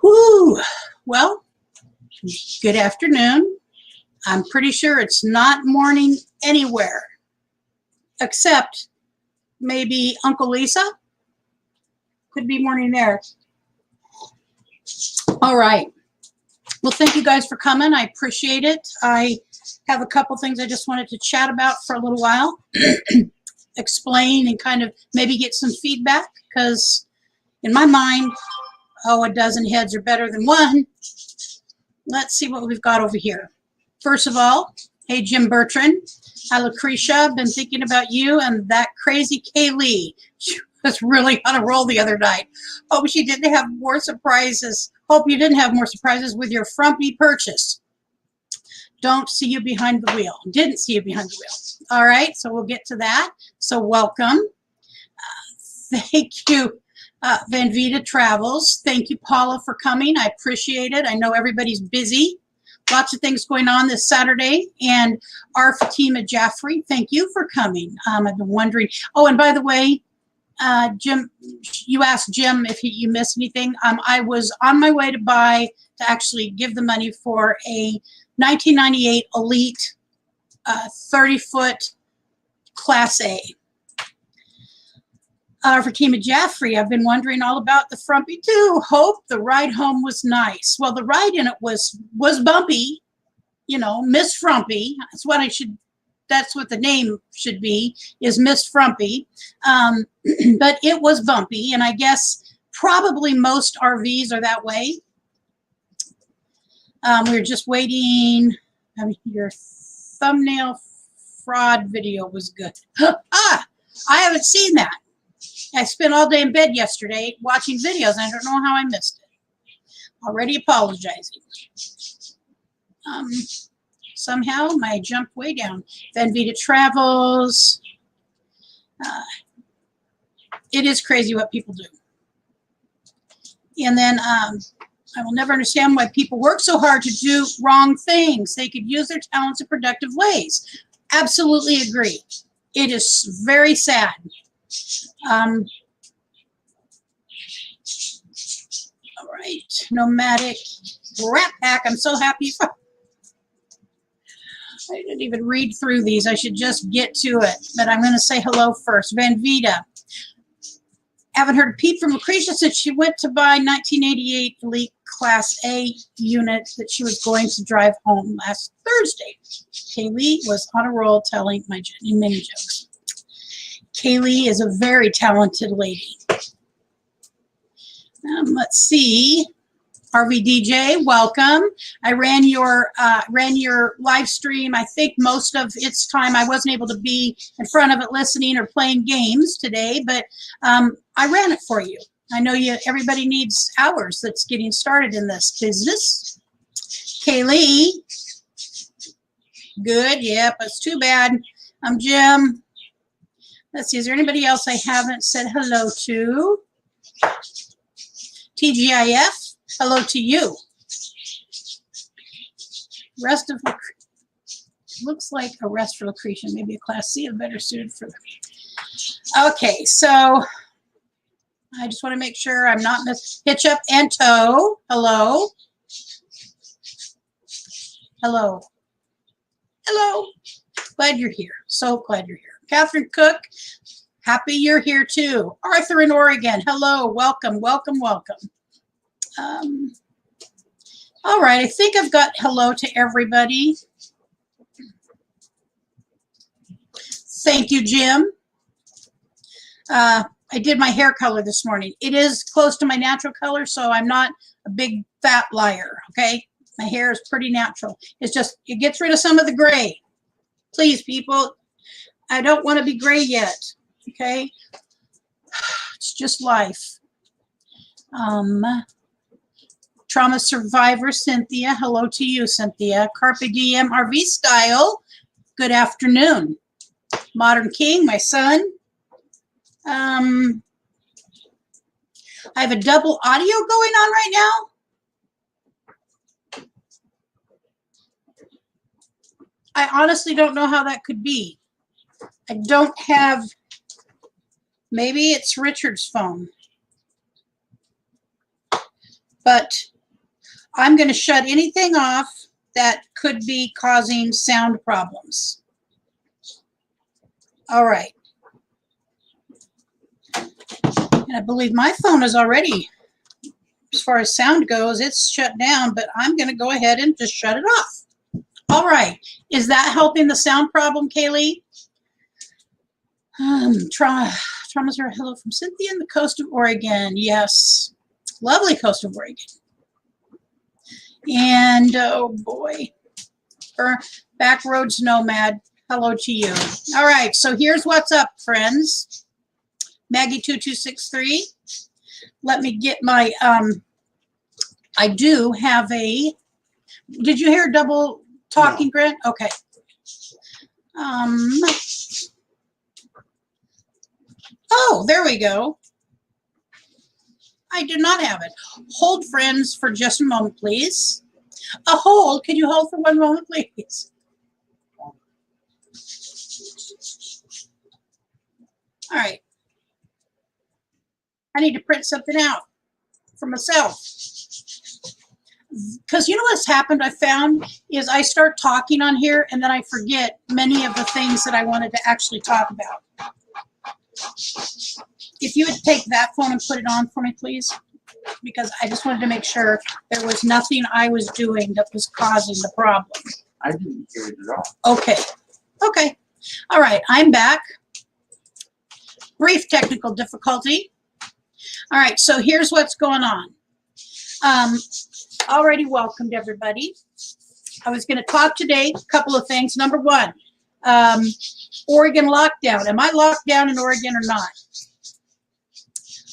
Woo! Well, good afternoon. I'm pretty sure it's not morning anywhere, except maybe Uncle Lisa. Could be morning there. All right. Well, thank you guys for coming. I appreciate it. I have a couple things I just wanted to chat about for a little while, explain and kind of maybe get some feedback, because in my mind, oh, a dozen heads are better than one. Let's see what we've got over here. First of all, hey, Jim Bertrand. Hi, Lucretia. Been thinking about you and that crazy Kaylee. She was really on a roll the other night. Hope she didn't have more surprises. Hope you didn't have more surprises with your frumpy purchase. Don't see you behind the wheel. Didn't see you behind the wheel. All right, so we'll get to that. So welcome. Thank you. Van Vita Travels. Thank you, Paula, for coming. I appreciate it. I know everybody's busy. Lots of things going on this Saturday. And our Fatima Jaffrey, thank you for coming. I've been wondering. Oh, and by the way, Jim, you asked Jim if you missed anything. I was on my way to actually give the money for a 1998 Elite 30-foot Class A. For Fatima Jaffrey, I've been wondering all about the frumpy too. Hope the ride home was nice. Well, the ride in it was bumpy, you know, Miss Frumpy. That's what the name should be, is Miss Frumpy. But it was bumpy, and I guess probably most RVs are that way. We're just waiting. Your thumbnail fraud video was good. I haven't seen that. I spent all day in bed yesterday watching videos, and I don't know how I missed it. Already apologizing. Somehow my jumped way down. Van Vita Travels. It is crazy what people do. And then I will never understand why people work so hard to do wrong things. They could use their talents in productive ways. Absolutely agree. It is very sad. All right, Nomadic, Ratpack. I'm so happy. I didn't even read through these. I should just get to it, but I'm going to say hello first. Van Vita. Haven't heard a peep from Lucretia since she went to buy 1988 Elite Class A unit that she was going to drive home last Thursday. Kaylee was on a roll telling my many jokes. Kaylee is a very talented lady. Let's see. RV DJ, welcome. I ran your live stream. I think most of its time I wasn't able to be in front of it listening or playing games today, but I ran it for you. I know everybody needs hours that's getting started in this business. Kaylee, good. Yep, it's too bad. I'm Jim. Let's see, is there anybody else I haven't said hello to? TGIF, hello to you. Rest of looks like a rest for Lucretia, maybe a Class C, better suited for them. Okay, so I just want to make sure I'm not hitch up and tow. Hello. Hello. Hello. Glad you're here. So glad you're here. Catherine Cook, happy you're here too. Arthur in Oregon, hello, welcome, welcome, welcome. All right, I think I've got hello to everybody. Thank you, Jim. I did my hair color this morning. It is close to my natural color, so I'm not a big fat liar, okay? My hair is pretty natural. It's just, it gets rid of some of the gray. Please, people. I don't want to be gray yet, okay? It's just life. Trauma survivor, Cynthia. Hello to you, Cynthia. Carpe Diem RV Style. Good afternoon. Modern King, my son. I have a double audio going on right now. I honestly don't know how that could be. I don't have, maybe it's Richard's phone. but I'm going to shut anything off that could be causing sound problems. All right. And I believe my phone is already, as far as sound goes, it's shut down, but I'm going to go ahead and just shut it off. All right. Is that helping the sound problem, Kaylee? Traumas are hello from Cynthia in the coast of Oregon. Yes. Lovely coast of Oregon. And, oh boy, Backroads Nomad, hello to you. All right, so here's what's up, friends. Maggie2263. Let me get my, I do have a, did you hear double talking, no. Grant? Okay. Oh, there we go. I do not have it. Hold, friends, for just a moment, please. A hold. Can you hold for one moment, please? All right. I need to print something out for myself. Because you know what's happened, I found, is I start talking on here, and then I forget many of the things that I wanted to actually talk about. If you would take that phone and put it on for me, please, because I just wanted to make sure there was nothing I was doing that was causing the problem. I didn't hear it at all. Okay. Okay. All right. I'm back. Brief technical difficulty. All right. So here's what's going on. Already welcomed everybody. I was going to talk today a couple of things. Number one, Oregon lockdown. Am I locked down in Oregon or not?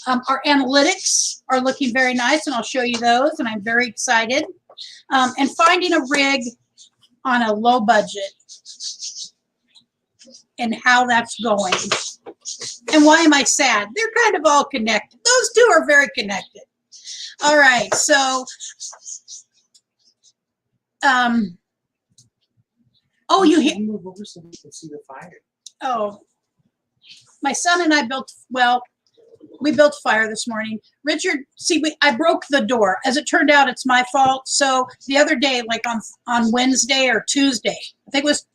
Our analytics are looking very nice, and I'll show you those, and I'm very excited. And finding a rig on a low budget and how that's going. And why am I sad? They're kind of all connected. Those two are very connected. All right, so, oh, you hear? Move over so we can see the fire. Oh, my son and I built, well, we built a fire this morning. Richard, see, I broke the door. As it turned out, it's my fault. So the other day, like on Wednesday or Tuesday, I think it was,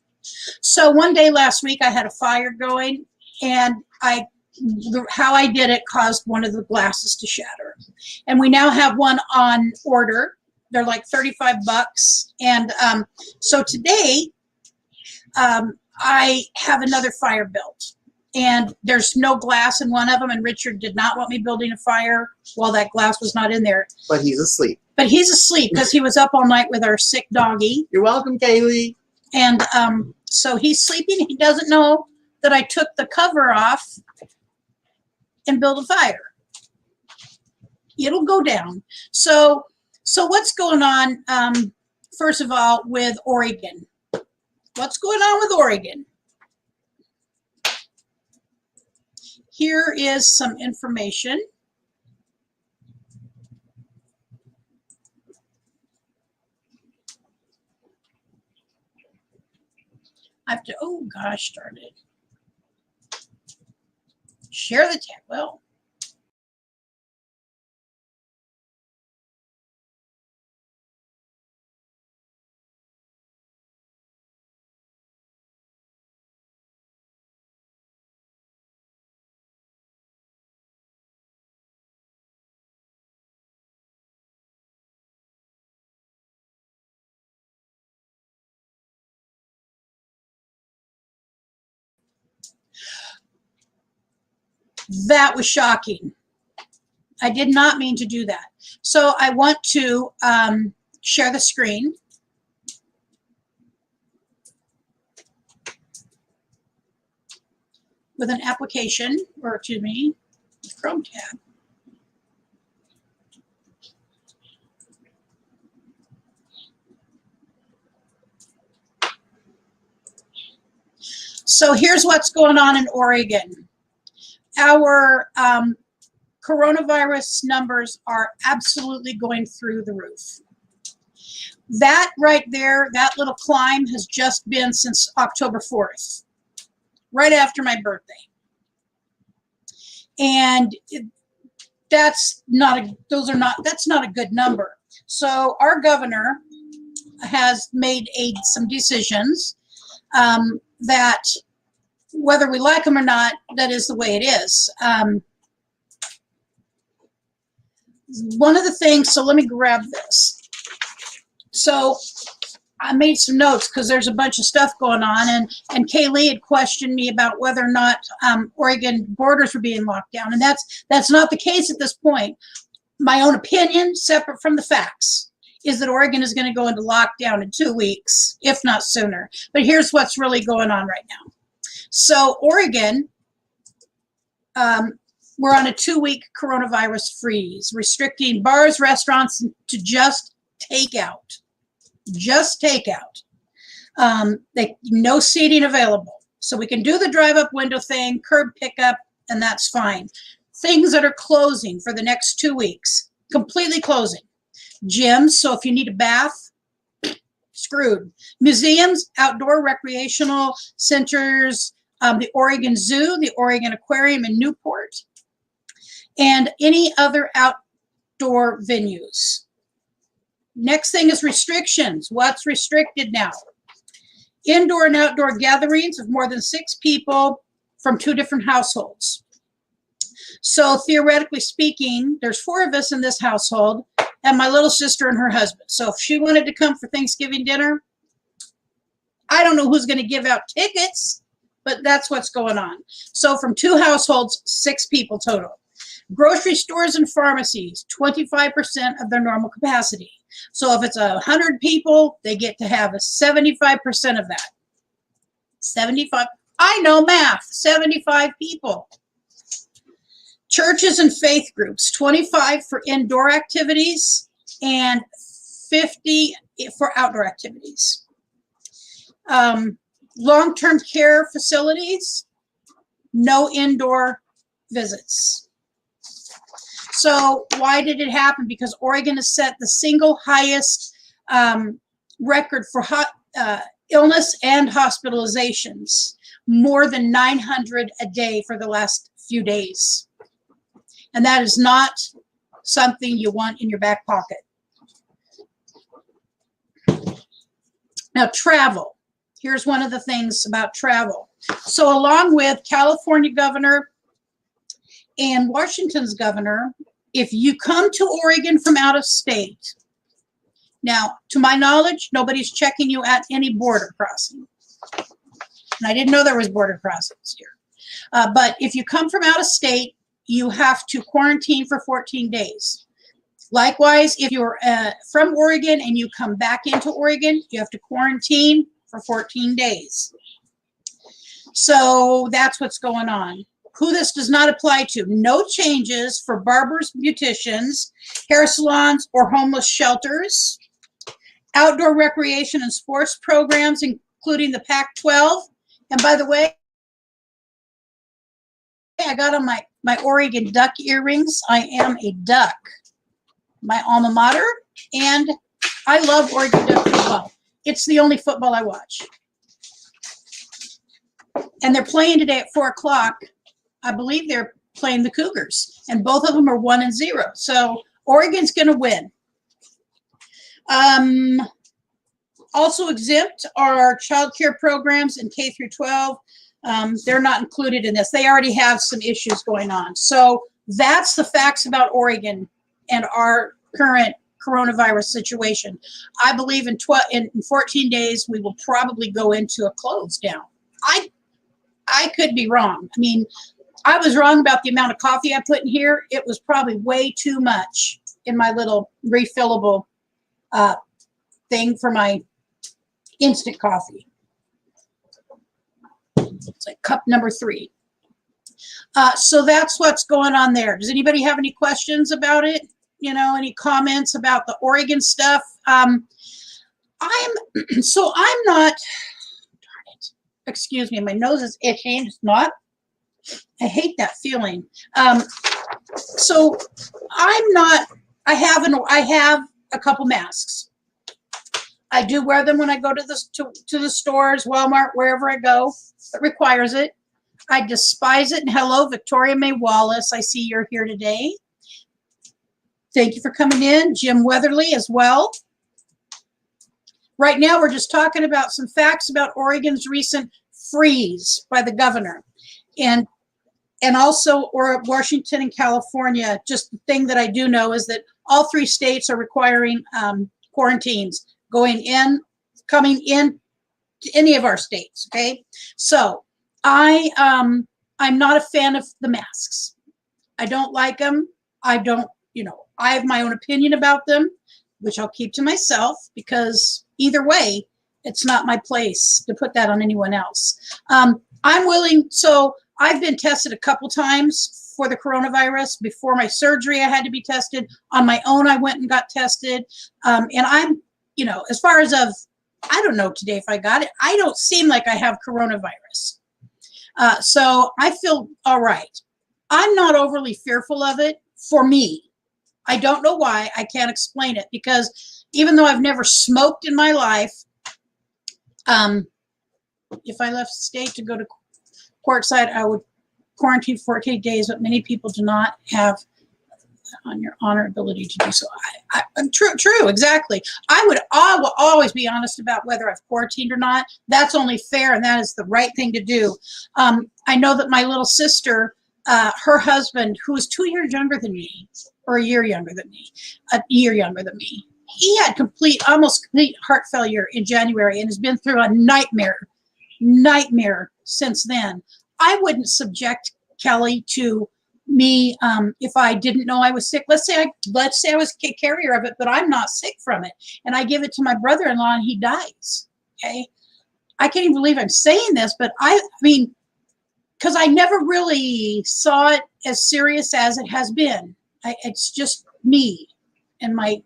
so one day last week I had a fire going, and how I did it caused one of the glasses to shatter. And we now have one on order. They're like $35. And so today I have another fire built. And there's no glass in one of them, and Richard did not want me building a fire while that glass was not in there. But he's asleep. But he's asleep because he was up all night with our sick doggy. You're welcome, Kaylee. And so he's sleeping. He doesn't know that I took the cover off and built a fire. It'll go down. So what's going on, first of all, with Oregon? What's going on with Oregon? Here is some information. I have to, oh gosh, darn it. Share the tab. Well, that was shocking. I did not mean to do that. So I want to share the screen. With an application, or excuse me, Chrome tab. So here's what's going on in Oregon. Our coronavirus numbers are absolutely going through the roof. That right there, that little climb has just been since October 4th, right after my birthday. And that's not a good number. So our governor has made some decisions that, whether we like them or not, that is the way it is. One of the things, so let me grab this. So I made some notes because there's a bunch of stuff going on, and Kaylee had questioned me about whether or not Oregon borders were being locked down, and that's not the case at this point. My own opinion, separate from the facts, is that Oregon is going to go into lockdown in 2 weeks, if not sooner. But here's what's really going on right now. So Oregon, we're on a 2-week coronavirus freeze, restricting bars, restaurants to just takeout. Just takeout. No seating available. So we can do the drive-up window thing, curb pickup, and that's fine. Things that are closing for the next 2 weeks, completely closing. Gyms, so if you need a bath, screwed. Museums, outdoor recreational centers, the Oregon Zoo, the Oregon Aquarium in Newport, and any other outdoor venues. Next thing is restrictions. What's restricted now? Indoor and outdoor gatherings of more than 6 people from 2 different households. So theoretically speaking, there's 4 of us in this household, and my little sister and her husband. So if she wanted to come for Thanksgiving dinner, I don't know who's going to give out tickets, but that's what's going on. So from 2 households, 6 people total. Grocery stores and pharmacies, 25% of their normal capacity. So if it's 100 people, they get to have a 75% of that. 75, I know math, 75 people. Churches and faith groups, 25 for indoor activities and 50 for outdoor activities. Long-term care facilities, no indoor visits. So why did it happen? Because Oregon has set the single highest record for illness and hospitalizations, more than 900 a day for the last few days. And that is not something you want in your back pocket. Now, travel. Here's one of the things about travel. So along with California governor and Washington's governor, if you come to Oregon from out of state, now, to my knowledge, nobody's checking you at any border crossing. And I didn't know there was border crossings here. But if you come from out of state, you have to quarantine for 14 days. Likewise, if you're from Oregon and you come back into Oregon, you have to quarantine for 14 days. So that's what's going on. Who this does not apply to: no changes for barbers, beauticians, hair salons, or homeless shelters. Outdoor recreation and sports programs, including the Pac-12. And by the way, I got on my Oregon Duck earrings. I am a Duck, my alma mater, and I love Oregon Duck football. It's the only football I watch. And they're playing today at 4 o'clock. I believe they're playing the Cougars, and both of them are 1-0. So Oregon's going to win. Also exempt are child care programs in K through 12. They're not included in this. They already have some issues going on. So that's the facts about Oregon and our current coronavirus situation. I believe in 14 days, we will probably go into a close down. I could be wrong. I mean, I was wrong about the amount of coffee I put in here. It was probably way too much in my little refillable thing for my instant coffee. It's like cup number 3. So that's what's going on there. Does anybody have any questions about it? You know, any comments about the Oregon stuff? I'm not, darn it, excuse me, my nose is itching. It's not. I hate that feeling. So I'm not, I have a couple masks. I do wear them when I go to the stores, Walmart, wherever I go. It requires it. I despise it. And hello, Victoria May Wallace. I see you're here today. Thank you for coming in. Jim Weatherly as well. Right now, we're just talking about some facts about Oregon's recent freeze by the governor. And also Washington and California. Just the thing that I do know is that all 3 states are requiring quarantines coming in to any of our states, okay? So I'm not a fan of the masks. I don't like them. I don't, I have my own opinion about them, which I'll keep to myself, because either way, it's not my place to put that on anyone else. I'm willing, so I've been tested a couple times for the coronavirus. Before my surgery, I had to be tested. On my own, I went and got tested. And I'm, as far as I don't know today if I got it. I don't seem like I have coronavirus. So I feel all right. I'm not overly fearful of it for me. I don't know why. I can't explain it, because even though I've never smoked in my life, if I left state to go to courtside, I would quarantine for 14 days, but many people do not have on your honor ability to do so. True, exactly. I will always be honest about whether I've quarantined or not. That's only fair, and that is the right thing to do. I know that my little sister, her husband, who is 2 years younger than me, or a year younger than me, he had almost complete heart failure in January and has been through a nightmare since then. I wouldn't subject Kelly to me if I didn't know I was sick. Let's say I was a carrier of it, but I'm not sick from it, and I give it to my brother-in-law and he dies. Okay, I can't even believe I'm saying this, but I mean, because I never really saw it as serious as it has been. It's just me and my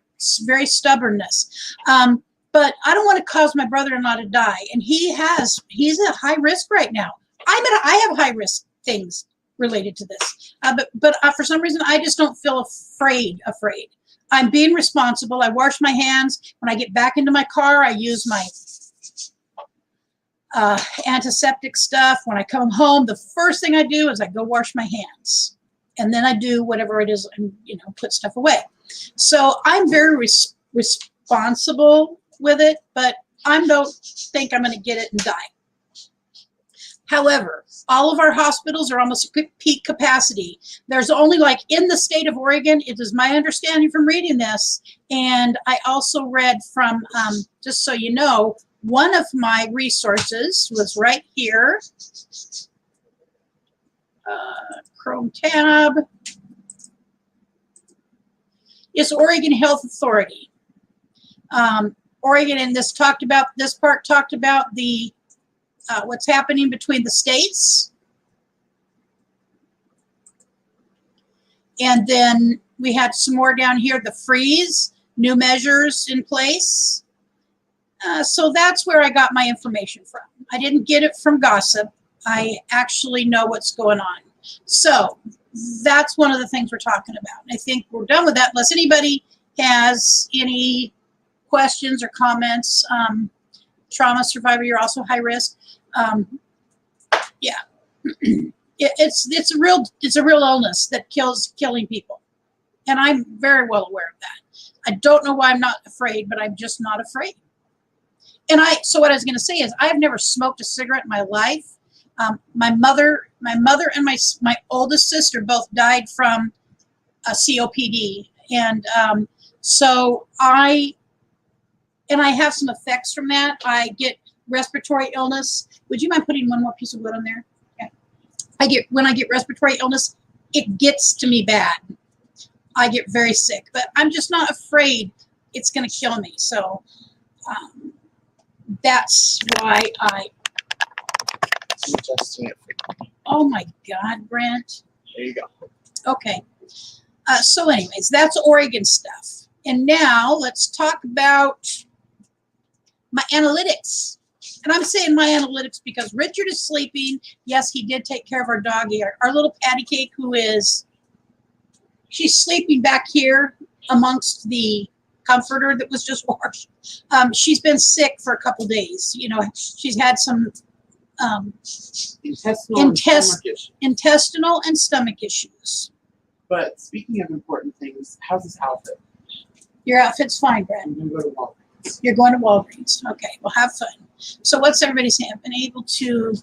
very stubbornness. But I don't want to cause my brother-in-law to die, and he's at high risk right now. I have high risk things related to this, but for some reason I just don't feel afraid. I'm being responsible. I wash my hands when I get back into my car. I use my antiseptic stuff. When I come home, the first thing I do is I go wash my hands, and then I do whatever it is, and put stuff away. So I'm very responsible with it, but I don't think I'm going to get it and die. However, all of our hospitals are almost at peak capacity. There's only, like, in the state of Oregon, it is my understanding from reading this, and I also read from, just so you know, one of my resources was right here, Chrome tab, is Oregon Health Authority. Oregon, and this part talked about the what's happening between the states. And then we had some more down here, the freeze, new measures in place. So that's where I got my information from. I didn't get it from gossip. I actually know what's going on. So that's one of the things we're talking about. I think we're done with that, unless anybody has any questions or comments. Trauma survivor, you're also high risk. Yeah, it's a real illness that killing people, and I'm very well aware of that. I don't know why I'm not afraid, but I'm just not afraid. And so what I was going to say is, I've never smoked a cigarette in my life. My mother and my oldest sister both died from COPD, and so I have some effects from that. I get respiratory illness. Would you mind putting one more piece of wood on there? Yeah. When I get respiratory illness, it gets to me bad. I get very sick, but I'm just not afraid it's going to kill me. So that's why oh my God, Brent. There you go. Okay. So anyways, that's Oregon stuff. And now let's talk about my analytics. And I'm saying my analytics because Richard is sleeping. Yes, he did take care of our doggy, our little patty cake, she's sleeping back here amongst the comforter that was just washed. She's been sick for a couple days. She's had some intestinal and stomach issues. But speaking of important things, how's this outfit? Your outfit's fine, Brad. I'm gonna go to Walgreens. You're going to Walgreens. Okay, well, have fun. So what's everybody saying? I've been able to,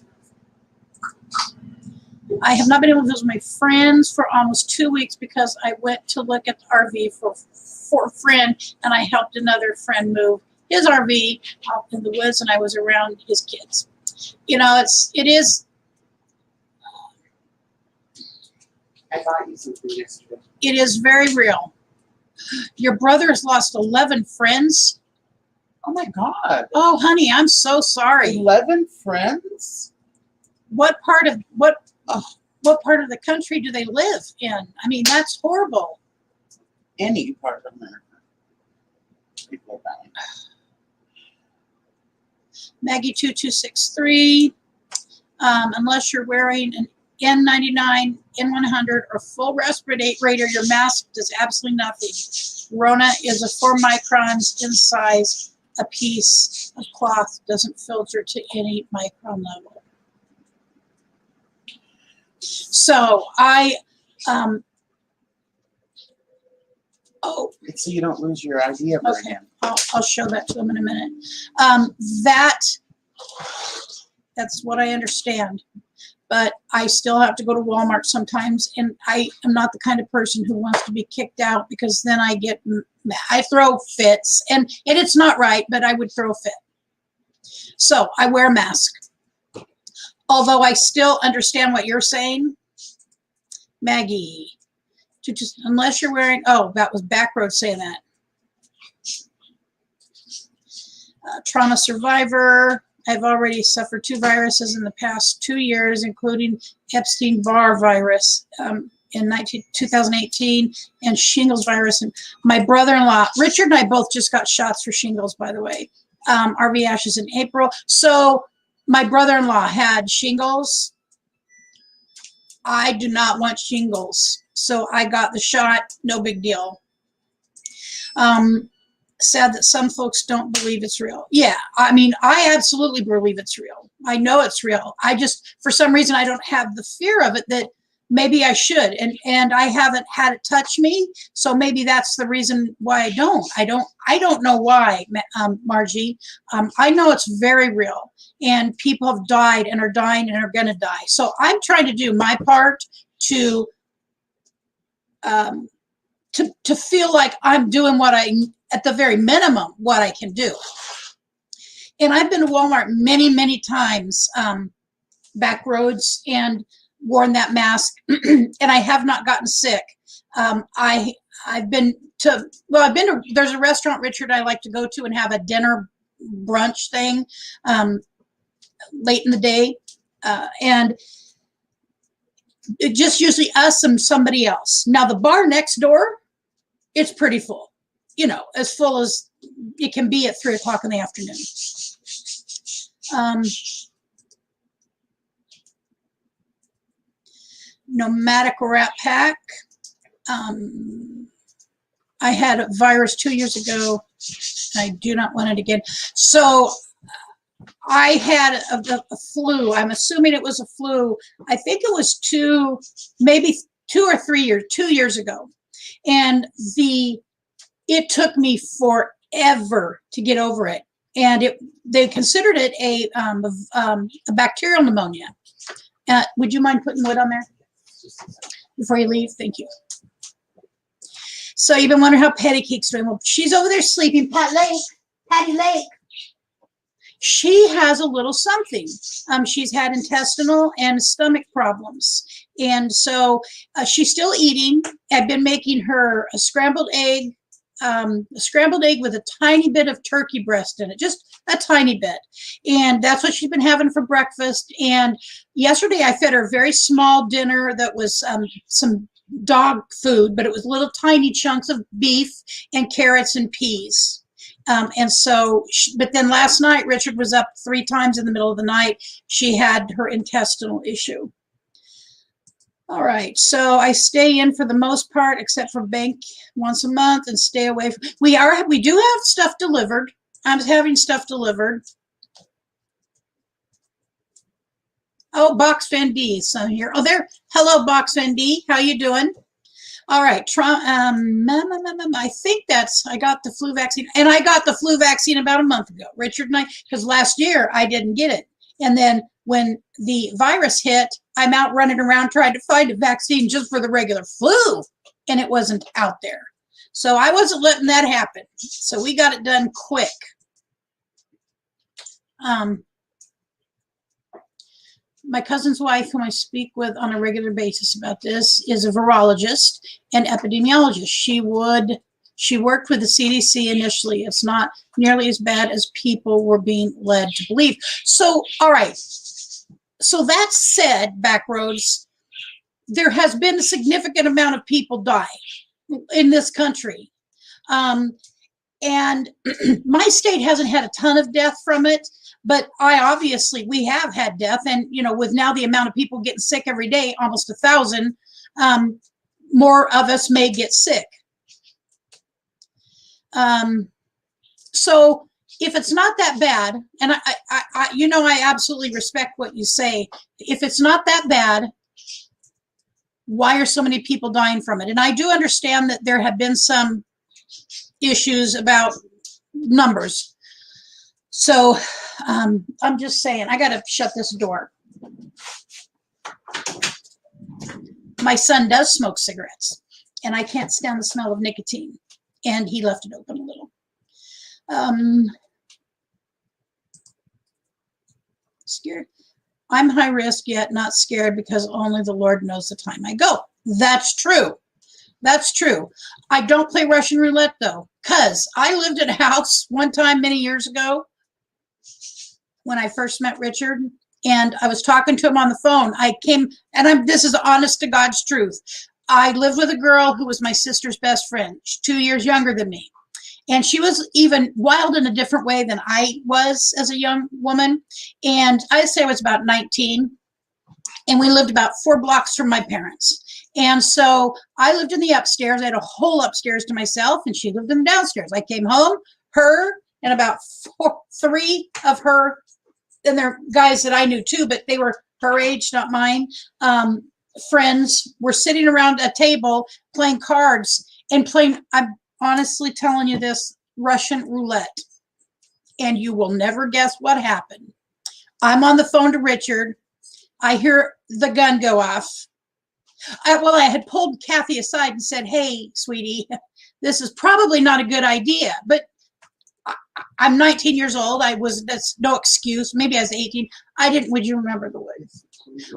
I have not been able to visit my friends for almost 2 weeks because I went to look at the RV for a friend, and I helped another friend move his RV out in the woods, and I was around his kids. You know, it is. I bought you something yesterday. It is very real. Your brother has lost 11 friends. Oh my God. Oh, honey, I'm so sorry. 11 friends? What part of the country do they live in? I mean, that's horrible. Any part of America. People are dying. Maggie2263. Unless you're wearing an N99, N100, or full respirator, your mask does absolutely nothing. Rona is a 4 microns in size. A piece of cloth doesn't filter to any micron level. So So you don't lose your ID ever okay, again. I'll show that to them in a minute. That's what I understand. But I still have to go to Walmart sometimes, and I am not the kind of person who wants to be kicked out because then I throw fits, and it's not right, but I would throw a fit. So I wear a mask. Although I still understand what you're saying, Maggie, unless you're wearing, that was Backroads saying that. Trauma survivor. I've already suffered 2 viruses in the past 2 years, including Epstein-Barr virus in 2018 and shingles virus. And my brother-in-law, Richard, and I both just got shots for shingles, by the way. RV ashes in April. So my brother-in-law had shingles. I do not want shingles. So I got the shot, no big deal. Sad that some folks don't believe it's real. Yeah, I mean, I absolutely believe it's real. I know it's real. I just, for some reason, I don't have the fear of it that maybe I should. And I haven't had it touch me. So maybe that's the reason why I don't. I don't know why, Margie. I know it's very real. And people have died and are dying and are going to die. So I'm trying to do my part to feel like I'm doing what at the very minimum, what I can do. And I've been to Walmart many, many times, Backroads, and worn that mask, and I have not gotten sick. I've been to, there's a restaurant, Richard, I like to go to and have a dinner brunch thing late in the day. And it just usually us and somebody else. Now the bar next door, it's pretty full, you know, as full as it can be at 3 o'clock in the afternoon. Nomadic Ratpack. I had a virus 2 years ago. I do not want it again. So I had a flu. I'm assuming it was a flu. I think it was 2 years ago. And it took me forever to get over it. And they considered it a bacterial pneumonia. Would you mind putting wood on there before you leave? Thank you. So you've been wondering how Patty Cake's doing. Well, she's over there sleeping. Patty Lake. She has a little something. She's had intestinal and stomach problems. And so she's still eating. I've been making her a scrambled egg with a tiny bit of turkey breast in it, just a tiny bit. And that's what she's been having for breakfast. And yesterday I fed her a very small dinner that was some dog food, but it was little tiny chunks of beef and carrots and peas. But then last night, Richard was up 3 times in the middle of the night. She had her intestinal issue. All right, so I stay in for the most part, except for bank once a month, and stay away from. We do have stuff delivered. I'm having stuff delivered. Oh, Box Van D, so here. Oh, there. Hello, Box Van D. How you doing? All right. I think I got the flu vaccine, and I got the flu vaccine about a month ago. Richard and I, because last year I didn't get it. And then when the virus hit, I'm out running around trying to find a vaccine just for the regular flu, and it wasn't out there. So I wasn't letting that happen. So we got it done quick. My cousin's wife, whom I speak with on a regular basis about this, is a virologist and epidemiologist. She worked with the CDC initially. It's not nearly as bad as people were being led to believe. So, all right. So that said, Backroads, there has been a significant amount of people die in this country. And my state hasn't had a ton of death from it, but we have had death. And, you know, with now the amount of people getting sick every day, almost 1,000, more of us may get sick. So if it's not that bad, and I absolutely respect what you say. If it's not that bad, why are so many people dying from it? And I do understand that there have been some issues about numbers. So I'm just saying, I got to shut this door. My son does smoke cigarettes, and I can't stand the smell of nicotine, and he left it open a little. Scared. I'm high risk yet not scared because only the Lord knows the time I go. That's true. That's true. I don't play Russian roulette though, because I lived in a house one time many years ago when I first met Richard, and I was talking to him on the phone. This is honest to God's truth. I lived with a girl who was my sister's best friend. She's 2 years younger than me. And she was even wild in a different way than I was as a young woman. And I'd say I was about 19. And we lived about 4 blocks from my parents. And so I lived in the upstairs. I had a whole upstairs to myself, and she lived in the downstairs. I came home, her and about 3 of her, and they're guys that I knew too, but they were her age, not mine, friends were sitting around a table playing cards and playing, I'm honestly telling you this, Russian roulette. And you will never guess what happened. I'm on the phone to Richard. I hear the gun go off. I had pulled Kathy aside and said, hey, sweetie, this is probably not a good idea. But I'm 19 years old. That's no excuse. Maybe I was 18. Would you remember the words?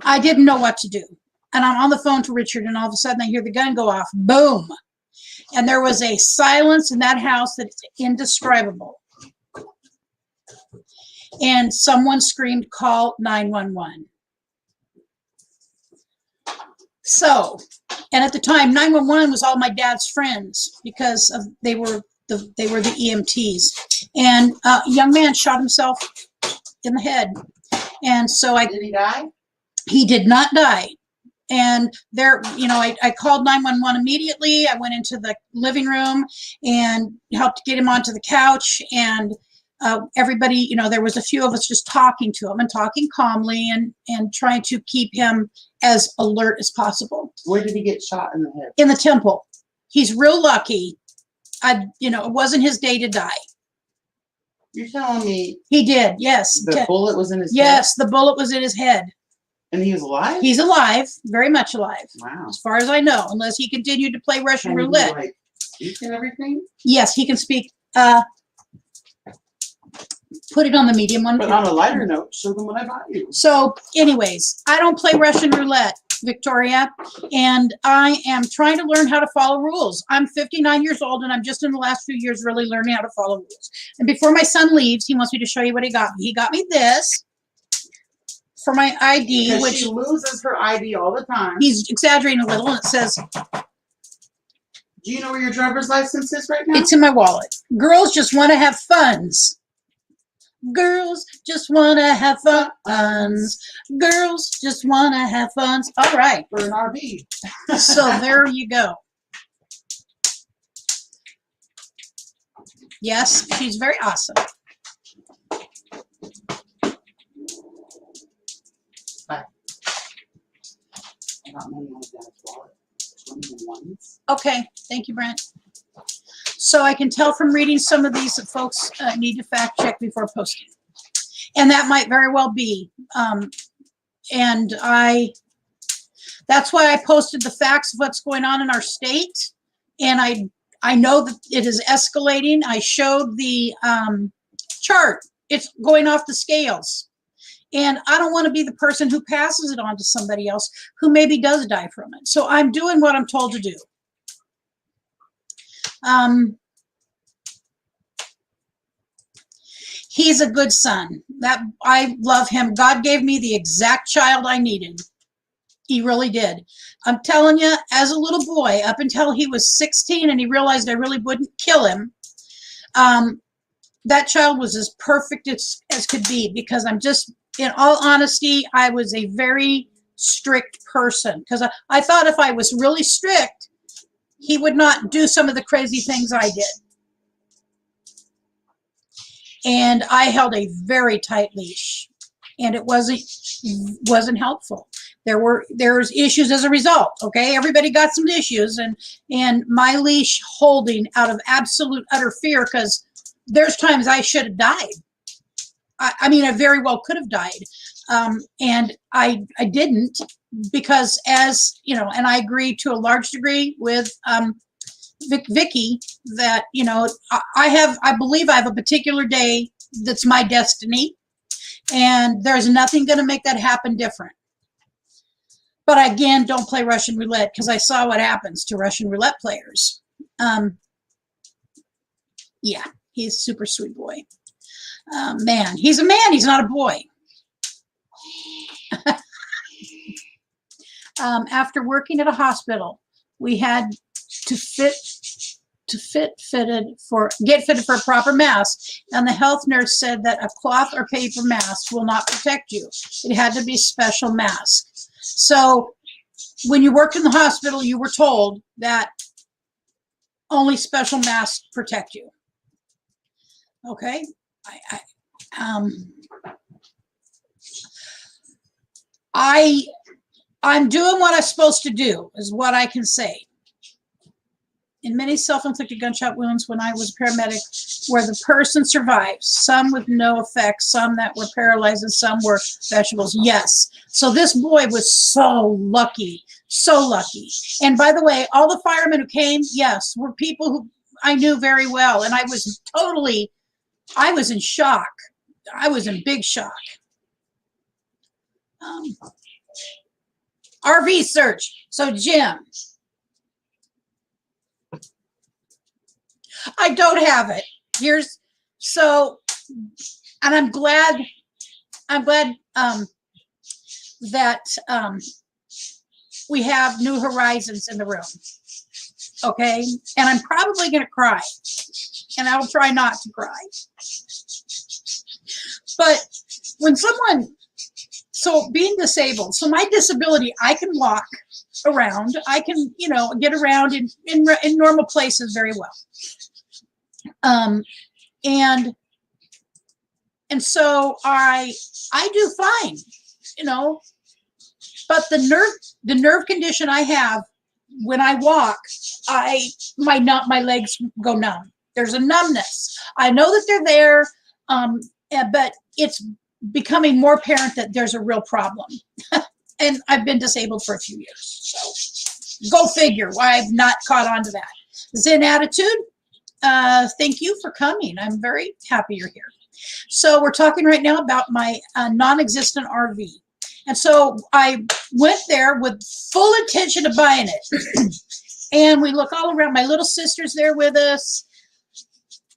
I didn't know what to do. And I'm on the phone to Richard, and all of a sudden I hear the gun go off. Boom. And there was a silence in that house that's indescribable. And someone screamed, call 911. So, and at the time, 911 was all my dad's friends because they were the EMTs. And a young man shot himself in the head. And so Did he die? He did not die. And there, I called 911 immediately. I went into the living room and helped get him onto the couch. And everybody, there was a few of us just talking to him and talking calmly and trying to keep him as alert as possible. Where did he get shot in the head? In the temple. He's real lucky. It wasn't his day to die. You're telling me he did? Yes. The bullet was in his head? Yes, the bullet was in his head. And he was alive? He's alive, very much alive. Wow. As far as I know, unless he continued to play Russian roulette. Can he, speak and everything? Yes, he can speak. Put it on the medium one. But on a lighter note, show them what I bought you. So, anyways, I don't play Russian roulette, Victoria, and I am trying to learn how to follow rules. I'm 59 years old, and I'm just in the last few years really learning how to follow rules. And before my son leaves, he wants me to show you what he got me. He got me this for my ID, because which she loses her ID all the time. He's exaggerating a little, and it says, do you know where your driver's license is right now? It's in my wallet. Girls just want to have funs. Girls just want to have funs. Girls just want to have funs. All right. For an RV. So there you go. Yes, she's very awesome. Bye. I got money on Dad's wallet. ones. Okay, thank you, Brent. So I can tell from reading some of these that folks need to fact check before posting. And that might very well be. And that's why I posted the facts of what's going on in our state. And I know that it is escalating. I showed the chart. It's going off the scales. And I don't want to be the person who passes it on to somebody else who maybe does die from it. So I'm doing what I'm told to do. He's a good son. That I love him. God gave me the exact child I needed. He really did. I'm telling you, as a little boy, up until he was 16 and he realized I really wouldn't kill him, that child was as perfect as could be, because I'm just, in all honesty, I was a very strict person, because I thought if I was really strict, he would not do some of the crazy things I did. And I held a very tight leash, and it wasn't helpful. There's issues as a result. Okay, everybody got some issues, and my leash holding out of absolute utter fear, because there's times I should have died. I mean, I very well could have died, and I didn't, because, as you know, and I agree to a large degree with Vicky, that, you know, I believe I have a particular day that's my destiny, and there's nothing going to make that happen different. But again, don't play Russian roulette, because I saw what happens to Russian roulette players. Yeah, he's a super sweet boy. Man, he's a man, he's not a boy. After working at a hospital, we had to get fitted for a proper mask, and the health nurse said that a cloth or paper mask will not protect you. It had to be a special mask. So when you worked in the hospital, you were told that only special masks protect you. Okay, I'm doing what I'm supposed to do, is what I can say. In many self-inflicted gunshot wounds when I was a paramedic, where the person survived, some with no effects, some that were paralyzed, and some were vegetables. Yes. So this boy was so lucky, so lucky. And by the way, all the firemen who came, yes, were people who I knew very well. And I was in shock. I was in big shock. RV search. So Jim, I don't have it. And I'm glad that we have New Horizons in the room. Okay, and I'm probably gonna cry, and I'll try not to cry. But when someone, so being disabled, so my disability, I can walk around, I can, you know, get around in normal places very well. And so I do fine, you know, but the nerve condition I have, when I walk, my legs go numb. There's a numbness. I know that they're there, but it's becoming more apparent that there's a real problem. And I've been disabled for a few years, so go figure why I've not caught on to that. Zen attitude. Thank you for coming. I'm very happy you're here. So we're talking right now about my non-existent RV. And so I went there with full intention of buying it. And we look all around. My little sister's there with us.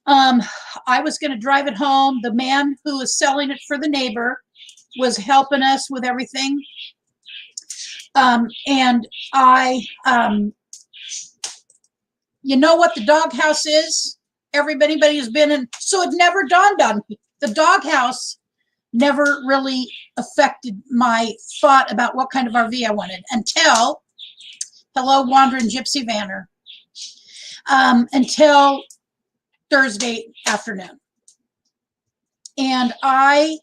I was going to drive it home. The man who was selling it for the neighbor was helping us with everything. And you know what the doghouse is? Everybody who's been in, so it never dawned on me. The doghouse never really affected my thought about what kind of RV I wanted until, hello, wandering gypsy vanner, until Thursday afternoon. And I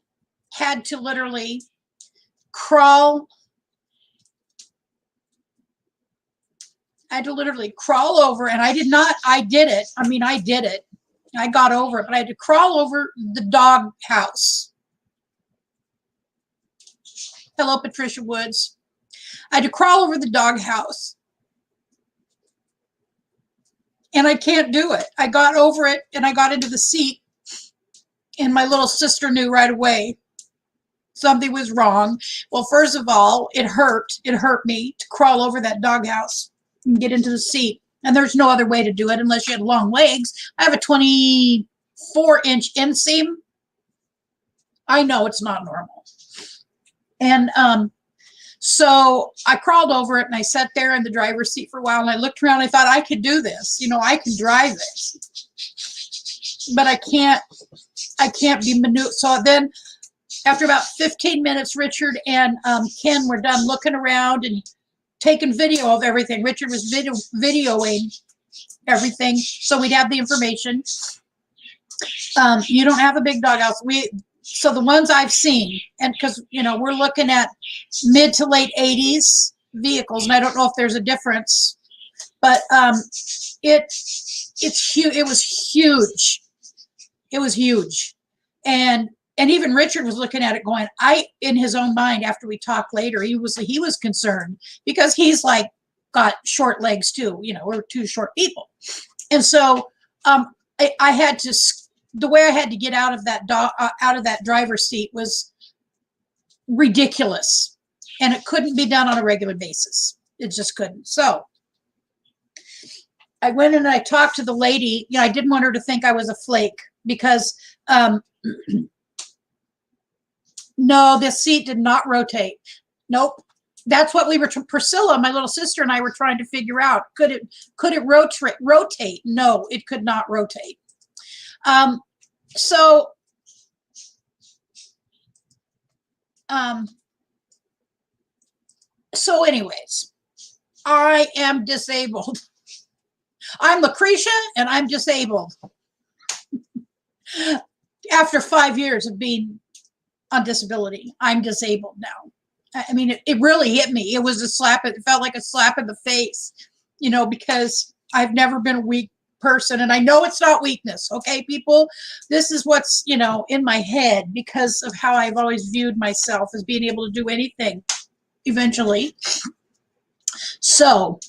had to literally crawl I had to literally crawl over, and I did it. I mean, I did it. I got over it, but I had to crawl over the dog house. Hello, Patricia Woods. I had to crawl over the dog house. And I can't do it. I got over it, and I got into the seat, and my little sister knew right away something was wrong. Well, first of all, it hurt. It hurt me to crawl over that doghouse and get into the seat. And there's no other way to do it unless you had long legs. I have a 24-inch inseam. I know it's not normal. And so I crawled over it, and I sat there in the driver's seat for a while, and I looked around, and I thought I could do this. You know, I can drive it. But I can't be maneuvered. So then after about 15 minutes, Richard and Ken were done looking around and taking video of everything. Richard was videoing everything, so we'd have the information. You don't have a big doghouse. So the ones I've seen, and because, you know, we're looking at mid to late 80s vehicles, and I don't know if there's a difference, but it's huge. It was huge. It was huge. And even Richard was looking at it going, in his own mind, after we talked later, he was concerned because he's like got short legs too. You know, we're two short people. And so I had to, the way I had to get out of that driver's seat was ridiculous. And it couldn't be done on a regular basis. It just couldn't. So I went in and I talked to the lady. You know, I didn't want her to think I was a flake because no, this seat did not rotate. Nope. That's what we were, Priscilla, my little sister, and I were trying to figure out. Could it rotate? No, it could not rotate. So anyways, I am disabled. I'm Lucretia, and I'm disabled. After 5 years of being on disability, I'm disabled now. I mean, it really hit me. It was a slap. It felt like a slap in the face, you know, because I've never been a weak person. And I know it's not weakness. Okay, people, this is what's, you know, in my head because of how I've always viewed myself as being able to do anything eventually. So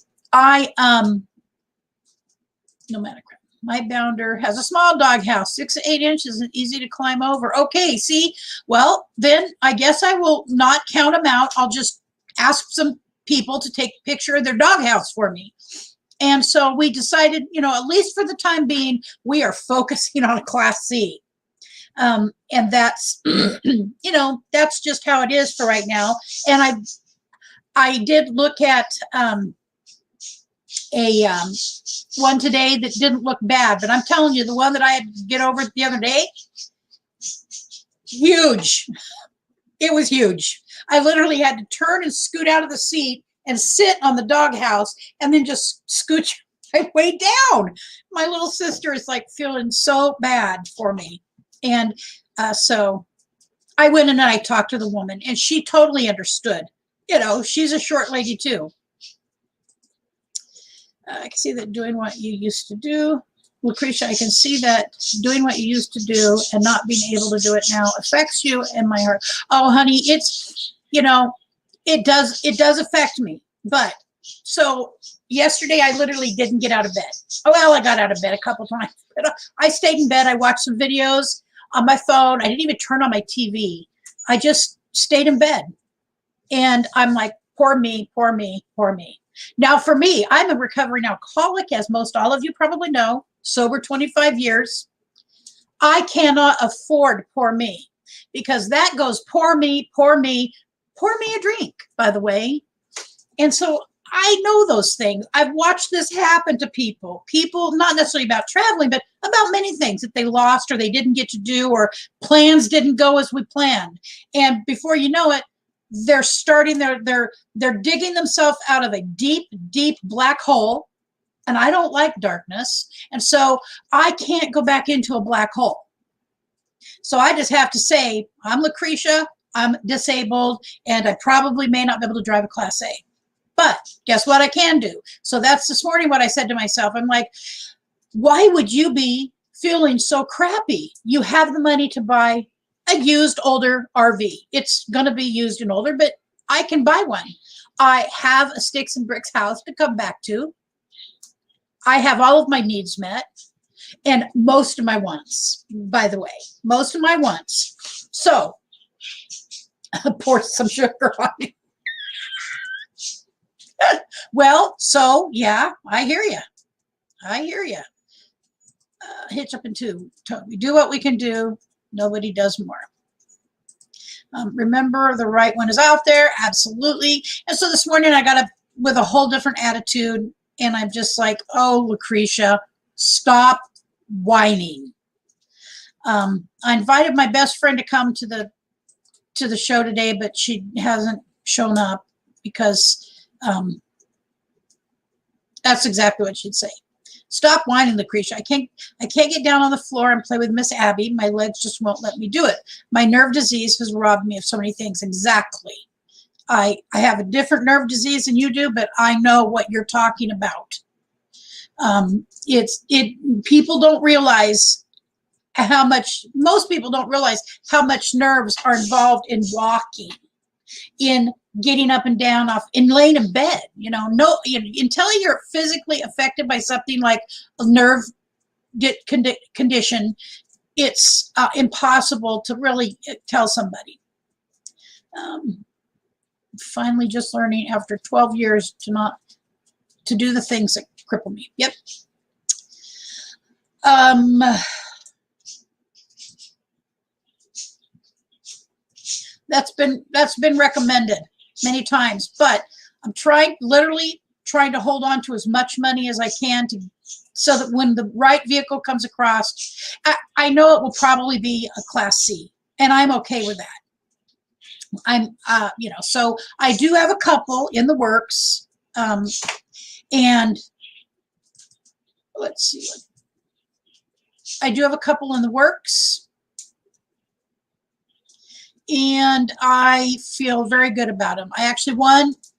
Nomadic. My bounder has a small doghouse, 6 to 8 inches, and easy to climb over. Okay, see, well, then I guess I will not count them out. I'll just ask some people to take a picture of their doghouse for me. And so we decided, you know, at least for the time being, we are focusing on a Class C. And that's, you know, that's just how it is for right now. And I did look at one today that didn't look bad, but I'm telling you, the one that I had to get over the other day, huge. It was huge. I literally had to turn and scoot out of the seat and sit on the doghouse and then just scooch my way down. My little sister is like feeling so bad for me. And so I went in and I talked to the woman, and she totally understood. You know, she's a short lady too. I can see that doing what you used to do. Lucretia, I can see that doing what you used to do and not being able to do it now affects you and my heart. Oh, honey, it's, you know, it does affect me. But so yesterday I literally didn't get out of bed. Oh, well, I got out of bed a couple times. But I stayed in bed. I watched some videos on my phone. I didn't even turn on my TV. I just stayed in bed. And I'm like, poor me, poor me, poor me. Now, for me, I'm a recovering alcoholic, as most all of you probably know, sober 25 years. I cannot afford poor me because that goes poor me, poor me, pour me a drink, by the way. And so I know those things. I've watched this happen to people, not necessarily about traveling, but about many things that they lost or they didn't get to do or plans didn't go as we planned. And before you know it, they're starting, they're digging themselves out of a deep, deep black hole. And I don't like darkness. And so I can't go back into a black hole. So I just have to say, I'm Lucretia, I'm disabled, and I probably may not be able to drive a Class A. But guess what I can do? So that's this morning what I said to myself. I'm like, why would you be feeling so crappy? You have the money to buy a used older RV. It's going to be used and older, but I can buy one. I have a sticks and bricks house to come back to. I have all of my needs met and most of my wants, by the way, most of my wants. So pour some sugar on it. Well, so yeah, I hear you. I hear you. Hitch up in two. We do what we can do. Nobody does more. Remember, the right one is out there. Absolutely. And so this morning I got up with a whole different attitude. And I'm just like, oh, Lucretia, stop whining. I invited my best friend to come to the show today, but she hasn't shown up because that's exactly what she'd say. Stop whining, Lucretia. I can't get down on the floor and play with Miss Abby. My legs just won't let me do it. My nerve disease has robbed me of so many things. Exactly. I have a different nerve disease than you do, but I know what you're talking about. People don't realize how much, most people don't realize how much nerves are involved in walking, in getting up and down off, in laying in bed, until you're physically affected by something like a nerve condition, it's impossible to really tell somebody. Finally just learning after 12 years to do the things that cripple me. Yep. That's been recommended many times, but I'm literally trying to hold on to as much money as I can so that when the right vehicle comes across, I know it will probably be a Class C, and I'm okay with that. So I do have a couple in the works, and let's see. I do have a couple in the works. And I feel very good about them. I actually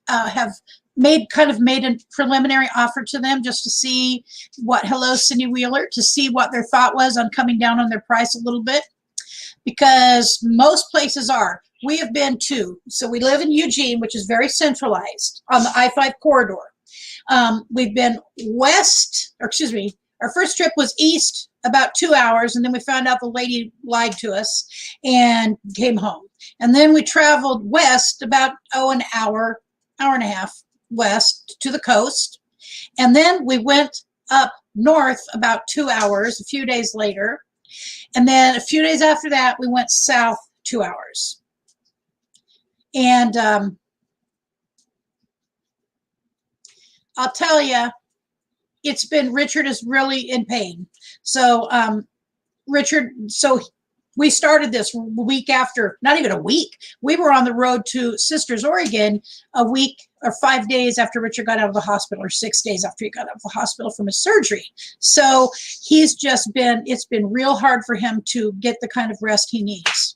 have made a preliminary offer to them just to see hello Cindy Wheeler, to see what their thought was on coming down on their price a little bit, because most places are. We have been to, so we live in Eugene, which is very centralized on the I-5 corridor. We've been our first trip was east about 2 hours, and then we found out the lady lied to us and came home. And then we traveled west about an hour and a half west to the coast. And then we went up north about 2 hours a few days later. And then a few days after that, we went south 2 hours. And I'll tell you, Richard is really in pain. So we started this week after, not even a week. We were on the road to Sisters, Oregon a week or 5 days after Richard got out of the hospital, or 6 days after he got out of the hospital from his surgery. So it's been real hard for him to get the kind of rest he needs.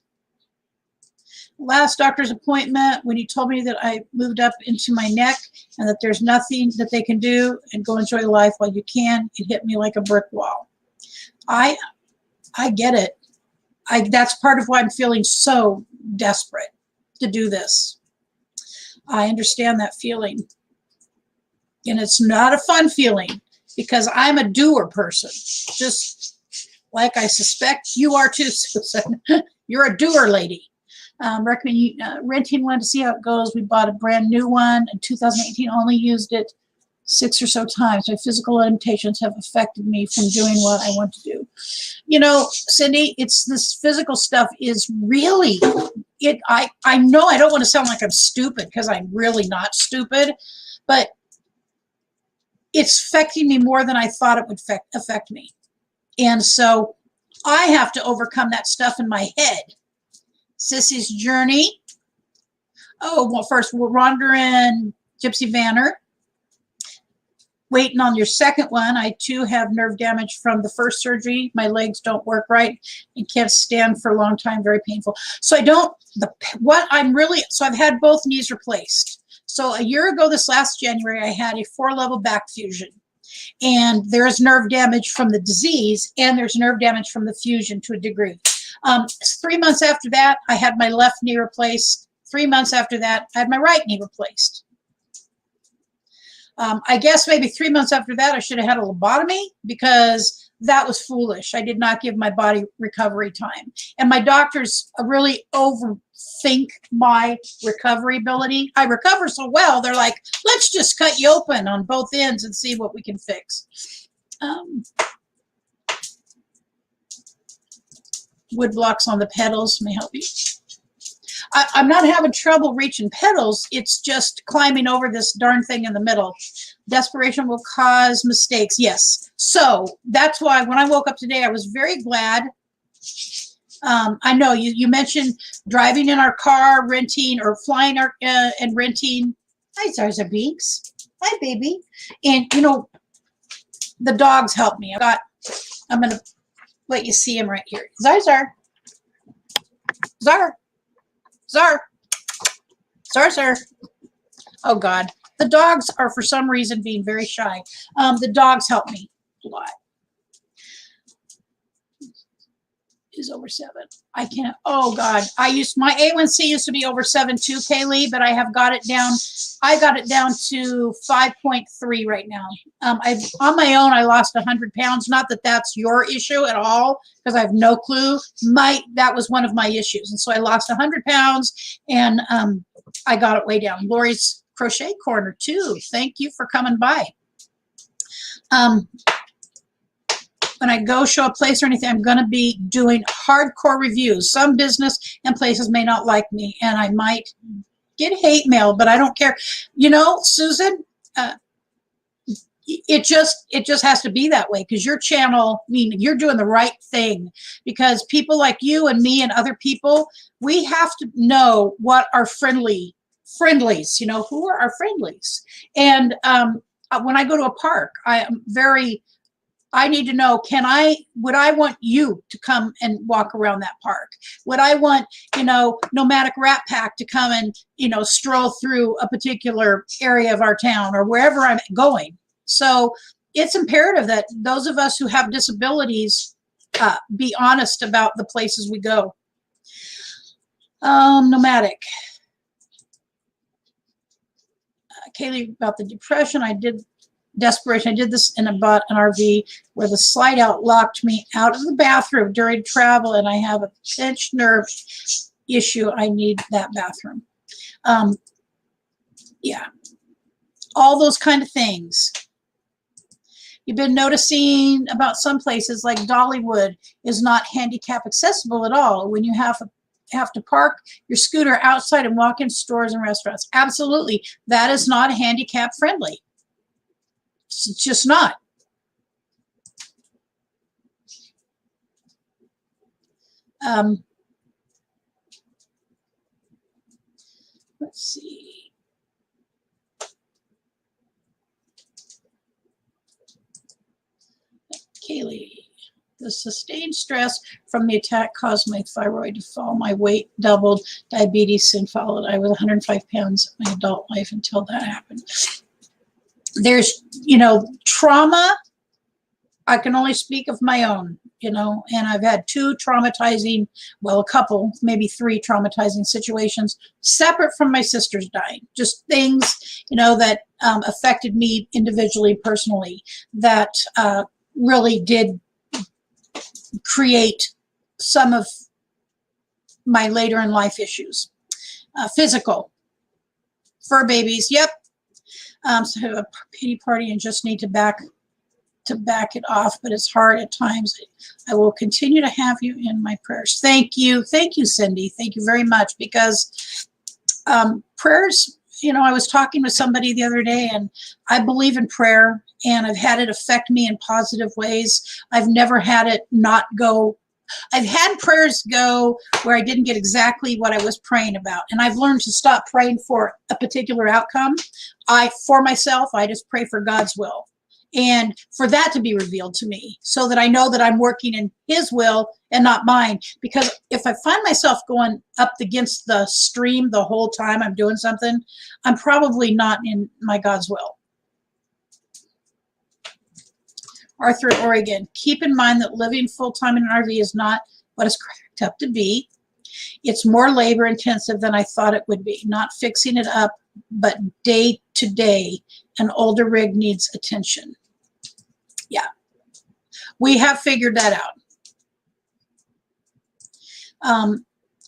Last doctor's appointment, when he told me that I moved up into my neck and that there's nothing that they can do and go enjoy life while you can, it hit me like a brick wall. I get it. That's part of why I'm feeling so desperate to do this. I understand that feeling. And it's not a fun feeling, because I'm a doer person, just like I suspect you are too, Susan. You're a doer lady. Recommend you renting one to see how it goes. We bought a brand new one in 2018, only used it 6 or so times. My physical limitations have affected me from doing what I want to do. Cindy, it's this physical stuff is really, I know I don't want to sound like I'm stupid, because I'm really not stupid, but it's affecting me more than I thought it would affect me. And so I have to overcome that stuff in my head. Sissy's Journey. Oh, well, first, Rhonda and Gypsy Vanner. Waiting on your second one. I, too, have nerve damage from the first surgery. My legs don't work right and can't stand for a long time. Very painful. So I've had both knees replaced. So a year ago, this last January, I had a 4-level back fusion. And there is nerve damage from the disease, and there's nerve damage from the fusion to a degree. 3 months after that, I had my left knee replaced. 3 months after that, I had my right knee replaced. I guess maybe 3 months after that, I should have had a lobotomy because that was foolish. I did not give my body recovery time. And my doctors really overthink my recovery ability. I recover so well, they're like, let's just cut you open on both ends and see what we can fix. Wood blocks on the pedals may help you. I'm not having trouble reaching pedals. It's just climbing over this darn thing in the middle. Desperation will cause mistakes. Yes. So that's why when I woke up today, I was very glad. I know you mentioned driving in our car, renting or flying and renting. Hi, Zarza Binks. Hi, baby. And, you know, the dogs help me. I'm going to let you see him right here. Zar. Oh, God. The dogs are, for some reason, being very shy. The dogs help me a lot. Is over 7. I can't. Oh, God. My A1C used to be over 7 too, Kaylee, but I have got it down. I got it down to 5.3 right now. On my own, I lost 100 pounds. Not that that's your issue at all, because I have no clue. That was one of my issues. And so I lost 100 pounds, and I got it way down. Lori's Crochet Corner, too. Thank you for coming by. When I go show a place or anything, I'm going to be doing hardcore reviews. Some business and places may not like me, and I might get hate mail, but I don't care. You know, Susan, it just has to be that way, because your channel, I mean, you're doing the right thing, because people like you and me and other people, we have to know what our friendlies, you know, who are our friendlies. And when I go to a park, I need to know, would I want you to come and walk around that park? Would I want, you know, Nomadic Ratpack to come and, you know, stroll through a particular area of our town or wherever I'm going? So it's imperative that those of us who have disabilities be honest about the places we go. Nomadic. Kaylee, about the depression, desperation. I did this in an RV where the slide out locked me out of the bathroom during travel, and I have a pinched nerve issue. I need that bathroom. Yeah, all those kind of things. You've been noticing about some places like Dollywood is not handicap accessible at all. When you have to park your scooter outside and walk in stores and restaurants. Absolutely, that is not handicap friendly. It's just not. Let's see. Kaylee, the sustained stress from the attack caused my thyroid to fall. My weight doubled. Diabetes soon followed. I was 105 pounds in my adult life until that happened. There's, you know, trauma. I can only speak of my own, you know, and I've had two traumatizing, well, a couple, maybe three traumatizing situations separate from my sister's dying. Just things, you know, that affected me individually, personally, that really did create some of my later in life issues. Physical. Fur babies, yep. So I have a pity party and just need to back it off, but it's hard at times. I will continue to have you in my prayers. Thank you, Cindy. Thank you very much, because prayers, you know, I was talking with somebody the other day, and I believe in prayer, and I've had it affect me in positive ways. I've never had it not go. I've had prayers go where I didn't get exactly what I was praying about. And I've learned to stop praying for a particular outcome. For myself, I just pray for God's will. And for that to be revealed to me so that I know that I'm working in his will and not mine. Because if I find myself going up against the stream the whole time I'm doing something, I'm probably not in my God's will. Arthur, Oregon, keep in mind that living full-time in an RV is not what it's cracked up to be. It's more labor intensive than I thought it would be. Not fixing it up, but day to day, an older rig needs attention. Yeah, we have figured that out.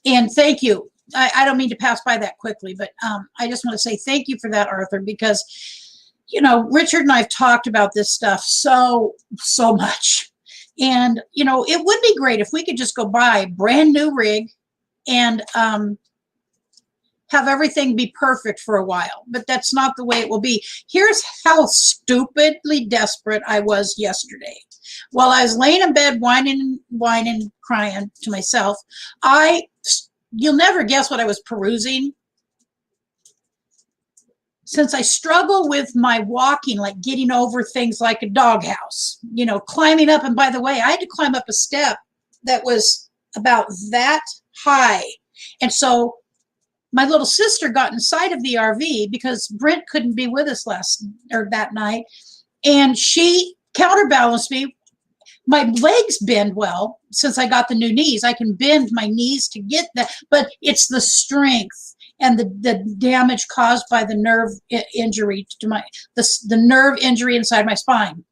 And thank you. I don't mean to pass by that quickly, but I just want to say thank you for that, Arthur, because, you know, Richard and I have talked about this stuff so much. And, you know, it would be great if we could just go buy a brand new rig and have everything be perfect for a while, but that's not the way it will be. Here's how stupidly desperate I was yesterday. While I was laying in bed whining, crying to myself, you'll never guess what I was perusing. Since I struggle with my walking, like getting over things like a doghouse, you know, climbing up, and by the way, I had to climb up a step that was about that high. And so my little sister got inside of the RV because Brent couldn't be with us that night, and she counterbalanced me. My legs bend well since I got the new knees. I can bend my knees to get that, but it's the strength and the damage caused by the nerve injury to the nerve injury inside my spine.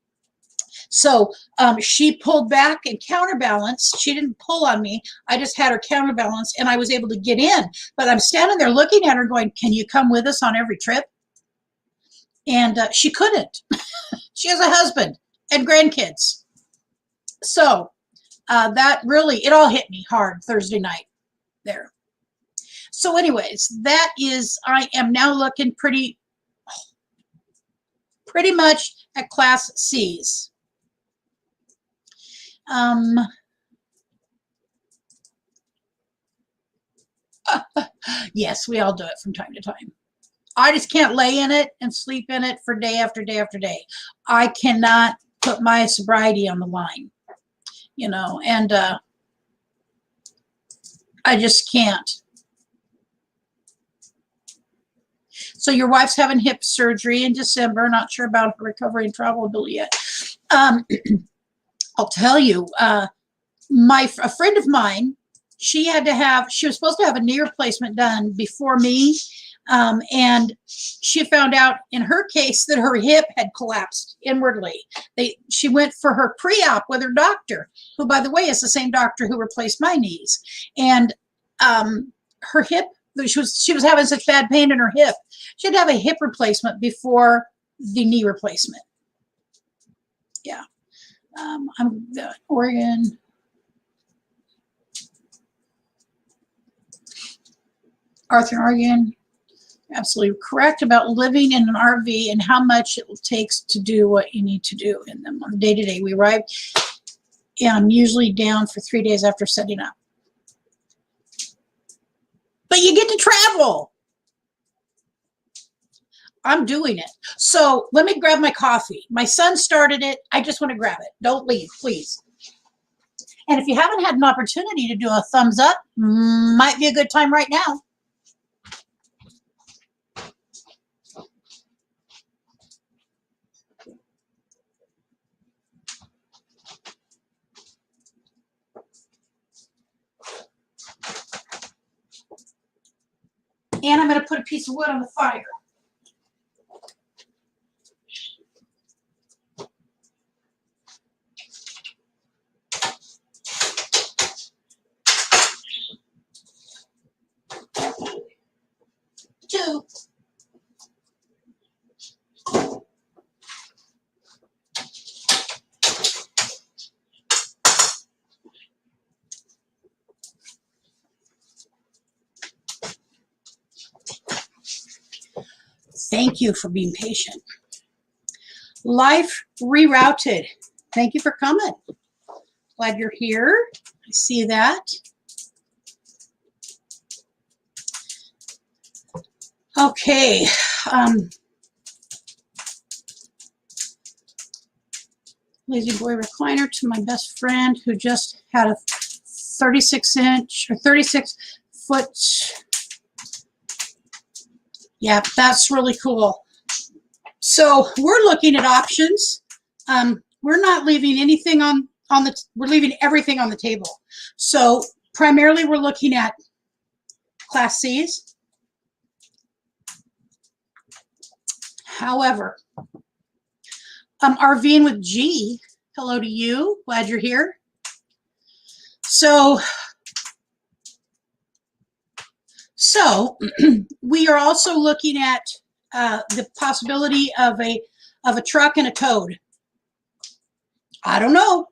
So she pulled back and counterbalanced. She didn't pull on me. I just had her counterbalance, and I was able to get in. But I'm standing there looking at her going, can you come with us on every trip? And she couldn't. She has a husband and grandkids. So that really, it all hit me hard Thursday night there. So anyways, that is, I am now looking pretty much at Class C's. Yes, we all do it from time to time. I just can't lay in it and sleep in it for day after day after day. I cannot put my sobriety on the line, you know, and I just can't. So your wife's having hip surgery in December. Not sure about her recovery and travel ability yet. I'll tell you, a friend of mine, she was supposed to have a knee replacement done before me. And she found out in her case that her hip had collapsed inwardly. She went for her pre-op with her doctor, who, by the way, is the same doctor who replaced my knees. And her hip, she was having such bad pain in her hip. She had to have a hip replacement before the knee replacement. Yeah. I'm Oregon. Arthur, Oregon. Absolutely correct about living in an RV and how much it takes to do what you need to do in them on the day-to-day. We arrive, and I'm usually down for 3 days after setting up. But you get to travel. I'm doing it. So let me grab my coffee. My son started it. I just want to grab it. Don't leave, please. And if you haven't had an opportunity to do a thumbs up, might be a good time right now. And I'm going to put a piece of wood on the fire. Two. Thank you for being patient. Life rerouted. Thank you for coming. Glad you're here. I see that. Okay. Lazy Boy recliner to my best friend who just had a 36-inch or 36-foot. Yeah, that's really cool. So we're looking at options. We're not leaving anything we're leaving everything on the table. So primarily we're looking at Class Cs. However, RVing with G, hello to you. Glad you're here. So we are also looking at the possibility of a truck and a toad. I don't know.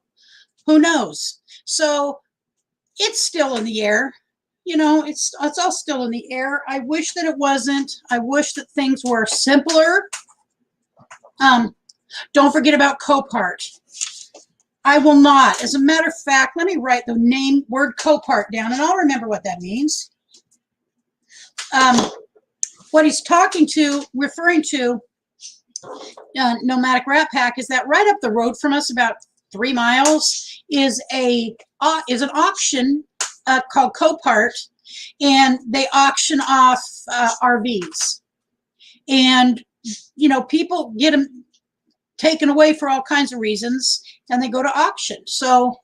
Who knows? So it's still in the air. You know, it's all still in the air. I wish that it wasn't. I wish that things were simpler. Don't forget about Copart. I will not. As a matter of fact, let me write the word Copart down, and I'll remember what that means. What he's referring to, Nomadic Ratpack, is that right up the road from us, about 3 miles, is an auction called Copart, and they auction off RVs. And, you know, people get them taken away for all kinds of reasons, and they go to auction. So,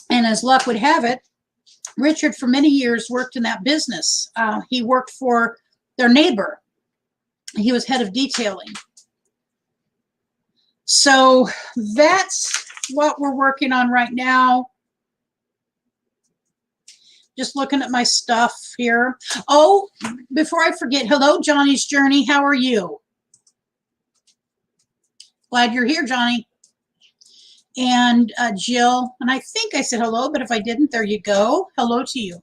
and as luck would have it, Richard for many years worked in that business. He worked for their neighbor. He was head of detailing. So that's what we're working on right now. Just looking at my stuff here. Oh, before I forget, hello, Johnny's Journey. How are you? Glad you're here, Johnny. And Jill, and I think I said hello, but if I didn't, there you go. Hello to you.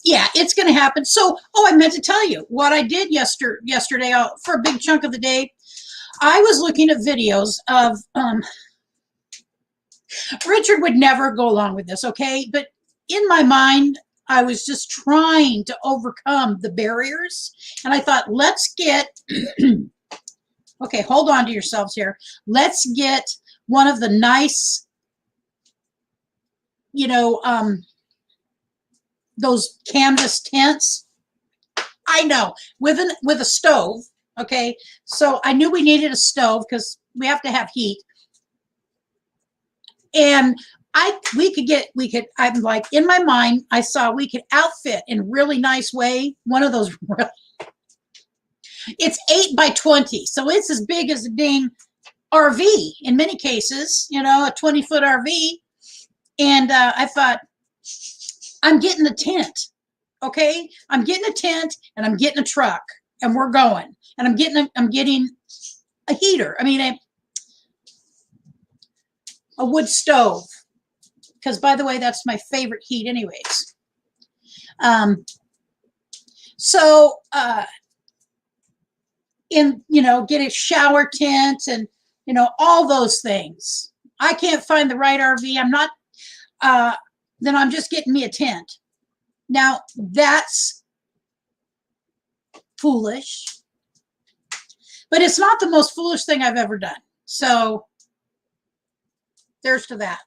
Yeah, it's going to happen. So, oh, I meant to tell you what I did yesterday for a big chunk of the day. I was looking at videos of, Richard would never go along with this, okay? But in my mind, I was just trying to overcome the barriers. And I thought, let's get, okay, hold on to yourselves here. Let's get one of the nice, you know, those canvas tents. I know, with a stove, okay? So I knew we needed a stove because we have to have heat. And I'm like, in my mind, I saw we could outfit in a really nice way one of those. It's 8 by 20, so it's as big as a dang RV in many cases, you know, a 20-foot RV. And I thought, I'm getting a tent, okay? I'm getting a tent, and I'm getting a truck, and we're going. And I'm getting a heater. I mean, a wood stove, because by the way, that's my favorite heat anyways. You know, get a shower tent and, you know, all those things. I can't find the right RV. I'm not, then I'm just getting me a tent. Now that's foolish, but it's not the most foolish thing I've ever done. So there's to that.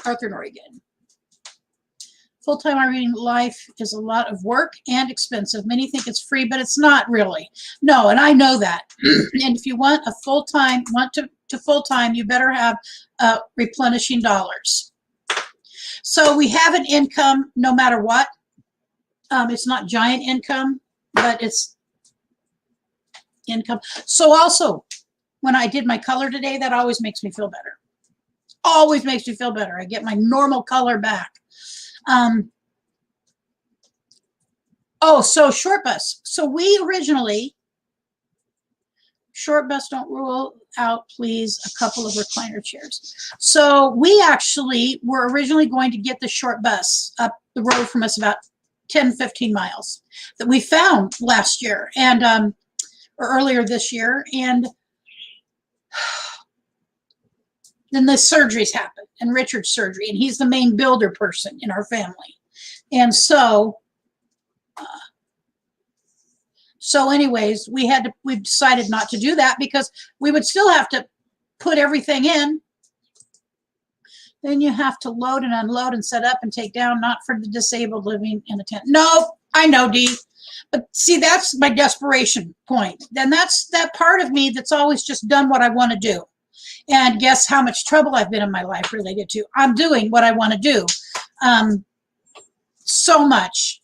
Arthur Norrigan. Full-time RVing life is a lot of work and expensive. Many think it's free, but it's not really. No, and I know that. And if you want a full-time, full-time, you better have replenishing dollars. So we have an income no matter what. It's not giant income, but it's income. So also, when I did my color today, that always makes me feel better. Always makes me feel better. I get my normal color back. Oh, so short bus. So we originally, short bus, don't rule out, please, a couple of recliner chairs. So we actually were originally going to get the short bus up the road from us about 10, 15 miles that we found last year and, or earlier this year. And then the surgeries happened, and Richard's surgery, and he's the main builder person in our family. And so So anyways, we decided not to do that because we would still have to put everything in. Then you have to load and unload and set up and take down, not for the disabled living in a tent. No, I know, Dee. But see, that's my desperation point. Then that's that part of me that's always just done what I want to do. And guess how much trouble I've been in my life related to. I'm doing what I want to do. So much.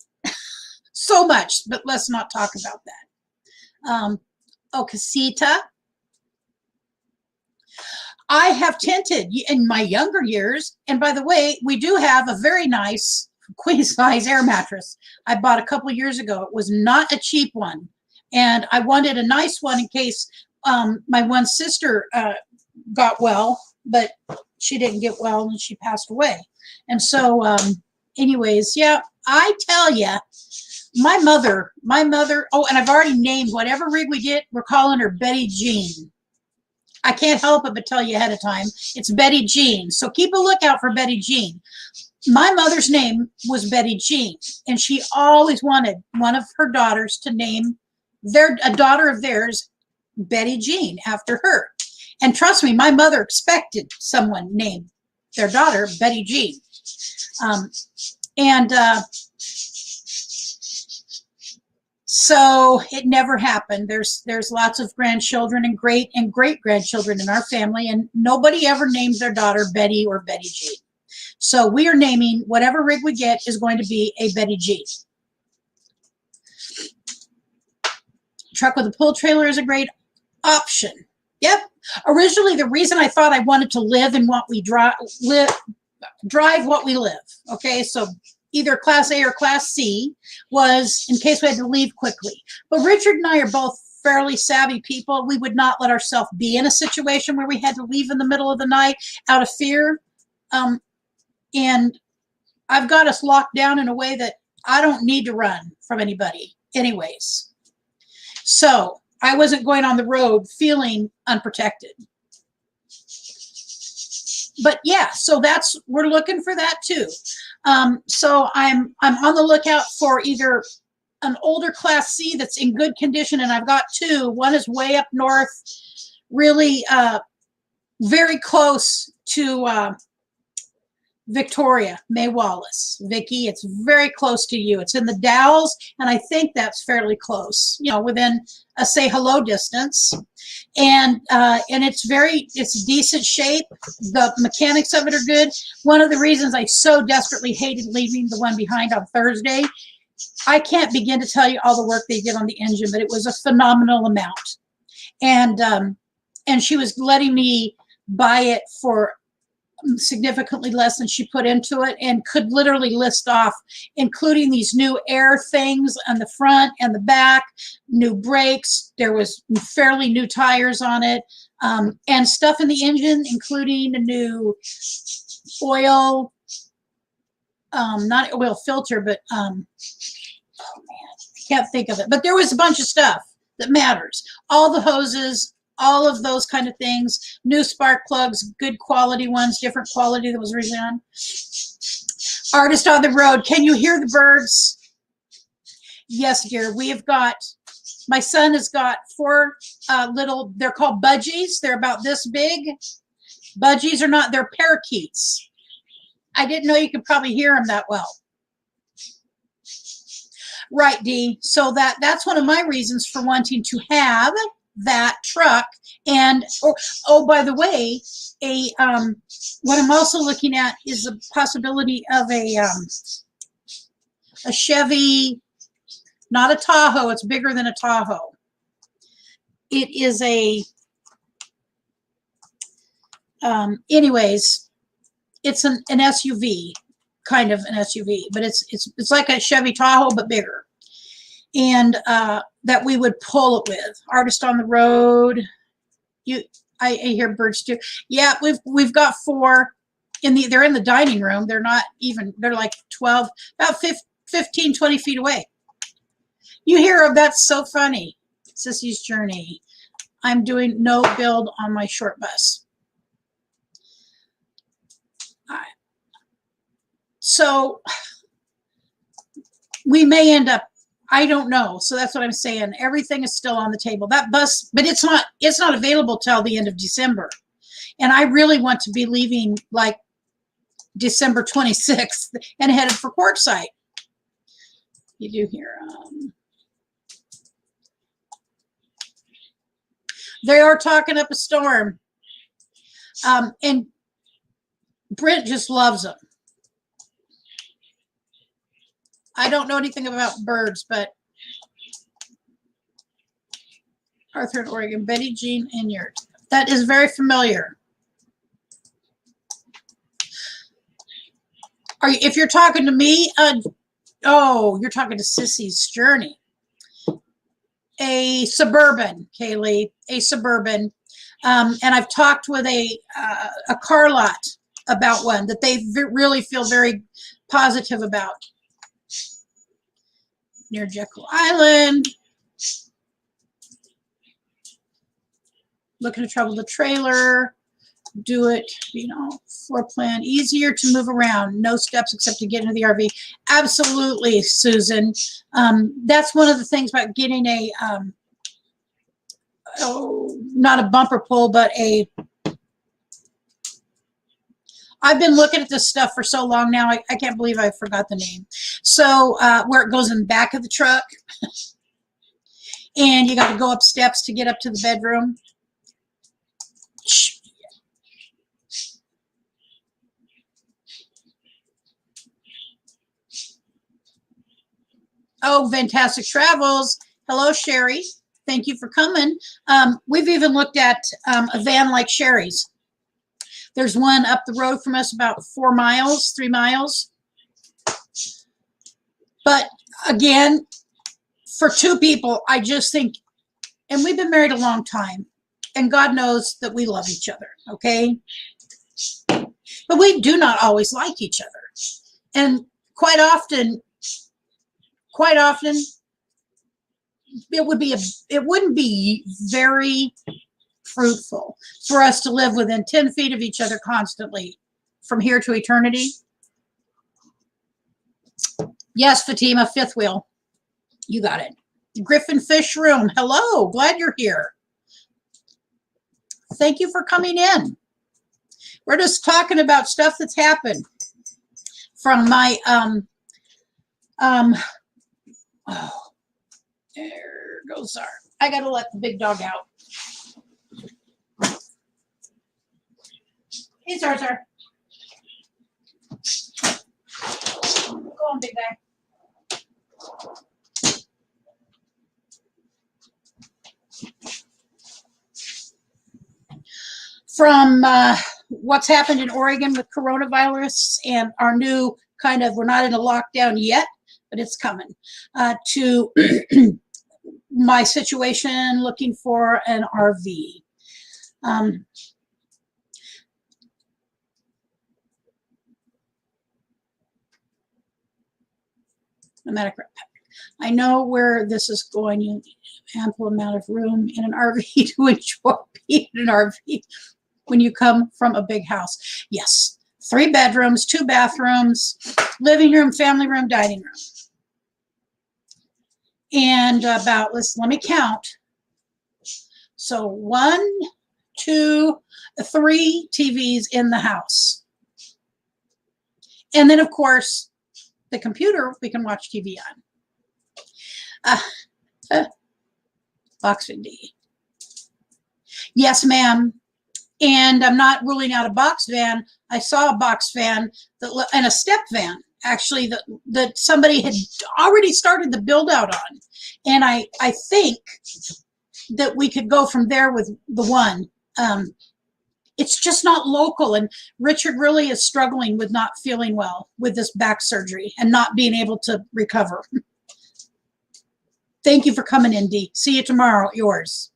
So much, but let's not talk about that. Casita. I have tented in my younger years, and by the way, we do have a very nice queen size air mattress I bought a couple years ago. It was not a cheap one, and I wanted a nice one in case my one sister got well, but she didn't get well and she passed away. And so anyways, yeah, I tell you, my mother, oh, and I've already named whatever rig we get, we're calling her Betty Jean. I can't help it but tell you ahead of time, it's Betty Jean. So keep a lookout for Betty Jean. My mother's name was Betty Jean, and she always wanted one of her daughters to name a daughter of theirs Betty Jean after her. And trust me, my mother expected someone named their daughter Betty Jean. So it never happened. There's lots of grandchildren and great grandchildren in our family, and nobody ever named their daughter Betty or Betty Jean. So we are naming whatever rig we get is going to be a Betty Jean. Truck with a pull trailer is a great option. Yep. Originally, the reason I thought I wanted to live in what we drive what we live. Okay, so either Class A or Class C was in case we had to leave quickly. But Richard and I are both fairly savvy people. We would not let ourselves be in a situation where we had to leave in the middle of the night out of fear. And I've got us locked down in a way that I don't need to run from anybody anyways. So I wasn't going on the road feeling unprotected. But yeah, so we're looking for that too. So I'm on the lookout for either an older Class C that's in good condition, and I've got two. One is way up north, really very close to Victoria, May Wallace. Vicki, it's very close to you. It's in the Dalles, and I think that's fairly close, within a say hello distance. And it's decent shape. The mechanics of it are good. One of the reasons I so desperately hated leaving the one behind on Thursday, I can't begin to tell you all the work they did on the engine, but it was a phenomenal amount. And she was letting me buy it for significantly less than she put into it, and could literally list off, including these new air things on the front and the back, new brakes. There was fairly new tires on it, and stuff in the engine, including a new oil, not oil filter, but oh man, I can't think of it. But there was a bunch of stuff that matters. All the hoses, all of those kind of things, new spark plugs, good quality ones, different quality that was originally on. Artist on the road, can you hear the birds? Yes, dear, my son has got 4 little, they're called budgies. They're about this big. Budgies are not, they're parakeets. I didn't know you could probably hear them that well. Right, Dee. So that's one of my reasons for wanting to have that truck. And oh, by the way, what I'm also looking at is the possibility of a Chevy, not a Tahoe. It's bigger than a Tahoe. It is anyways, it's an SUV, kind of an SUV, but it's like a Chevy Tahoe but bigger. And that we would pull it with. Artist on the road. I hear birds too. Yeah, we've got 4 they're in the dining room. They're not even, they're like 12, about 15, 20 feet away. You hear them, that's so funny. Sissy's Journey. I'm doing no build on my short bus. All right. So we may end up I don't know. So that's what I'm saying. Everything is still on the table. That bus, but it's not available till the end of December. And I really want to be leaving like December 26th and headed for Quartzsite. You do here. They are talking up a storm. And Brent just loves them. I don't know anything about birds, but Arthur in Oregon, Betty Jean Inyard. That is very familiar. If you're talking to me, oh, you're talking to Sissy's Journey. A Suburban, Kaylee, a Suburban. And I've talked with a car lot about one that they really feel very positive about. Near Jekyll Island. Looking to travel the trailer. Do it, you know, floor plan. Easier to move around. No steps except to get into the RV. Absolutely, Susan. That's one of the things about getting a, not a bumper pull, but a, I've been looking at this stuff for so long now, I can't believe I forgot the name. So where it goes in the back of the truck, and you got to go up steps to get up to the bedroom. Oh, fantastic travels. Hello, Sherry. Thank you for coming. We've even looked at a van like Sherry's. There's one up the road from us about 4 miles, 3 miles. But again, for 2 people, I just think, and we've been married a long time, and God knows that we love each other, okay? But we do not always like each other. And quite often, it wouldn't be very fruitful for us to live within 10 feet of each other constantly from here to eternity. Yes, Fatima, fifth wheel. You got it. Griffin Fish Room. Hello, glad you're here. Thank you for coming in. We're just talking about stuff that's happened from my, oh, there goes our, I got to let the big dog out. Hey, Zarzar. Go on, big guy. From what's happened in Oregon with coronavirus and our new kind of, we're not in a lockdown yet, but it's coming, to my situation looking for an RV. Nomadic Ratpack. I know where this is going. You need ample amount of room in an RV to enjoy being in an RV when you come from a big house. Yes, 3 bedrooms, 2 bathrooms, living room, family room, dining room. And about, let me count. So 1, 2, 3 TVs in the house. And then, of course, the computer we can watch TV on. Box D. Yes, ma'am. And I'm not ruling out a box van. I saw a box van that, and a step van, actually, that somebody had already started the build out on. And I think that we could go from there with the one. It's just not local. And Richard really is struggling with not feeling well with this back surgery and not being able to recover. Thank you for coming in, Dee. See you tomorrow. Yours.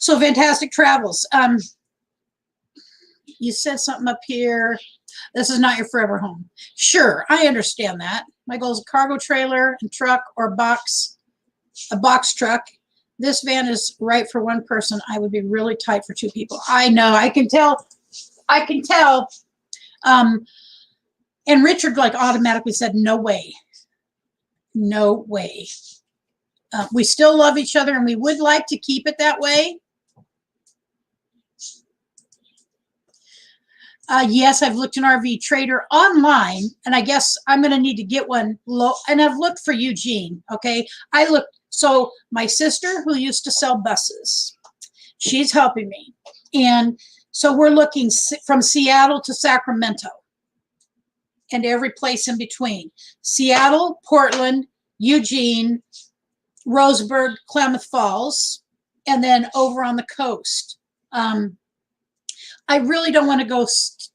So fantastic travels. You said something up here. This is not your forever home. Sure, I understand that. My goal is a cargo trailer and truck or a box truck. This van is right for 1 person. I would be really tight for 2 people. I know. I can tell. I can tell. And Richard like automatically said, no way. No way. We still love each other, and we would like to keep it that way. Yes, I've looked in RV Trader online, and I guess I'm going to need to get one low. And I've looked for Eugene. Okay, I looked. So my sister, who used to sell buses, she's helping me, and so we're looking from Seattle to Sacramento, and every place in between: Seattle, Portland, Eugene, Roseburg, Klamath Falls, and then over on the coast. I really don't want to go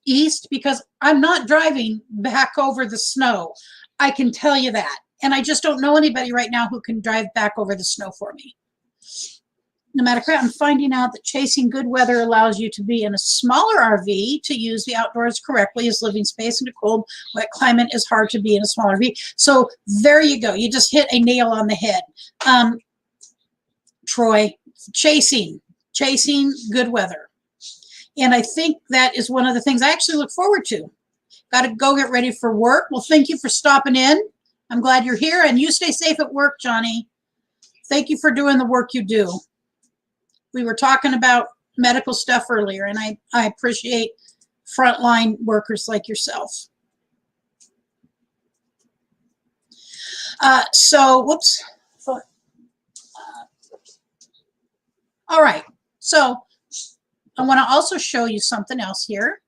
east because I'm not driving back over the snow. I can tell you that. And I just don't know anybody right now who can drive back over the snow for me. Nomadic, I'm finding out that chasing good weather allows you to be in a smaller RV to use the outdoors correctly, as living space in a cold, wet climate is hard to be in a small RV. So there you go. You just hit a nail on the head. Troy, chasing good weather. And I think that is one of the things I actually look forward to. Got to go get ready for work. Well, thank you for stopping in. I'm glad you're here, and you stay safe at work, Johnny. Thank you for doing the work you do. We were talking about medical stuff earlier, and I appreciate frontline workers like yourself. Whoops. All right. So I want to also show you something else here.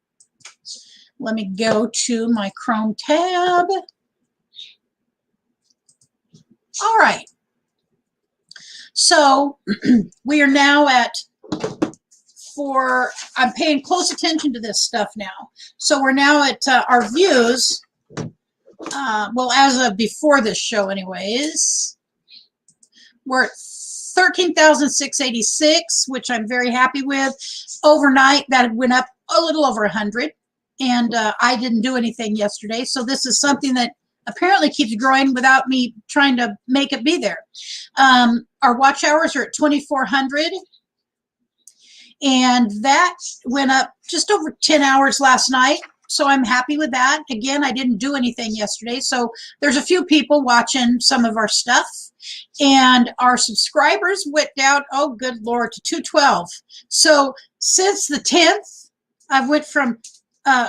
Let me go to my Chrome tab. All right. So we are now at I'm paying close attention to this stuff now. So we're now at our views. Well, as of before this show anyways, we're at 13,686, which I'm very happy with. Overnight, that went up a little over 100, and I didn't do anything yesterday. So this is something that apparently keeps growing without me trying to make it be there. Our watch hours are at 2,400, and that went up just over 10 hours last night. So I'm happy with that. Again, I didn't do anything yesterday. So there's a few people watching some of our stuff. And our subscribers went down, oh, good Lord, to 212. So since the 10th, I went from,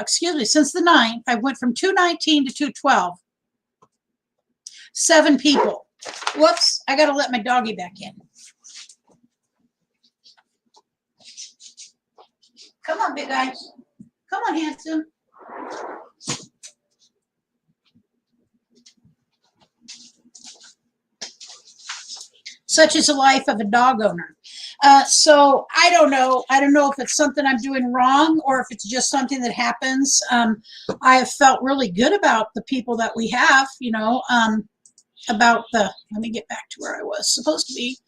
since the 9th, I went from 219 to 212. 7 people. Whoops, I got to let my doggy back in. Come on, big guy. Come on, handsome. Such is the life of a dog owner. So I don't know. I don't know if it's something I'm doing wrong or if it's just something that happens. I have felt really good about the people that we have, you know, about let me get back to where I was supposed to be,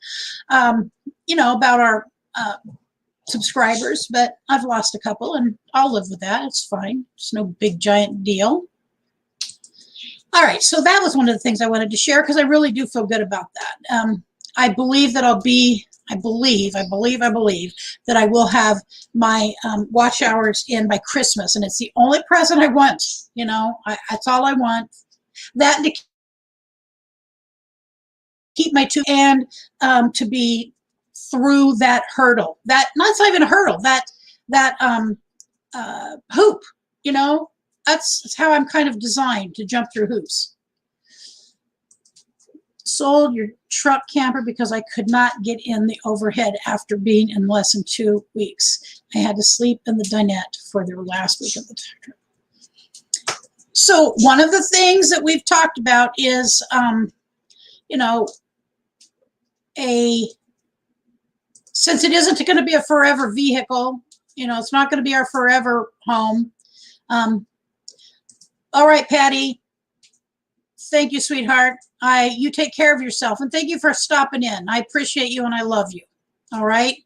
you know, about our subscribers, but I've lost a couple and I'll live with that. It's fine. It's no big giant deal. All right. So that was one of the things I wanted to share because I really do feel good about that. I believe that I believe that I will have my watch hours in by Christmas, and it's the only present I want. You know, that's all I want. That and to keep my two and to be through that hurdle. That's not even a hurdle. That hoop. You know, that's how I'm kind of designed to jump through hoops. Sold your truck camper because I could not get in the overhead after being in less than 2 weeks. I had to sleep in the dinette for the last week of the trip. So one of the things that we've talked about is, you know, since it isn't going to be a forever vehicle, you know, it's not going to be our forever home. All right, Patty. Thank you, sweetheart. You take care of yourself, and thank you for stopping in. I appreciate you, and I love you. All right.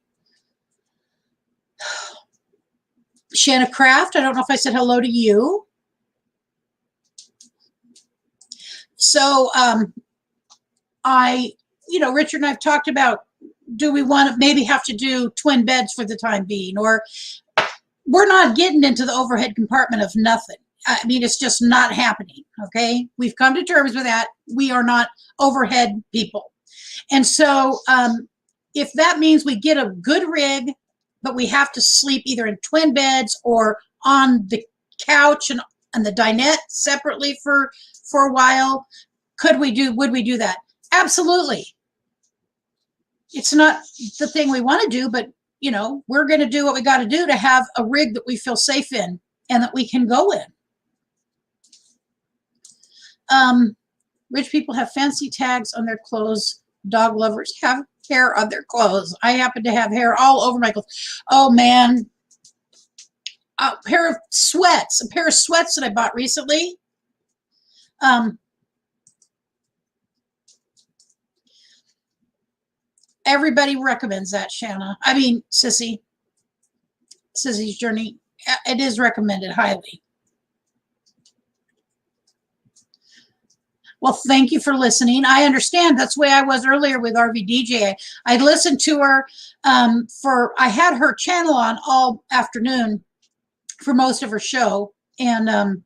Shanna Craft, I don't know if I said hello to you. So you know, Richard and I've talked about, do we want to maybe have to do twin beds for the time being, or we're not getting into the overhead compartment of nothing. I mean, it's just not happening. Okay. We've come to terms with that. We are not overhead people. And so if that means we get a good rig, but we have to sleep either in twin beds or on the couch and the dinette separately for a while, would we do that? Absolutely. It's not the thing we want to do, but you know, we're going to do what we got to do to have a rig that we feel safe in and that we can go in. Rich people have fancy tags on their clothes. Dog lovers have hair on their clothes. I happen to have hair all over my clothes. Oh man. A pair of sweats that I bought recently. Everybody recommends that, Shanna. I mean, Sissy's Journey. It is recommended highly. Well, thank you for listening. I understand. That's the way I was earlier with RV DJ. I listened to her I had her channel on all afternoon for most of her show, and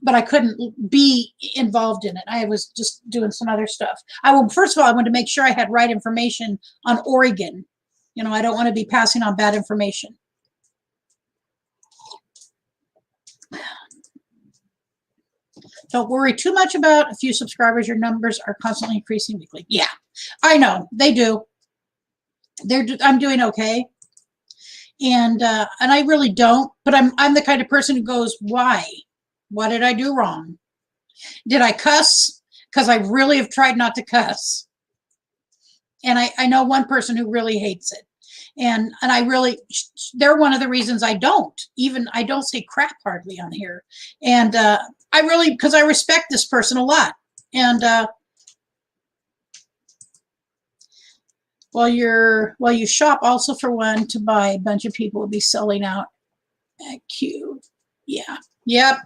but I couldn't be involved in it. I was just doing some other stuff. First of all, I wanted to make sure I had right information on Oregon. You know, I don't want to be passing on bad information. Don't worry too much about a few subscribers. Your numbers are constantly increasing weekly. Yeah, I know they do. I'm doing okay, and I really don't. But I'm the kind of person who goes, why? What did I do wrong? Did I cuss? Because I really have tried not to cuss, and I know one person who really hates it, and they're one of the reasons I don't say crap hardly on here, and because I respect this person a lot. And while you shop also for one to buy, a bunch of people will be selling out at Q. Yeah. Yep.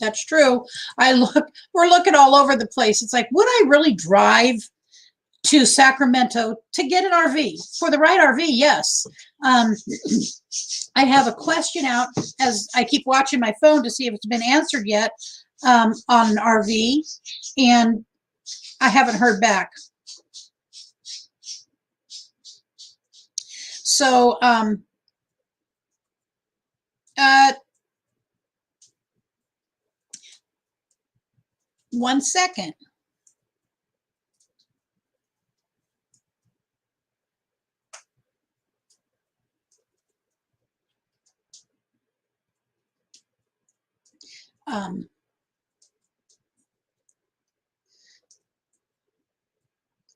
That's true. We're looking all over the place. It's like, would I really drive to Sacramento to get an RV? For the right RV, yes. I have a question out as I keep watching my phone to see if it's been answered yet on an RV, and I haven't heard back. So, 1 second.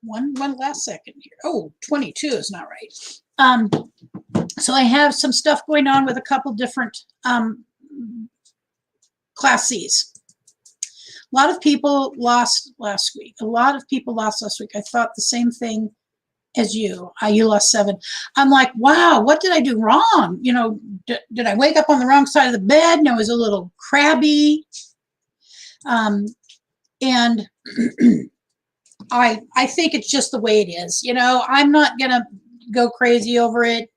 One last second here. Oh, 22 is not right. So I have some stuff going on with a couple different Class Cs. A lot of people lost last week. I thought the same thing as you. You lost 7. I'm like, wow, what did I do wrong? You know, did I wake up on the wrong side of the bed and I was a little crabby? And I think it's just the way it is. You know, I'm not going to go crazy over it.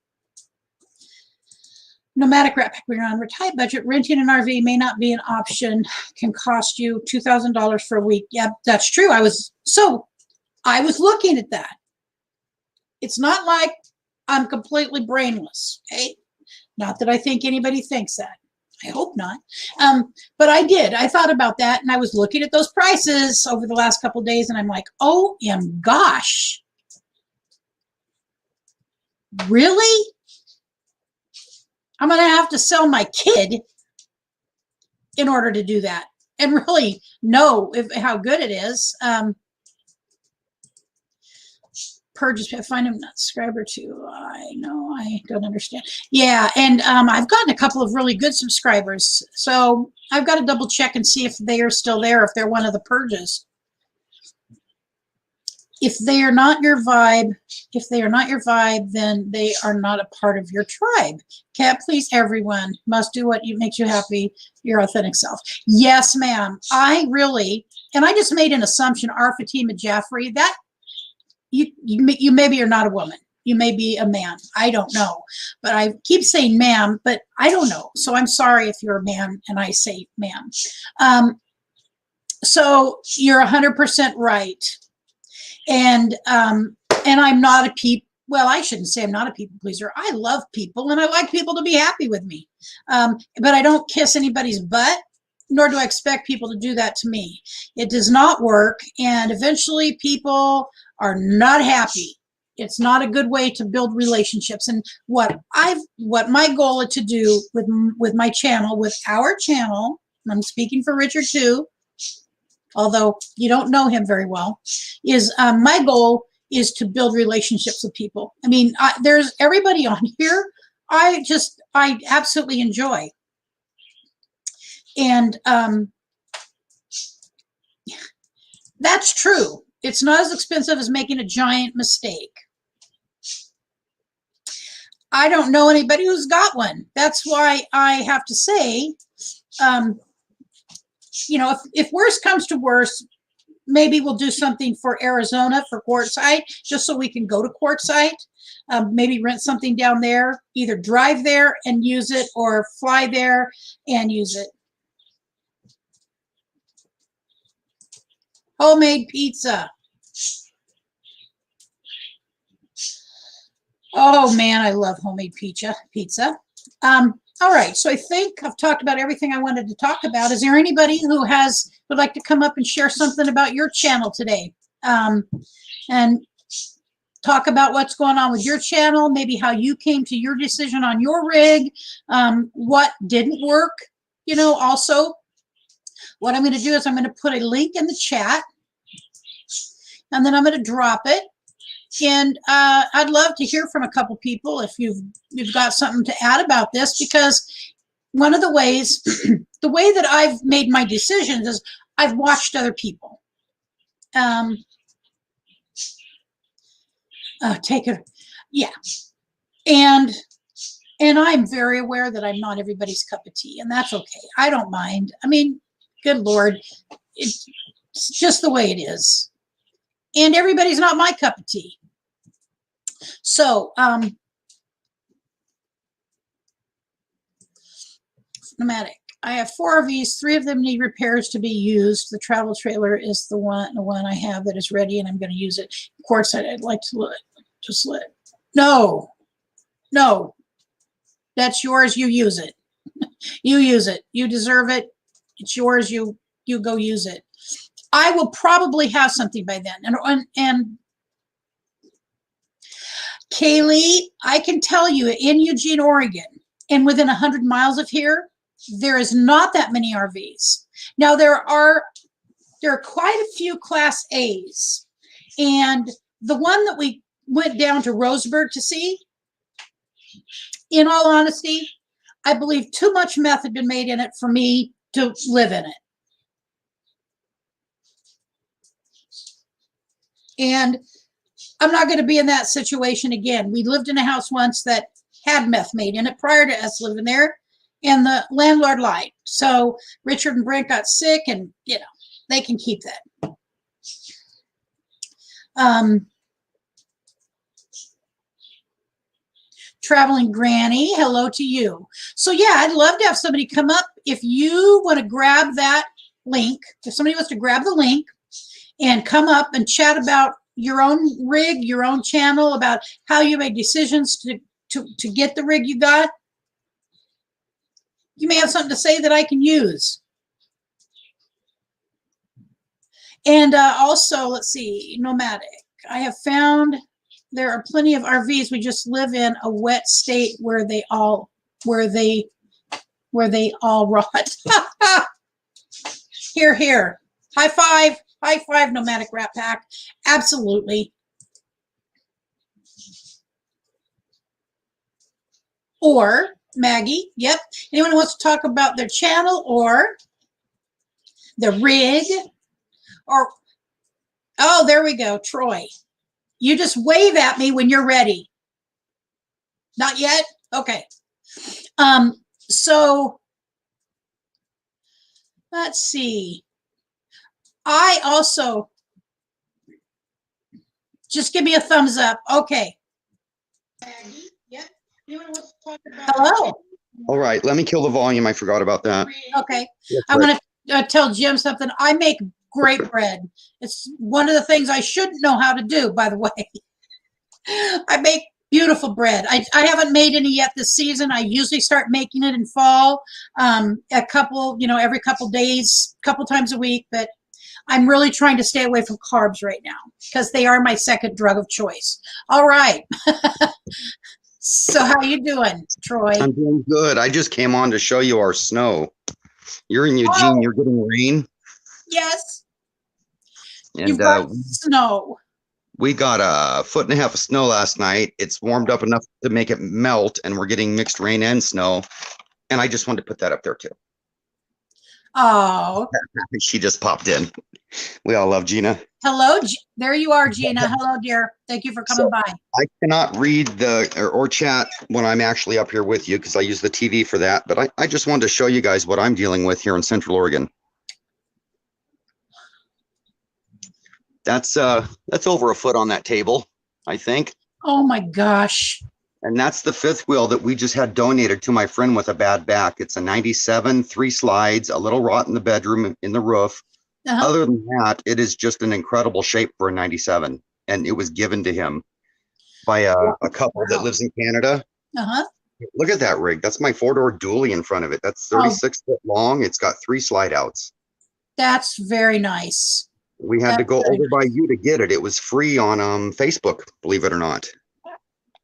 Nomadic Ratpack, when you're on a tight budget, renting an RV may not be an option. Can cost you $2,000 for a week. Yeah, that's true. I was looking at that. It's not like I'm completely brainless. Okay, not that I think anybody thinks that. I hope not. But I did. I thought about that, and I was looking at those prices over the last couple of days, and I'm like, oh, gosh, really? I'm going to have to sell my kid in order to do that and really know how good it is. Purges, find him not subscriber to. I know, I don't understand. Yeah, and I've gotten a couple of really good subscribers, so I've got to double check and see if they are still there, if they're one of the purges. If they are not your vibe, then they are not a part of your tribe. Can't please everyone. Must do what makes you happy, your authentic self. Yes, ma'am. I just made an assumption, Fatima Jaffrey, that you maybe you're not a woman. You may be a man. I don't know. But I keep saying ma'am, but I don't know. So I'm sorry if you're a man and I say ma'am. So you're 100% right. And I'm not a well, I shouldn't say I'm not a people pleaser. I love people and I like people to be happy with me. But I don't kiss anybody's butt, nor do I expect people to do that to me. It does not work. And eventually people are not happy. It's not a good way to build relationships. And what my goal is to do with my channel, with our channel, and I'm speaking for Richard too, although you don't know him very well, is my goal is to build relationships with people. I mean, there's everybody on here I absolutely enjoy. And that's true. It's not as expensive as making a giant mistake. I don't know anybody who's got one. That's why I have to say, you know, if worse comes to worse, maybe we'll do something for Arizona for Quartzsite, just so we can go to Quartzsite. Maybe rent something down there, either drive there and use it or fly there and use it. Homemade pizza. Oh man, I love homemade pizza. All right, so I think I've talked about everything I wanted to talk about. Is there anybody who would like to come up and share something about your channel today? And talk about what's going on with your channel, maybe how you came to your decision on your rig, what didn't work. You know, also, what I'm going to do is I'm going to put a link in the chat, and then I'm going to drop it. And I'd love to hear from a couple people if you've got something to add about this, because one of the ways, the way that I've made my decisions is I've watched other people. Take it, yeah. And I'm very aware that I'm not everybody's cup of tea, and that's okay. I don't mind. I mean, good Lord, it's just the way it is. And everybody's not my cup of tea. So, Nomadic. I have 4 RVs. 3 of them need repairs to be used. The travel trailer is the one I have that is ready, and I'm going to use it. Of course, I'd like to just let. No, that's yours. You use it. You use it. You deserve it. It's yours. You go use it. I will probably have something by then. And Kaylee, I can tell you, in Eugene, Oregon, and within 100 miles of here, there is not that many RVs. Now there are quite a few Class A's, and the one that we went down to Roseburg to see, in all honesty, I believe too much meth had been made in it for me to live in it. And I'm not going to be in that situation again. We lived in a house once that had meth made in it prior to us living there, and the landlord lied. So Richard and Brent got sick, and, you know, they can keep that. Traveling Granny, hello to you. So yeah, I'd love to have somebody come up. If you want to grab that link, if somebody wants to grab the link and come up and chat about your own rig, your own channel, about how you made decisions to get the rig you got, you may have something to say that I can use. And also, let's see, Nomadic. I have found there are plenty of RVs. We just live in a wet state where they all rot. Here, here. High five. High five, Nomadic Ratpack. Absolutely. Or Maggie, yep. Anyone who wants to talk about their channel or the rig, or, oh, there we go, Troy. You just wave at me when you're ready. Not yet? Okay. So let's see. I also, just give me a thumbs up. Okay. Hello. All right, let me kill the volume. I forgot about that. Okay. That's I'm right. going to tell Jim something. I make great bread. It's one of the things I shouldn't know how to do, by the way. I make beautiful bread. I haven't made any yet this season. I usually start making it in fall, a couple, every couple days, couple times a week. But I'm really trying to stay away from carbs right now because they are my second drug of choice. All right. So how you doing, Troy? I'm doing good. I just came on to show you our snow. You're in Eugene. Oh. You're getting rain. Yes. And You've got snow. we got a 1.5 feet of snow last night. It's warmed up enough to make it melt, and we're getting mixed rain and snow. And I just wanted to put that up there too. Oh. She just popped in. We all love Gina. Hello. There you are, Gina. Hello, dear. Thank you for coming by. I cannot read or chat when I'm actually up here with you because I use the TV for that. But I just wanted to show you guys what I'm dealing with here in Central Oregon. That's over a foot on that table, I think. Oh my gosh. And that's the fifth wheel that we just had donated to my friend with a bad back. It's a 97, 3 slides, a little rot in the bedroom, in the roof. Other than that, it is just an incredible shape for a 97. And it was given to him by a couple that lives in Canada. Look at that rig. That's my 4-door dually in front of it. That's 36 foot long. It's got 3 slide outs. That's very nice. We had to go over by you to get it. It was free on Facebook, believe it or not.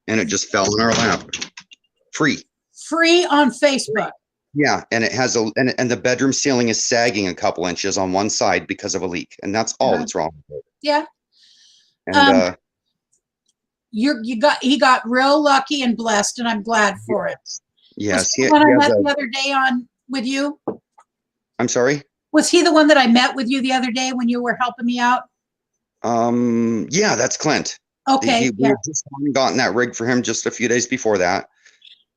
And it just fell in our lap. Free on Facebook. Yeah, and it has and the bedroom ceiling is sagging a couple inches on one side because of a leak, and that's all that's wrong with it. Yeah. And he got real lucky and blessed, and I'm glad for it. Yes, Was he the one I met the other day with you? I'm sorry? Was he the one that I met with you the other day when you were helping me out? Yeah, that's Clint. Okay. We had just gotten that rig for him just a few days before that.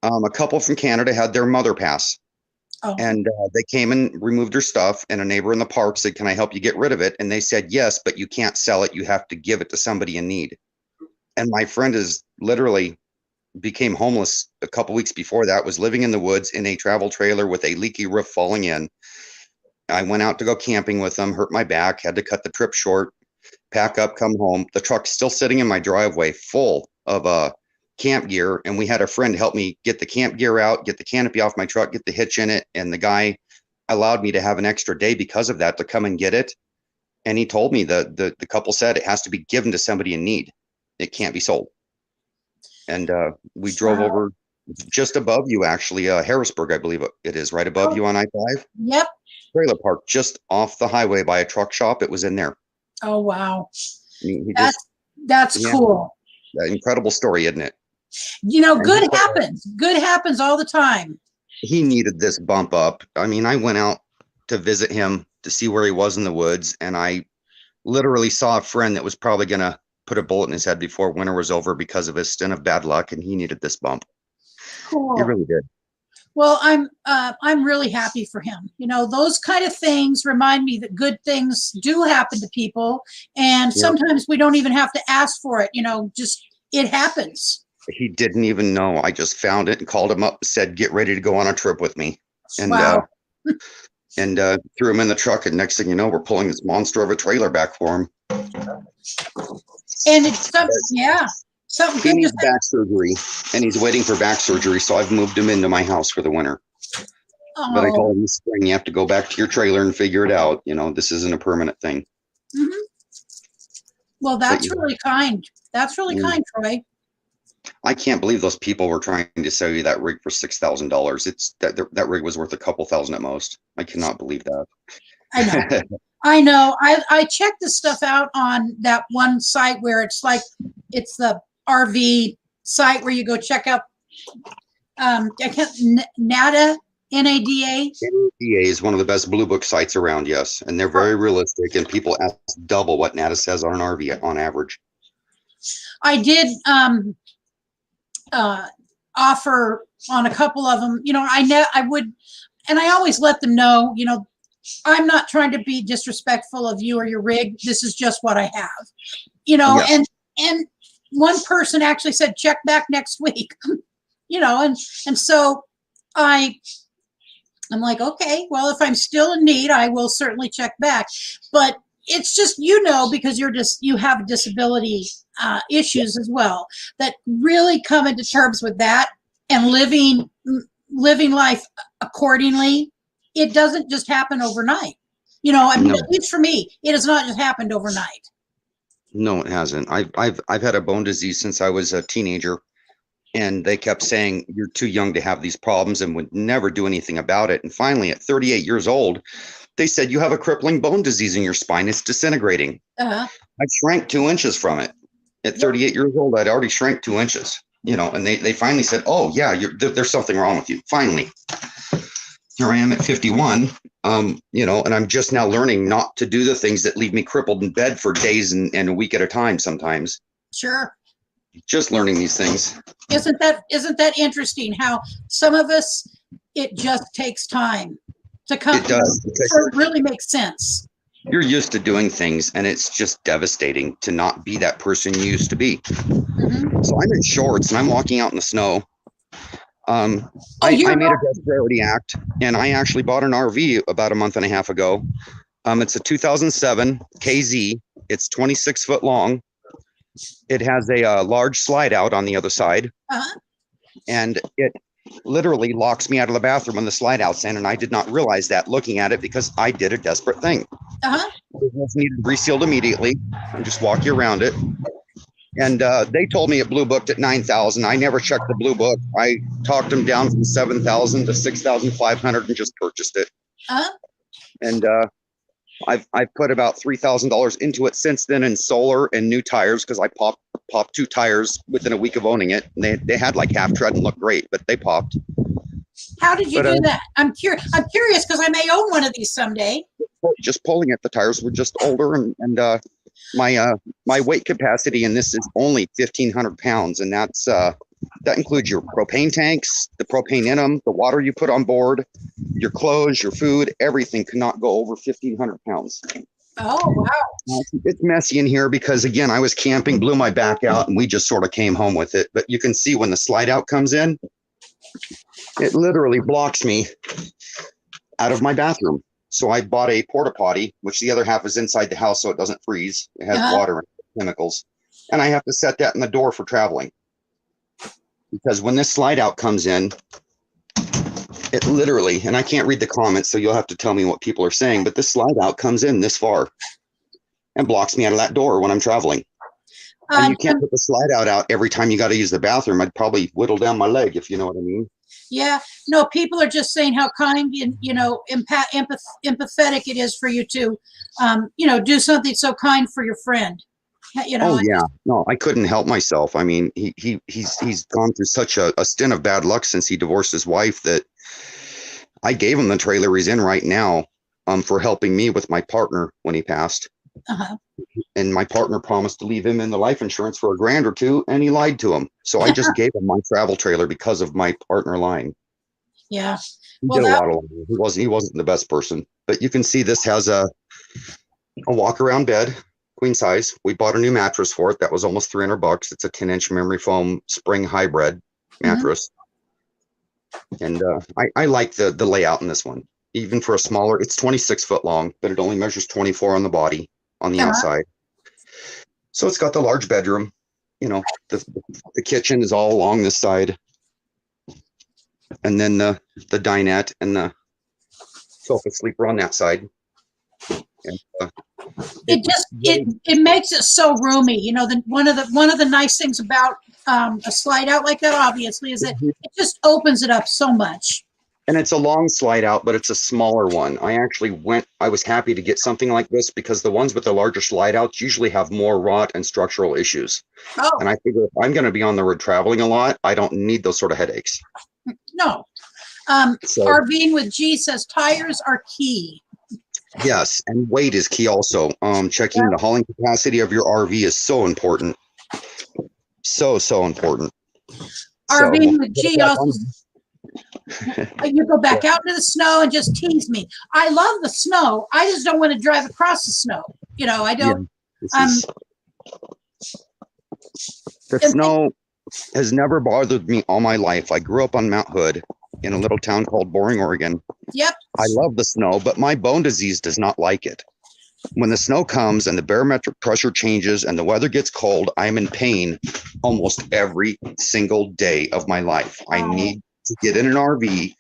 A couple from Canada had their mother pass. And they came and removed her stuff, and a neighbor in the park said, "Can I help you get rid of it?" And they said, "Yes, but you can't sell it. You have to give it to somebody in need." And my friend is literally became homeless a couple weeks before that, was living in the woods in a travel trailer with a leaky roof falling in. I went out to go camping with them, hurt my back, had to cut the trip short, pack up, come home. The truck's still sitting in my driveway full of camp gear, and we had a friend help me get the camp gear out, get the canopy off my truck, get the hitch in it, and the guy allowed me to have an extra day because of that to come and get it. And he told me the couple said it has to be given to somebody in need. It can't be sold. And we drove over just above you, actually, Harrisburg, I believe it is, right above you on I-5. Yep. Trailer park just off the highway by a truck shop. It was in there. Oh wow. I mean, that's cool. Incredible story, isn't it? Good happens. Good happens all the time. He needed this bump up. I mean, I went out to visit him to see where he was in the woods, and I literally saw a friend that was probably going to put a bullet in his head before winter was over because of his stint of bad luck, and he needed this bump. Cool. He really did. Well, I'm really happy for him. Those kind of things remind me that good things do happen to people, and sometimes we don't even have to ask for it. Just it happens. He didn't even know. I just found it and called him up and said, "Get ready to go on a trip with me." And and threw him in the truck, and next thing you know, we're pulling this monster of a trailer back for him. And it's something He good. needs back surgery, and he's waiting for back surgery, so I've moved him into my house for the winter. But I told him this spring, you have to go back to your trailer and figure it out. This isn't a permanent thing. Well, that's really kind. That's really kind, Troy. I can't believe those people were trying to sell you that rig for $6,000. It's that rig was worth a couple thousand at most. I cannot believe that. I know. I know. I checked this stuff out on that one site where it's the RV site where you go check out. NADA. NADA is one of the best blue book sites around. Yes, and they're very realistic, and people ask double what NADA says on an RV on average. I did offer on a couple of them. I would, and I always let them know. I'm not trying to be disrespectful of you or your rig. This is just what I have. And one person actually said, check back next week. you know, and so I'm like, okay, well, if I'm still in need, I will certainly check back. But it's just, you know, because you have disability issues as well, that really come into terms with that and living life accordingly. It doesn't just happen overnight. You know, I mean, No. at least for me, it has not just happened overnight. No, it hasn't. I've had a bone disease since I was a teenager, and they kept saying you're too young to have these problems and would never do anything about it. And finally, at 38 years old, they said you have a crippling bone disease in your spine. It's disintegrating. Uh-huh. I shrank 2 inches from it. At 38 years old, I'd already shrank 2 inches. You know, and they finally said, "Oh yeah, there's something wrong with you." Finally, here I am at 51. You know, and I'm just now learning not to do the things that leave me crippled in bed for days and a week at a time sometimes. Sure. Just learning these things. Isn't that interesting how some of us, it just takes time to come. It does. So it really makes sense. You're used to doing things, and it's just devastating to not be that person you used to be. Mm-hmm. So I'm in shorts and I'm walking out in the snow. I made a Desperate Act, and I actually bought an RV about a month and a half ago. It's a 2007 KZ. It's 26 foot long. It has a large slide out on the other side, and it literally locks me out of the bathroom when the slide out's in, and I did not realize that looking at it because I did a desperate thing. It was needed resealed immediately and just walk you around it. And they told me it blue booked at 9,000. I never checked the blue book. I talked them down from 7,000 to 6,500 and just purchased it. And I've put about $3,000 into it since then in solar and new tires, because I popped 2 tires within a week of owning it. And they had like half tread and looked great, but they popped. How did you do that? I'm curious because I may own one of these someday. Just pulling it. The tires were just older, and my weight capacity in this is only 1,500 pounds, and that includes your propane tanks, the propane in them, the water you put on board, your clothes, your food, everything cannot go over 1,500 pounds. Oh, wow. It's messy in here because, again, I was camping, blew my back out, and we just sort of came home with it. But you can see when the slide out comes in, it literally blocks me out of my bathroom. So I bought a porta potty, which the other half is inside the house so it doesn't freeze. It has water and chemicals. And I have to set that in the door for traveling. Because when this slide out comes in, it literally, and I can't read the comments, so you'll have to tell me what people are saying, but this slide out comes in this far and blocks me out of that door when I'm traveling. And you can't put the slide out every time you got to use the bathroom. I'd probably whittle down my leg, if you know what I mean. Yeah, no, people are just saying how kind and, you know, empathetic it is for you to, you know, do something so kind for your friend. You know. Oh yeah, no, I couldn't help myself. I mean, he's gone through such a stint of bad luck since he divorced his wife that I gave him the trailer he's in right now, for helping me with my partner when he passed. And my partner promised to leave him in the life insurance for $1,000 or $2,000, and he lied to him. So I just gave him my travel trailer because of my partner lying. Yeah, he did a lot of lying. He wasn't the best person, but you can see this has a walk around bed, queen size. We bought a new mattress for it. That was almost $300. It's a 10-inch memory foam spring hybrid mattress. And I like the layout in this one. Even for a smaller, it's 26 foot long, but it only measures 24 on the body, on the outside. So it's got the large bedroom, you know, the kitchen is all along this side. And then the dinette and the sofa sleeper on that side. And, it makes it so roomy. You know, one of the nice things about a slide out like that, obviously, is that it just opens it up so much. And it's a long slide out, but it's a smaller one. I was happy to get something like this because the ones with the larger slide outs usually have more rot and structural issues. And I figure if I'm going to be on the road traveling a lot, I don't need those sort of headaches. No. RVing with G says tires are key. Yes, and weight is key also. Checking the hauling capacity of your RV is so important. So important. RVing with G also. You go back out into the snow and just tease me. I love the snow. I just don't want to drive across the snow. You know, I don't. The snow, has never bothered me all my life. I grew up on Mount Hood in a little town called Boring, Oregon. Yep. I love the snow, but my bone disease does not like it. When the snow comes and the barometric pressure changes and the weather gets cold, I'm in pain almost every single day of my life. I need to get in an RV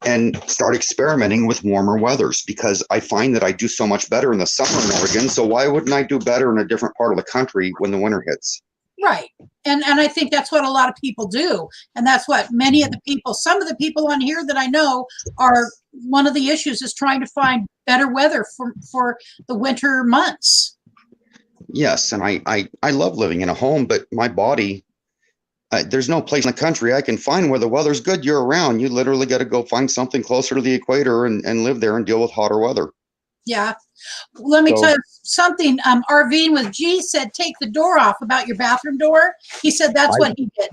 and start experimenting with warmer weathers because I find that I do so much better in the summer in Oregon. So why wouldn't I do better in a different part of the country when the winter hits? Right. And I think that's what a lot of people do. And that's what many of the people, some of the people on here that I know are, one of the issues is trying to find better weather for the winter months. Yes. And I love living in a home, but my body, there's no place in the country I can find where the weather's good year round. You literally got to go find something closer to the equator and live there and deal with hotter weather. Yeah. Let me tell you something. RVing with G said, take the door off about your bathroom door. He said that's what he did.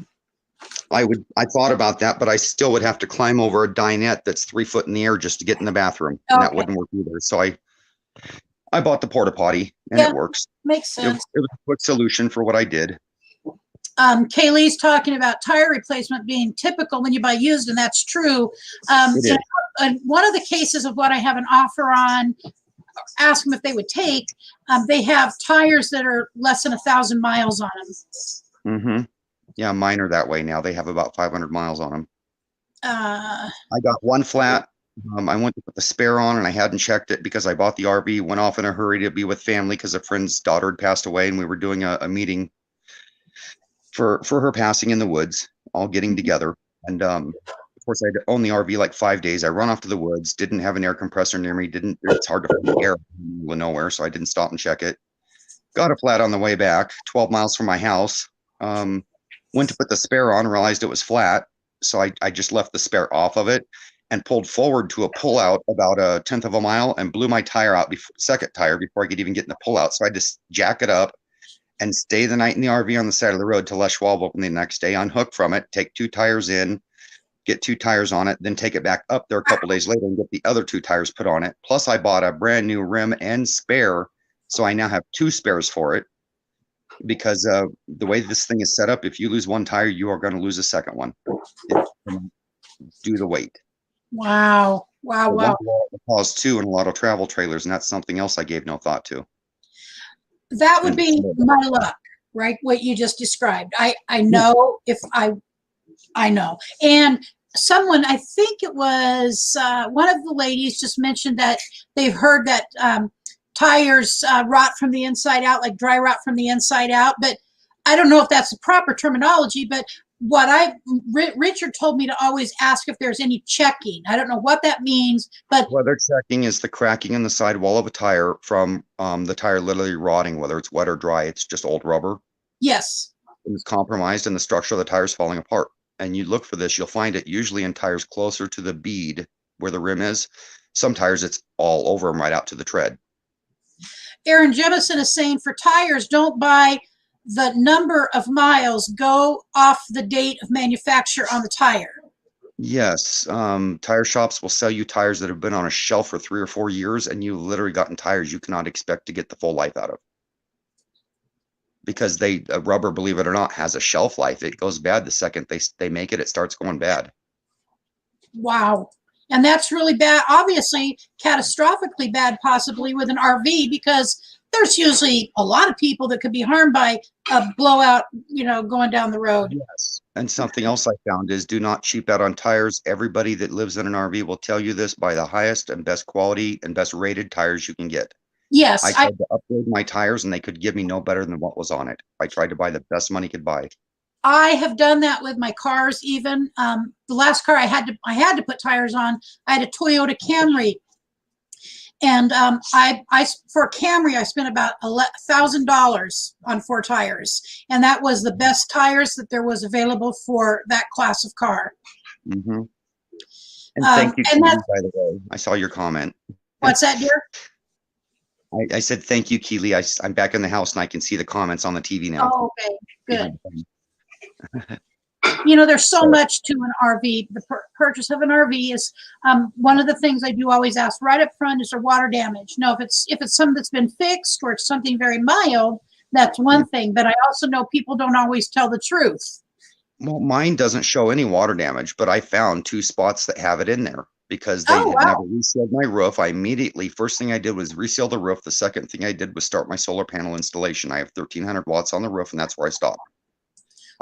I thought about that, but I still would have to climb over a dinette that's 3 foot in the air just to get in the bathroom. And that wouldn't work either. So I bought the porta potty and it works. Makes sense. It was a quick solution for what I did. Kaylee's talking about tire replacement being typical when you buy used, and that's true. And one of the cases of what I have an offer on, ask them if they would take, they have tires that are less than 1,000 miles on them. Mm-hmm. Yeah, mine are that way now. They have about 500 miles on them. I got one flat. I went to put the spare on and I hadn't checked it because I bought the RV, went off in a hurry to be with family because a friend's daughter had passed away and we were doing a meeting for her passing in the woods, all getting together. And of course, I'd owned the RV like 5 days. I run off to the woods, didn't have an air compressor near me. It's hard to find air in the middle of nowhere, so I didn't stop and check it. Got a flat on the way back, 12 miles from my house. Went to put the spare on, realized it was flat. So I just left the spare off of it and pulled forward to a pullout about 1/10 of a mile and blew my tire out, second tire, before I could even get in the pullout. So I just jack it up and stay the night in the RV on the side of the road till Les Schwab opened the next day, unhook from it, take 2 tires in, get 2 tires on it, then take it back up there a couple days later and get the other 2 tires put on it. Plus I bought a brand new rim and spare. So I now have 2 spares for it because the way this thing is set up, if you lose one tire, you are going to lose a second one. Do the weight. Wow. Wow. Wow. Cause 2 in a lot of travel trailers. And that's something else I gave no thought to. That would be my luck, right? What you just described. I know if I know. And someone, I think it was one of the ladies just mentioned that they've heard that tires rot from the inside out, like dry rot from the inside out. But I don't know if that's the proper terminology, but Richard told me to always ask if there's any checking. I don't know what that means, but weather checking is the cracking in the sidewall of a tire from the tire literally rotting, whether it's wet or dry. It's just old rubber. Yes. It's compromised and the structure of the tire is falling apart. And you look for this, you'll find it usually in tires closer to the bead where the rim is. Some tires, it's all over them right out to the tread. Aaron Jemison is saying for tires, don't buy the number of miles, go off the date of manufacture on the tire. Yes. Tire shops will sell you tires that have been on a shelf for 3 or 4 years, and you literally gotten tires you cannot expect to get the full life out of. Because rubber, believe it or not, has a shelf life. It goes bad the second they make it, it starts going bad. Wow. And that's really bad, obviously catastrophically bad, possibly with an RV, because there's usually a lot of people that could be harmed by a blowout, going down the road. Yes. And something else I found is do not cheap out on tires. Everybody that lives in an RV will tell you this: buy the highest and best quality and best rated tires you can get. Yes. I tried to upgrade my tires and they could give me no better than what was on it. I tried to buy the best money could buy. I have done that with my cars. Even the last car I had to put tires on. I had a Toyota Camry, and for a Camry I spent about $1,000 on 4 tires, and that was the best tires that there was available for that class of car. Mm-hmm. And thank you, Keely, by the way. I saw your comment. What's that, dear? I said thank you, Keely. I'm back in the house and I can see the comments on the TV now. Oh, okay, good. There's so much to an RV. The purchase of an RV is one of the things I do always ask right up front: is there water damage? No, if it's something that's been fixed or it's something very mild, That's one thing, but I also know people don't always tell the truth. Well, mine doesn't show any water damage, but I found 2 spots that have it in there because they Oh, had wow. never resealed my roof. I immediately, first thing I did was reseal the roof. The second thing I did was start my solar panel installation. I have 1,300 watts on the roof, and that's where I stopped.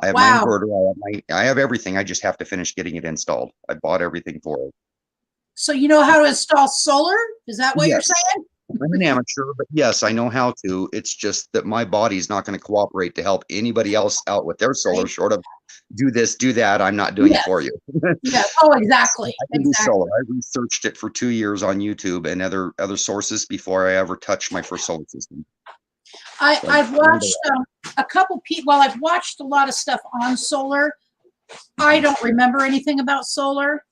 I have my Wow. inverter. I have everything. I just have to finish getting it installed. I bought everything for it. So you know how to install solar? Is that what you're Yes. saying? I'm an amateur, but yes, I know how to. It's just that my body's not going to cooperate to help anybody else out with their solar, Right. short of do this, do that. I'm not doing it Yes. for you. Yeah. Oh, exactly. I can do Exactly. solar. I researched it for 2 years on YouTube and other sources before I ever touched my first solar system. I've watched a couple people. Well, I've watched a lot of stuff on solar. I don't remember anything about solar.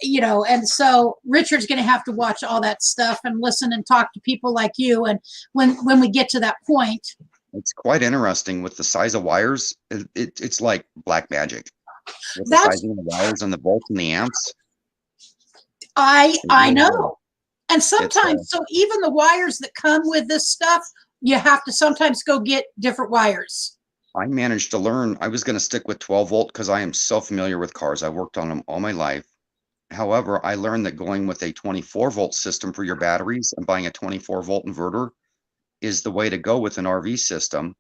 You know, and so Richard's going to have to watch all that stuff and listen and talk to people like you. And when we get to that point, It's quite interesting with the size of wires. It's like black magic with the that's sizing of the wires and the bolts and the amps. I really know. And It's sometimes, so even the wires that come with this stuff, you have to sometimes go get different wires. I managed to learn. I was going to stick with 12 volt because I am so familiar with cars. I worked on them all my life. However, I learned that going with a 24 volt system for your batteries and buying a 24 volt inverter is the way to go with an RV system,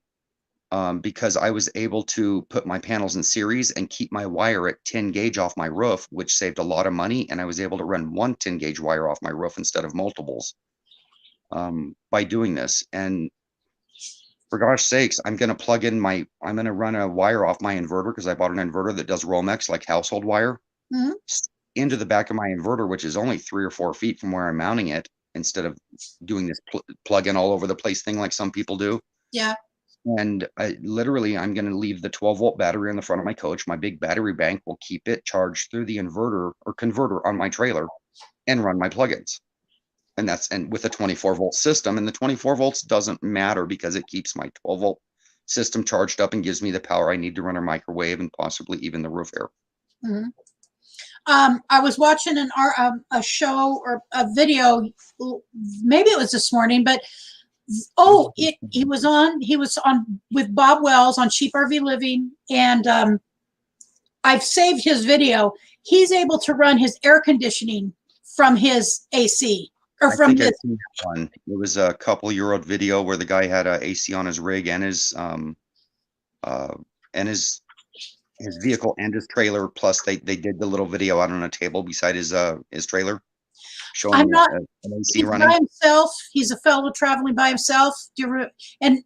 because I was able to put my panels in series and keep my wire at 10 gauge off my roof, which saved a lot of money. And I was able to run one 10 gauge wire off my roof instead of multiples by doing this. And for gosh sakes, I'm going to run a wire off my inverter because I bought an inverter that does Romex, like household wire, Mhm. into the back of my inverter, which is only 3 or 4 feet from where I'm mounting it, instead of doing this plug in all over the place thing like some people do. Yeah. And I'm going to leave the 12 volt battery on the front of my coach. My big battery bank will keep it charged through the inverter or converter on my trailer and run my plugins. And with a 24 volt system, and the 24 volts doesn't matter because it keeps my 12 volt system charged up and gives me the power I need to run a microwave and possibly even the roof air. Mm-hmm. I was watching a show or a video, maybe it was this morning, but he was on with Bob Wells on Cheap RV Living, and I've saved his video. He's able to run his air conditioning from his AC or I from think his. I've seen that one. It was a couple-year-old video where the guy had a AC on his rig and his vehicle and his trailer. Plus, they did the little video out on a table beside his trailer, showing I'm not. an AC He's running. by himself. He's a fellow traveling by himself. And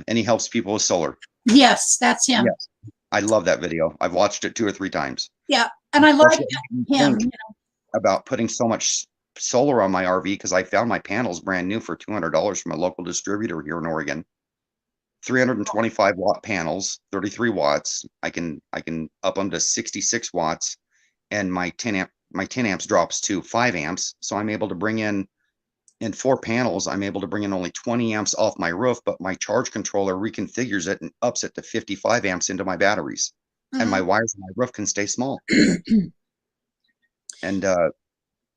he helps people with solar. yes, that's him. Yes, I love that video. I've watched it 2 or 3 times. Yeah, and I like him. Think about putting so much solar on my RV because I found my panels brand new for $200 from a local distributor here in Oregon. 325 watt panels, 33 watts. I can up them to 66 watts, and my 10 amps drops to 5 amps. So I'm able to bring in 4 panels. I'm able to bring in only 20 amps off my roof, but my charge controller reconfigures it and ups it to 55 amps into my batteries, and my wires on my roof can stay small. And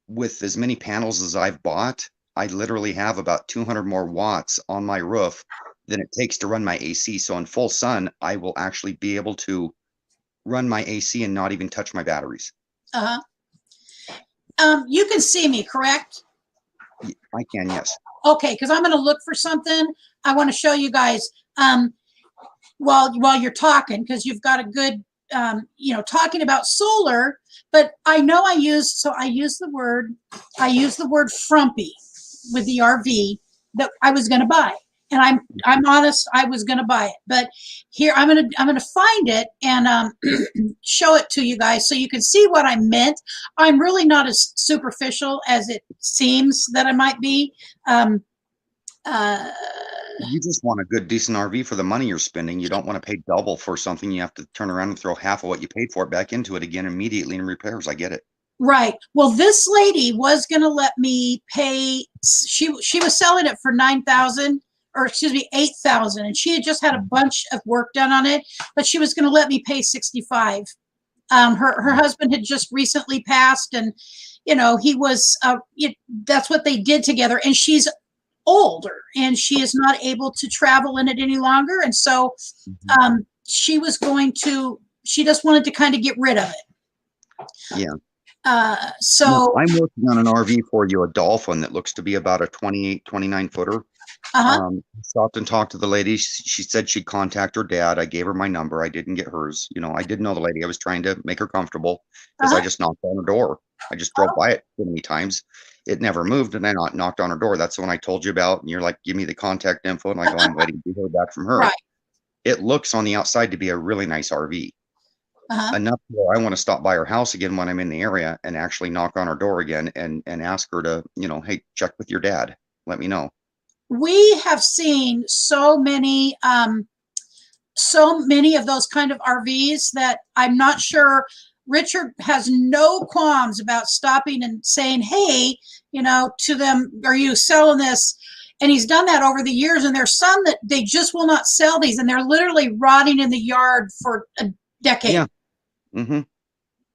with as many panels as I've bought, I literally have about 200 more watts on my roof than it takes to run my AC. So in full sun, I will actually be able to run my AC and not even touch my batteries. Uh-huh. You can see me, correct? I can, yes. Okay, because I'm going to look for something. I want to show you guys while you're talking, because you've got a good, talking about solar. But I know I use the word frumpy with the RV that I was going to buy. And I'm honest, I was going to buy it, but here I'm going to find it and show it to you guys so you can see what I meant. I'm really not as superficial as it seems that I might be. You just want a good, decent RV for the money you're spending. You don't want to pay double for something. You have to turn around and throw half of what you paid for it back into it again immediately in repairs. I get it. Right. Well, this lady was going to let me pay. She was selling it for $9,000. Or excuse me, $8,000, and she had just had a bunch of work done on it, but she was going to let me pay $65,000. Her husband had just recently passed, and he was. That's what they did together, and she's older and she is not able to travel in it any longer. And so she just wanted to kind of get rid of it. Yeah. So no, I'm working on an RV for you, a Dolphin that looks to be about a 28, 29 footer. Stopped and talked to the lady. She said she'd contact her dad. I gave her my number. I didn't get hers. You know, I didn't know the lady. I was trying to make her comfortable because I just knocked on her door. I just drove by it so many times. It never moved, and I knocked on her door. That's the one I told you about. And you're like, give me the contact info. And I go, I'm waiting to hear back from her. Right. It looks on the outside to be a really nice RV. Enough where I want to stop by her house again when I'm in the area and actually knock on her door again and ask her to, you know, hey, check with your dad. Let me know. We have seen so many of those kind of RVs that I'm not sure. Richard has no qualms about stopping and saying, hey, you know, to them, are you selling this? And he's done that over the years. And there's some that they just will not sell these, and they're literally rotting in the yard for a decade. Yeah.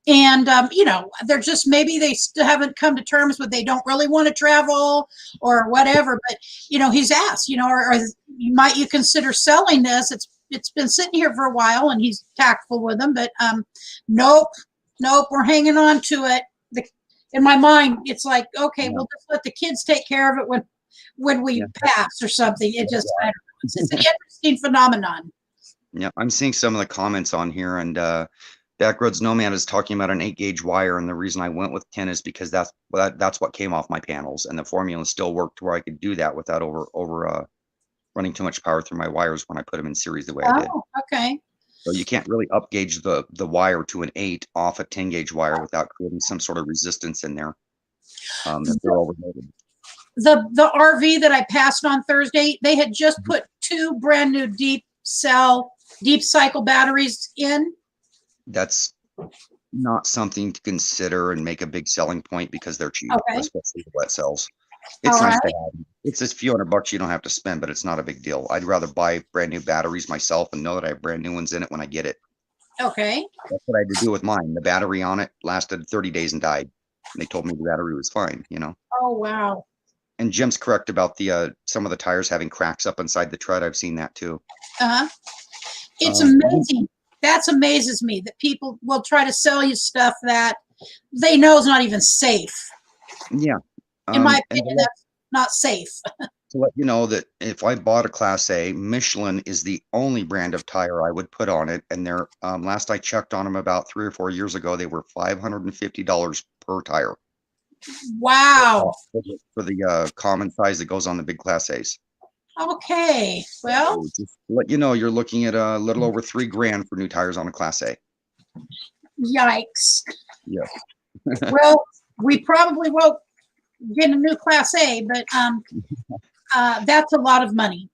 And, you know, they're just, maybe they still haven't come to terms with, they don't really want to travel or whatever. But, you know, he's asked, you know, or might you consider selling this? It's been sitting here for a while, and he's tactful with them, but nope, we're hanging on to it. In my mind, it's like, okay, we'll just let the kids take care of it when we pass or something. It just, I don't know. It's an interesting phenomenon. Yeah, I'm seeing some of the comments on here, and Backroads Nomad is talking about an 8-gauge wire, and the reason I went with 10 is because that's what came off my panels, and the formula still worked where I could do that without over running too much power through my wires when I put them in series the way I did. Okay. So you can't really up gauge the wire to an 8 off a 10-gauge wire without creating some sort of resistance in there. If they're overloaded. The RV that I passed on Thursday, they had just put 2 brand new deep cycle batteries in. That's not something to consider and make a big selling point because they're cheap, especially the wet cells. It's nice to have. It's a few $100 you don't have to spend, but it's not a big deal. I'd rather buy brand new batteries myself and know that I have brand new ones in it when I get it. Okay. That's what I had to do with mine. The battery on it lasted 30 days and died. And they told me the battery was fine, you know. Oh, wow. And Jim's correct about the some of the tires having cracks up inside the tread. I've seen that too. It's amazing. That amazes me that people will try to sell you stuff that they know is not even safe. Yeah. In my opinion, that's not safe. To let you know that if I bought a Class A, Michelin is the only brand of tire I would put on it. And they're last I checked on them about 3 or 4 years ago, they were $550 per tire. Wow. For the common size that goes on the big Class A's. Okay. Well, so just to let you know, you're looking at a little over $3,000 for new tires on a Class A. Yikes. Yes. Well, we probably won't get a new Class A, but that's a lot of money.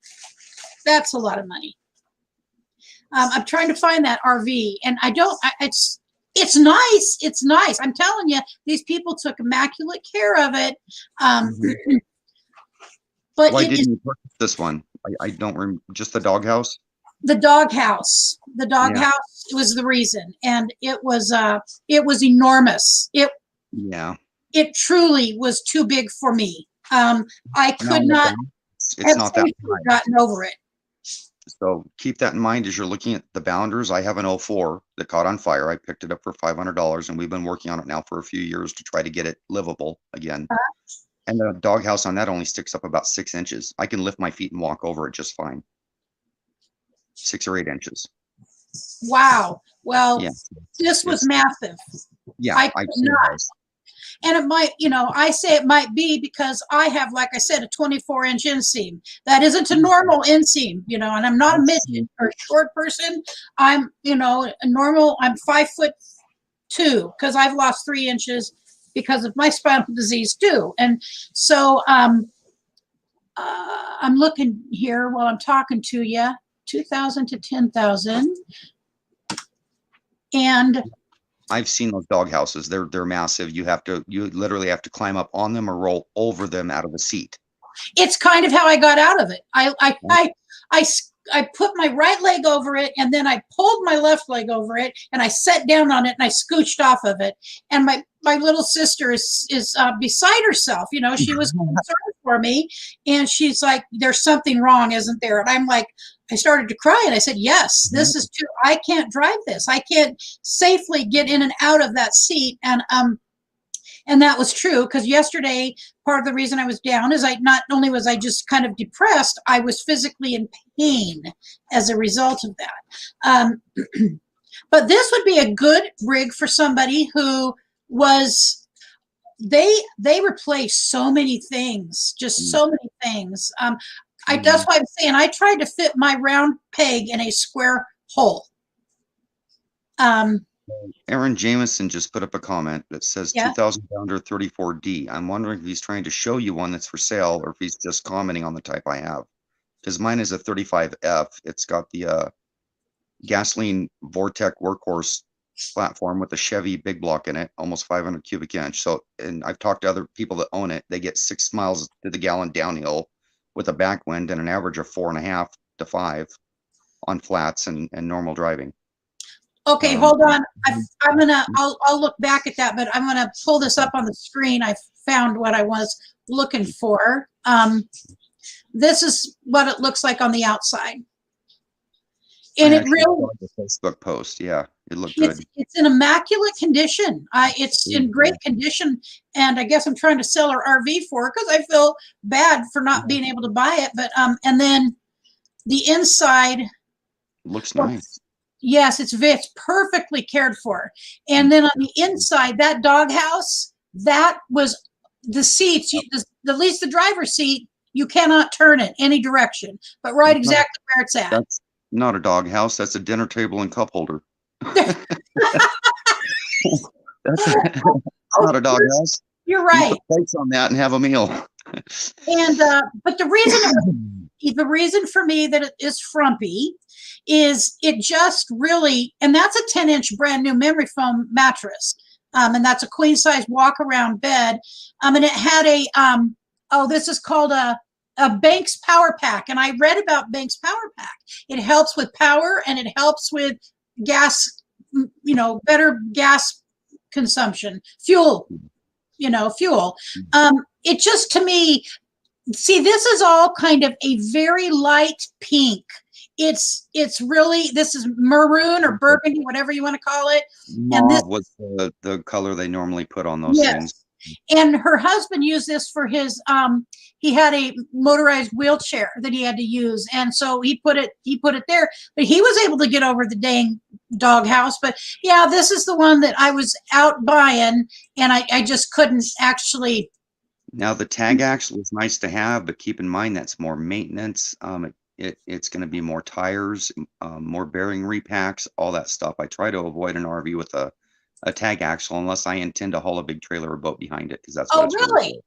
That's a lot of money. I'm trying to find that RV, and it's nice. It's nice. I'm telling you, these people took immaculate care of it. But why didn't you purchase this one? I don't remember. Just the doghouse? The doghouse. The doghouse was the reason, and it was enormous. It truly was too big for me. I could not. It's not that high. Gotten over it. So keep that in mind as you're looking at the bounders. I have an 04 that caught on fire. I picked it up for $500, and we've been working on it now for a few years to try to get it livable again. And the doghouse on that only sticks up about 6 inches. I can lift my feet and walk over it just fine. 6 or 8 inches. Wow. Well, this was massive. Yeah, I could not. And it might, I say it might be because I have, like I said, a 24-inch inseam. That isn't a normal inseam, and I'm not a midget or a short person. I'm, a normal, I'm 5'2" because I've lost 3 inches because of my spinal disease too. And so I'm looking here while I'm talking to you, 2,000 to 10,000. And I've seen those dog houses. They're massive. You literally have to climb up on them or roll over them out of the seat. It's kind of how I got out of it. I I put my right leg over it, and then I pulled my left leg over it, and I sat down on it, and I scooched off of it. And my little sister is beside herself. You know, she was concerned for me, and she's like, "There's something wrong, isn't there?" And I'm like, I started to cry, and I said, "Yes, this is too. I can't drive this. I can't safely get in and out of that seat." And that was true, because yesterday, part of the reason I was down is not only was I just kind of depressed, I was physically in pain as a result of that. But this would be a good rig for somebody who was, they replace so many things, just so many things. That's why I'm saying I tried to fit my round peg in a square hole. Aaron Jameson just put up a comment that says 2000 pounder 34D. I'm wondering if he's trying to show you one that's for sale or if he's just commenting on the type I have. Because mine is a 35F. It's got the gasoline Vortec workhorse platform with a Chevy big block in it, almost 500 cubic inch. So, and I've talked to other people that own it. They get 6 miles to the gallon downhill with a backwind and an average of 4.5 to 5 on flats and normal driving. Okay, hold on. I'll look back at that, but I'm gonna pull this up on the screen. I found what I was looking for. This is what it looks like on the outside. And it really, the Facebook post, yeah, it looked good. It's in immaculate condition. It's in great condition, and I guess I'm trying to sell her RV for her because I feel bad for not being able to buy it. But and then the inside looks nice. Yes, it's perfectly cared for. And then on the inside, that doghouse, that was the seats, at least the driver's seat, you cannot turn it any direction, but right exactly where it's at. That's not a doghouse. That's a dinner table and cup holder. That's not a doghouse. You're right. You put plates on that and have a meal. And but the reason for me that it is frumpy is it just really, and that's a 10-inch brand new memory foam mattress, and that's a queen size walk around bed, and it had a this is called a Banks Power Pack, and I read about Banks Power Pack. It helps with power and it helps with gas, better gas consumption, fuel. It just, to me, see, this is all kind of a very light pink. It's really, this is maroon or burgundy, whatever you want to call it. And this was the color they normally put on those things. And her husband used this for his, he had a motorized wheelchair that he had to use. And so he put it there, but he was able to get over the dang doghouse. But yeah, this is the one that I was out buying, and I just couldn't actually. Now the tag axle is nice to have, but keep in mind that's more maintenance. It's going to be more tires, more bearing repacks, all that stuff. I try to avoid an RV with a tag axle unless I intend to haul a big trailer or boat behind it, because that's what it's really?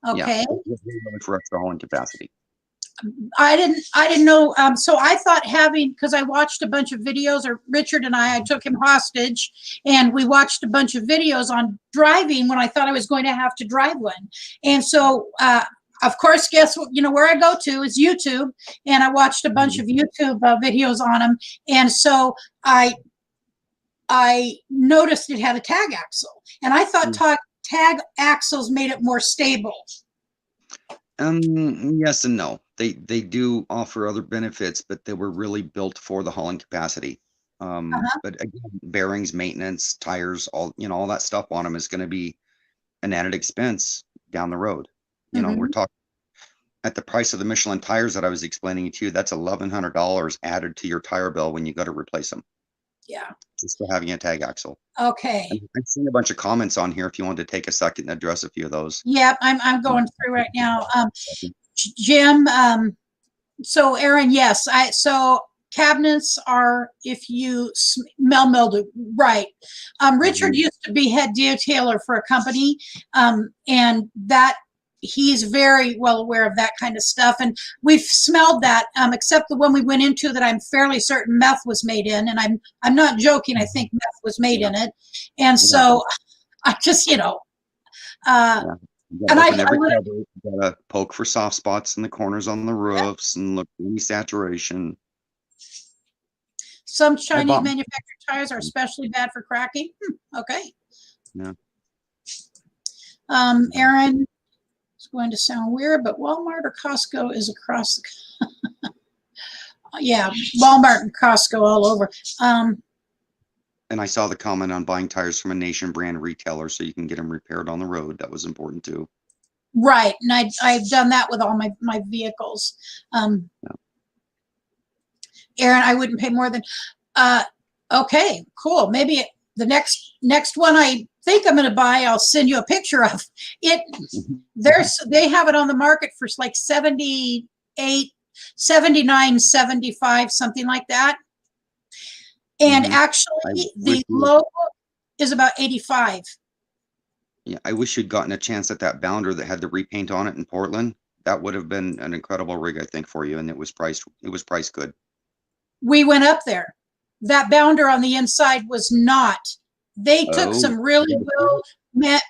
Okay. Yeah, it's really for extra hauling capacity. I didn't know. So I thought because I watched a bunch of videos, or Richard and I took him hostage, and we watched a bunch of videos on driving when I thought I was going to have to drive one. And so, of course, guess what, where I go to is YouTube, and I watched a bunch of YouTube videos on them. And so I noticed it had a tag axle, and I thought tag axles made it more stable. Yes and no. They do offer other benefits, but they were really built for the hauling capacity. But again, bearings, maintenance, tires, all that stuff on them is going to be an added expense down the road. We're talking at the price of the Michelin tires that I was explaining to you. That's $1,100 added to your tire bill when you got to replace them. Yeah. Just for having a tag axle. Okay. I've seen a bunch of comments on here if you wanted to take a second and address a few of those. Yeah, I'm going through right now. Jim, so Aaron, yes, so cabinets are, if you smell mildew, right. Richard used to be head detailer for a company, and that he's very well aware of that kind of stuff, and we've smelled that, except the one we went into that I'm fairly certain meth was made in, and I'm not joking. I think meth was made in it, and so I just And I gotta poke for soft spots in the corners on the roofs and look for any saturation. Some Chinese bought- manufactured tires are especially bad for cracking. Okay. Yeah. Aaron, it's going to sound weird, but Walmart or Costco is across the yeah, Walmart and Costco all over. And I saw the comment on buying tires from a nation brand retailer so you can get them repaired on the road. That was important too. Right, and I've done that with all my vehicles. Aaron, I wouldn't pay more than. Okay, cool. Maybe the next one I think I'm going to buy, I'll send you a picture of it. They have it on the market for like 78, 79, 75, something like that. And actually, the logo is about 85. Yeah, I wish you'd gotten a chance at that Bounder that had the repaint on it in Portland. That would have been an incredible rig, I think, for you, and it was priced good. We went up there. That Bounder on the inside was not. They took some really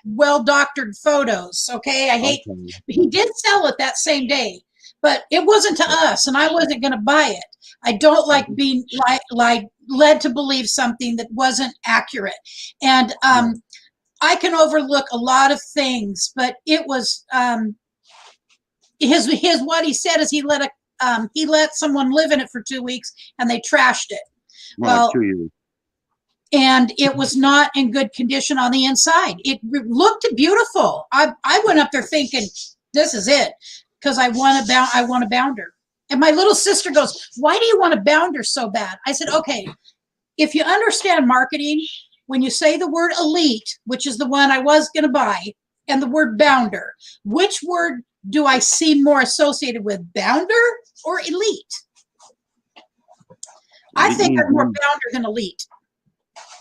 well doctored photos. Okay, he did sell it that same day, but it wasn't to us, and I wasn't going to buy it. I don't like being led to believe something that wasn't accurate, and I can overlook a lot of things, but it was his what he said is he let someone live in it for 2 weeks and they trashed it. Well, like 2 years. And it was not in good condition on the inside. It looked beautiful. I went up there thinking, this is it, because I want a Bounder. And my little sister goes, why do you want a Bounder so bad? I said, okay, if you understand marketing, when you say the word elite, which is the one I was going to buy, and the word Bounder, which word do I see more associated with, Bounder or elite? I think I'm more Bounder than elite.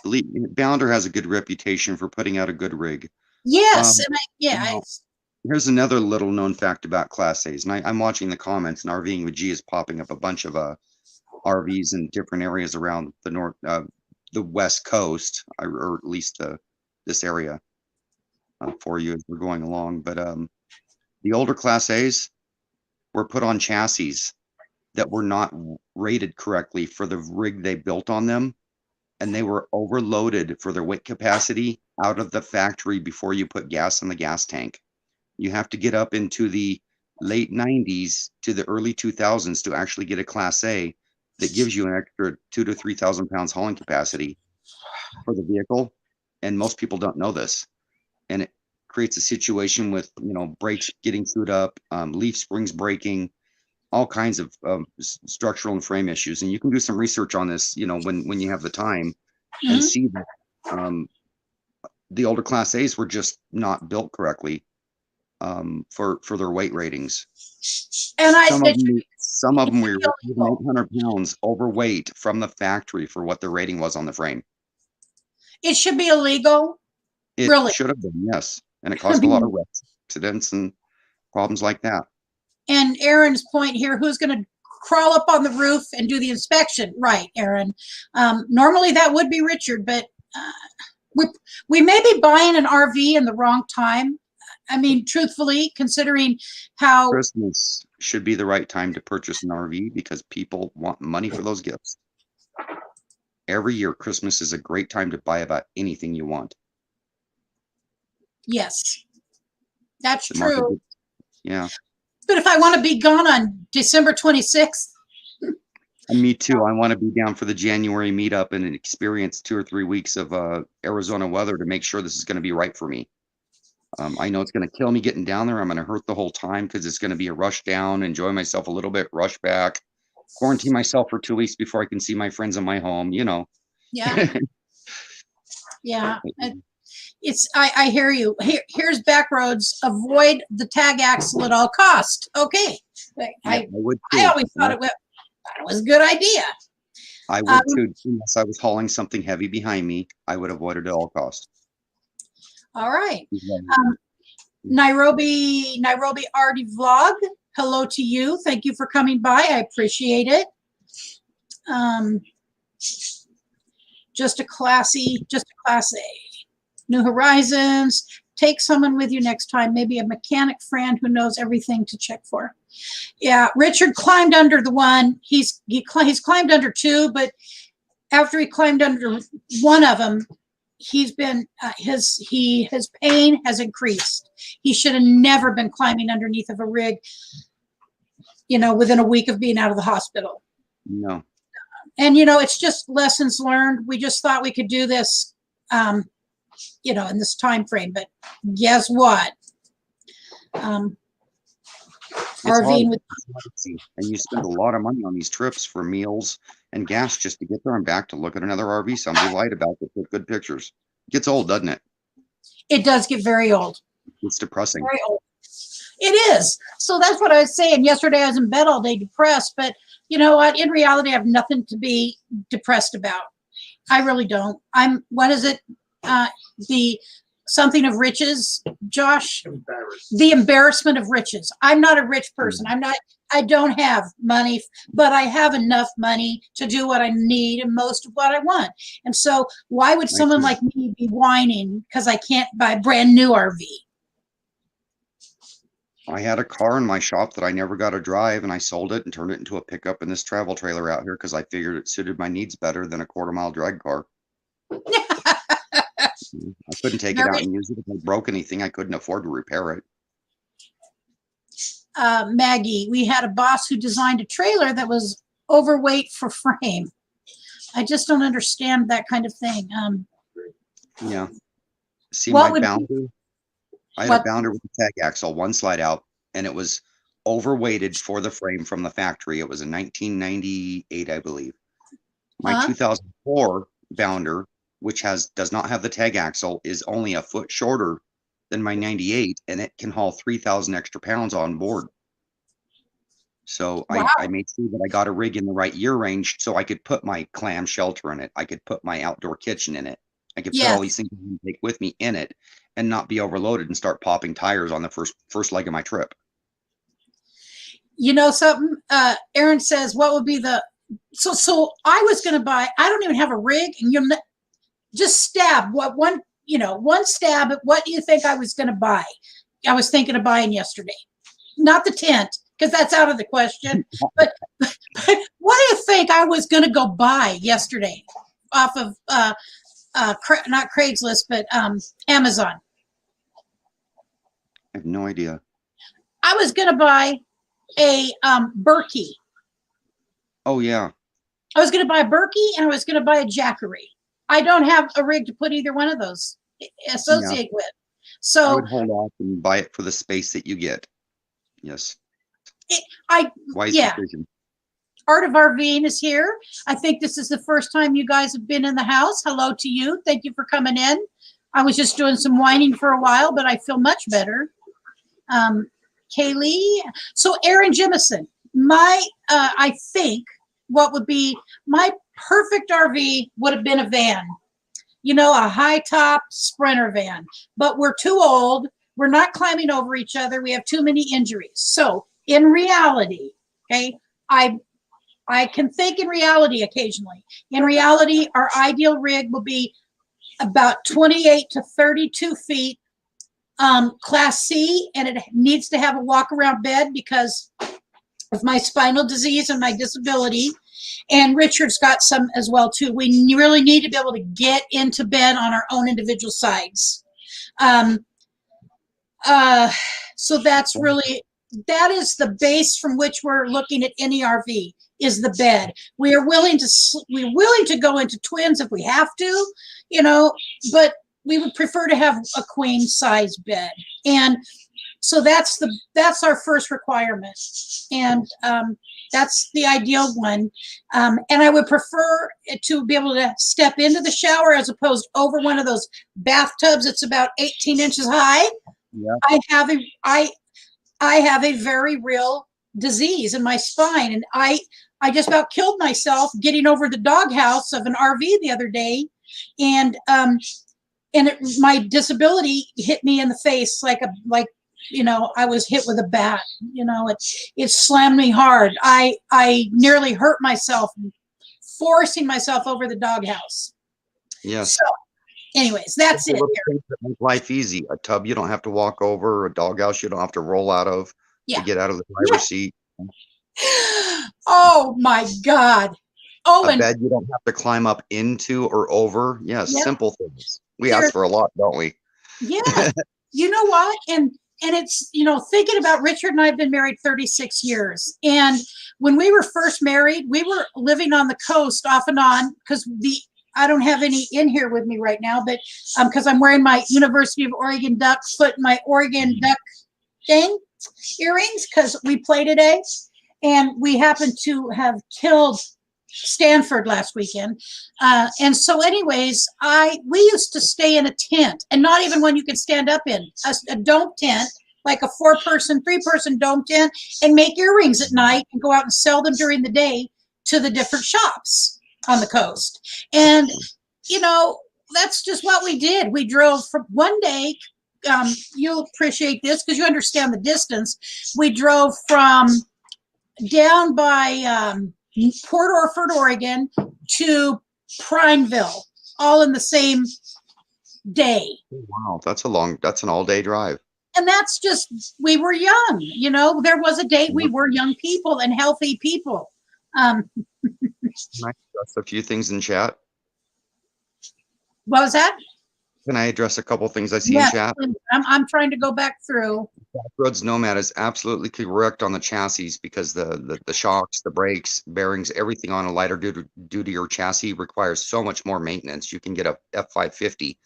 Elite Bounder has a good reputation for putting out a good rig. Yes, here's another little known fact about Class A's, and I'm watching the comments, and RVing with G is popping up a bunch of RVs in different areas around the West Coast, or at least this area for you as we're going along. But the older Class A's were put on chassis that were not rated correctly for the rig they built on them, and they were overloaded for their weight capacity out of the factory before you put gas in the gas tank. You have to get up into the late 90s to the early 2000s to actually get a Class A that gives you an extra 2,000 to 3,000 pounds hauling capacity for the vehicle. And most people don't know this. And it creates a situation with, brakes getting chewed up, leaf springs breaking, all kinds of structural and frame issues. And you can do some research on this, when you have the time, and see that the older Class A's were just not built correctly for their weight ratings. And some of them were 800 pounds overweight from the factory for what the rating was on the frame. It should be illegal. It really should have been, yes. And it caused a lot of accidents and problems like that. And Aaron's point here, who's going to crawl up on the roof and do the inspection? Right, Aaron. Normally that would be Richard, but we may be buying an RV in the wrong time. I mean, truthfully, considering how Christmas should be the right time to purchase an RV because people want money for those gifts. Every year, Christmas is a great time to buy about anything you want. Yes, that's true. Yeah. But if I want to be gone on December 26th. And me too. I want to be down for the January meetup and experience 2 or 3 weeks of Arizona weather to make sure this is going to be right for me. I know it's going to kill me getting down there. I'm going to hurt the whole time because it's going to be a rush down, enjoy myself a little bit, rush back, quarantine myself for 2 weeks before I can see my friends in my home, Yeah. Yeah. I hear you. Here's Backroads. Avoid the tag axle at all cost. Okay. I always thought it was a good idea. I would too, unless I was hauling something heavy behind me. I would avoid it at all costs. All right. Nairobi Artie Vlog. Hello to you. Thank you for coming by. I appreciate it. Just a Class A. New Horizons. Take someone with you next time. Maybe a mechanic friend who knows everything to check for. Yeah, Richard climbed under the one. He's climbed under two, but after he climbed under one of them, he's been his pain has increased. He should have never been climbing underneath of a rig, you know, within a week of being out of the hospital. No. And you know, it's just lessons learned. We just thought we could do this, you know, in this time frame. But guess what? RVing with, and you spend a lot of money on these trips for meals and gas just to get there and back to look at another RV somebody lied about to put good pictures. It gets old, doesn't it? it does get very old. It's depressing. Very old. It is. So that's what I was saying. Yesterday I was in bed all day depressed, but you know what? In reality, I have nothing to be depressed about. I really don't. What is it? The something of riches, Josh? The embarrassment of riches. I'm not a rich person. I don't have money, but I have enough money to do what I need and most of what I want. And so why would someone like me be whining because I can't buy a brand new RV? I had a car in my shop that I never got to drive, and I sold it and turned it into a pickup in this travel trailer out here because I figured it suited my needs better than a quarter-mile drag car. I couldn't take it out and use it. If it broke anything, I couldn't afford to repair it. Maggie, we had a boss who designed a trailer that was overweight for frame. I just don't understand that kind of thing. Yeah. See, my bounder, I had a bounder with a tag axle, one slide out, and it was overweighted for the frame from the factory. It was a 1998, I believe. My 2004 bounder, which does not have the tag axle, is only a foot shorter than my 98, and it can haul 3,000 extra pounds on board. So I made sure that I got a rig in the right year range so I could put my clam shelter in it. I could put my outdoor kitchen in it. I could put all these things I can take with me in it and not be overloaded and start popping tires on the first leg of my trip. You know something? Aaron says, what would be the, so I was going to buy, I don't even have a rig, and you're just stab one stab at what you think I was going to buy. I was thinking of buying yesterday, not the tent, because that's out of the question. but what do you think I was going to go buy yesterday off of not Craigslist, but Amazon? I have no idea. I was going to buy a Berkey. Oh yeah. I was going to buy a Berkey, and I was going to buy a Jackery. I don't have a rig to put either one of those associate with. So I would hold off and buy it for the space that you get. Yes. Wise decision. Art of RVing is here. I think this is the first time you guys have been in the house. Hello to you. Thank you for coming in. I was just doing some whining for a while, but I feel much better. Kaylee. So Aaron Jimison, I think what would be my perfect RV would have been a van, you know, a high top Sprinter van, but we're too old. We're not climbing over each other. We have too many injuries. So in reality, okay, I can think in reality occasionally. In reality, our ideal rig will be about 28 to 32 feet, class C, and it needs to have a walk around bed because of my spinal disease and my disability. And Richard's got some as well too. We really need to be able to get into bed on our own individual sides. So that's really, that is the base from which we're looking at any RV, is the bed. We're willing to go into twins if we have to, you know, but we would prefer to have a queen size bed. And so that's our first requirement. And that's the ideal one. And I would prefer to be able to step into the shower as opposed over one of those bathtubs that's about 18 inches high. Yeah. I have a very real disease in my spine, and I just about killed myself getting over the doghouse of an RV the other day, and my disability hit me in the face like you know, I was hit with a bat. You know, it slammed me hard. I nearly hurt myself forcing myself over the doghouse. Yes. So, anyways, that's it. Things that make life easy. A tub you don't have to walk over, a doghouse you don't have to roll out of to get out of the driver's seat. Oh my God. Oh, A and bed you don't have to climb up into or over. Yeah, yeah, simple things. We here, ask for a lot, don't we? yeah. You know what? And it's, you know, thinking about Richard and I have been married 36 years. And when we were first married, we were living on the coast off and on because I don't have any in here with me right now, but because I'm wearing my University of Oregon Duck my Oregon Duck thing earrings because we play today. And we happened to have killed Stanford last weekend. And so anyways, we used to stay in a tent, and not even one you could stand up in, a dome tent, like a 3-person dome tent, and make earrings at night and go out and sell them during the day to the different shops on the coast. And, you know, that's just what we did. We drove from one day. You'll appreciate this because you understand the distance. We drove from down by Port Orford, Oregon, to Prineville, all in the same day. Wow, that's an all-day drive. And that's just, we were young, you know, there was a day we were young people and healthy people. Can I address a few things in chat? What was that? Can I address a couple things I see in chat? I'm trying to go back through. Backroads Nomad is absolutely correct on the chassis because the shocks, the brakes, bearings, everything on a lighter duty or chassis requires so much more maintenance. You can get a F550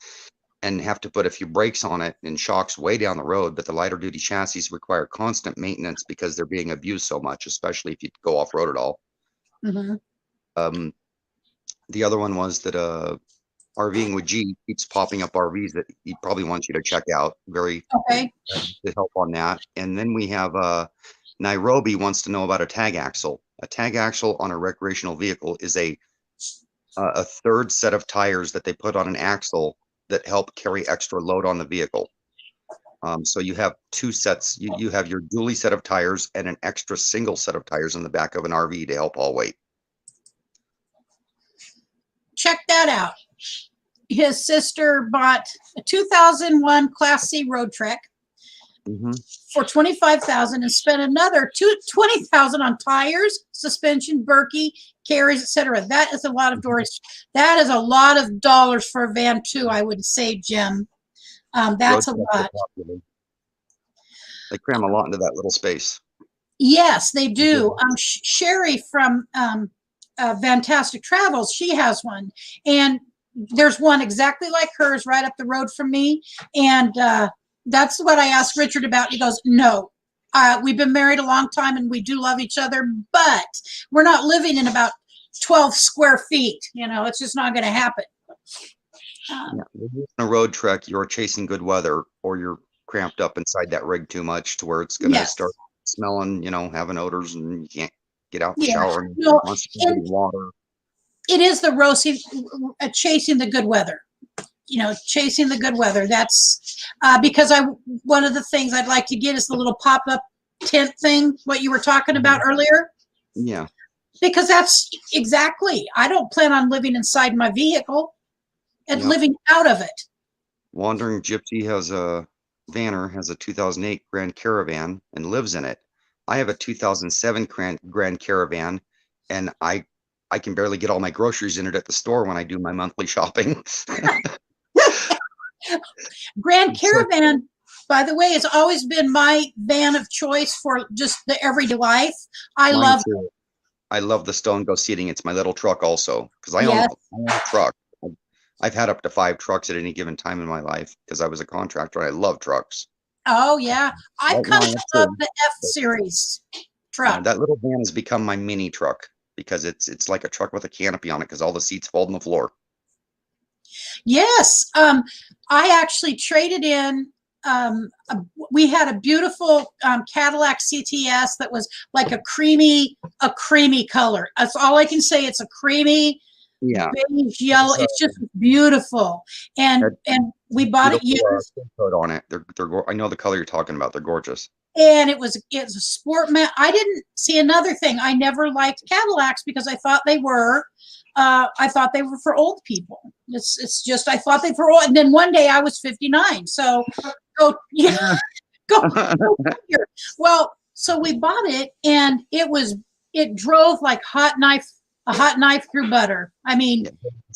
and have to put a few brakes on it and shocks way down the road, but the lighter duty chassis require constant maintenance because they're being abused so much, especially if you go off road at all. Mm-hmm. The other one was that RVing with G keeps popping up RVs that he probably wants you to check out. Very okay. To help on that. And then we have Nairobi wants to know about a tag axle. A tag axle on a recreational vehicle is a third set of tires that they put on an axle that help carry extra load on the vehicle. So you have two sets. You have your dually set of tires and an extra single set of tires in the back of an RV to help all weight. Check that out. His sister bought a 2001 Class C road Trek for $25,000 and spent another $20,000 on tires, suspension, Berkey, carries, etc. That is a lot of dollars. That is a lot of dollars for a van too, I would say, Jim. That's a lot. They cram a lot into that little space. Yes, they do. Sherry from Fantastic Travels, she has one, and there's one exactly like hers right up the road from me. And that's what I asked Richard about. He goes, no, we've been married a long time and we do love each other, but we're not living in about 12 square feet. You know, it's just not going to happen. In a road trek, you're chasing good weather, or you're cramped up inside that rig too much to where it's going to start smelling, you know, having odors, and you can't get out the shower and water. It is the chasing the good weather. You know, chasing the good weather. That's because one of the things I'd like to get is the little pop-up tent thing, what you were talking about earlier. Yeah. Because that's exactly, I don't plan on living inside my vehicle and living out of it. Wandering Gypsy has a 2008 Grand Caravan and lives in it. I have a 2007 Grand Caravan, and I can barely get all my groceries in it at the store when I do my monthly shopping. Grand Caravan, by the way, has always been my van of choice for just the everyday life. I love the Stone Go seating. It's my little truck also, because I own a truck. I've had up to 5 trucks at any given time in my life because I was a contractor. I love trucks. Oh yeah, I've come to love the F-Series truck. That little van has become my mini truck because it's like a truck with a canopy on it because all the seats fold on the floor. Yes, I actually traded in. We had a beautiful Cadillac CTS that was like a creamy color. That's all I can say. It's a creamy. Beige yellow. It's just beautiful, and we bought it used. On it, they're I know the color you're talking about. They're gorgeous. And it's a sport man. I didn't see another thing. I never liked Cadillacs because I thought they were for old people. It's just I thought they were old. And then one day I was 59. So go figure. Well, so we bought it, and it drove like hot knife a hot knife through butter. I mean,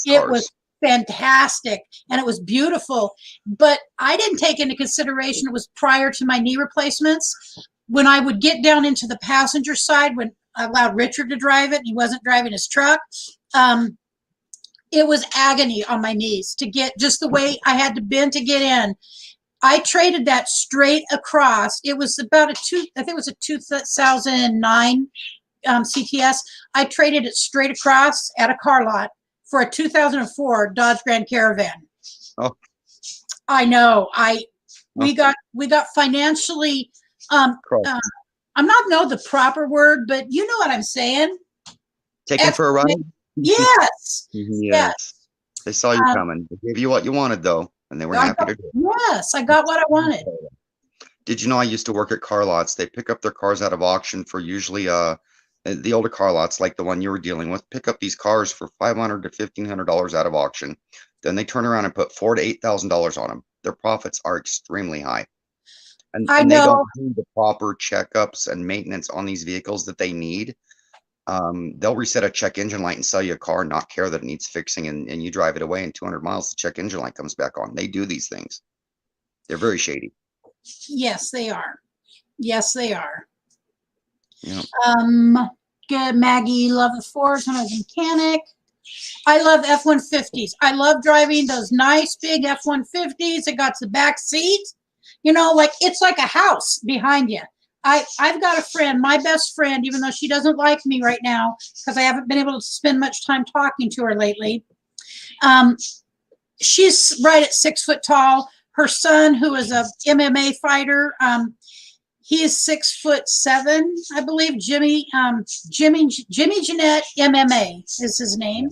it was fantastic and it was beautiful, but I didn't take into consideration it was prior to my knee replacements. When I would get down into the passenger side, when I allowed Richard to drive it, he wasn't driving his truck. It was agony on my knees to get just the way I had to bend to get in. I traded that straight across. It was about I think it was a 2009 CTS. I traded it straight across at a car lot for a 2004 Dodge Grand Caravan. Oh, I know. We got financially. I'm not know the proper word, but you know what I'm saying. Taken for a ride. Yes. Yes. They saw you coming. They gave you what you wanted, though, and they were happy to do it. Yes, I got what I wanted. Did you know I used to work at car lots? They pick up their cars out of auction for usually the older car lots like the one you were dealing with. Pick up these cars for $500 to $1,500 out of auction. Then they turn around and put $4,000 to $8,000 on them. Their profits are extremely high. And they don't do the proper checkups and maintenance on these vehicles that they need. They'll reset a check engine light and sell you a car and not care that it needs fixing, and you drive it away in 200 miles, the check engine light comes back on. They do these things. They're very shady. Yes, they are. Yes, they are. Yeah. Good. Maggie, love the Fords when I was a mechanic. I love F-150s. I love driving those nice big F-150s. It got the back seat. You know, like it's like a house behind you. I've got a friend, my best friend, even though she doesn't like me right now because I haven't been able to spend much time talking to her lately. She's right at 6 foot tall. Her son, who is a MMA fighter, he is 6'7", I believe. Jimmy Jeanette MMA is his name.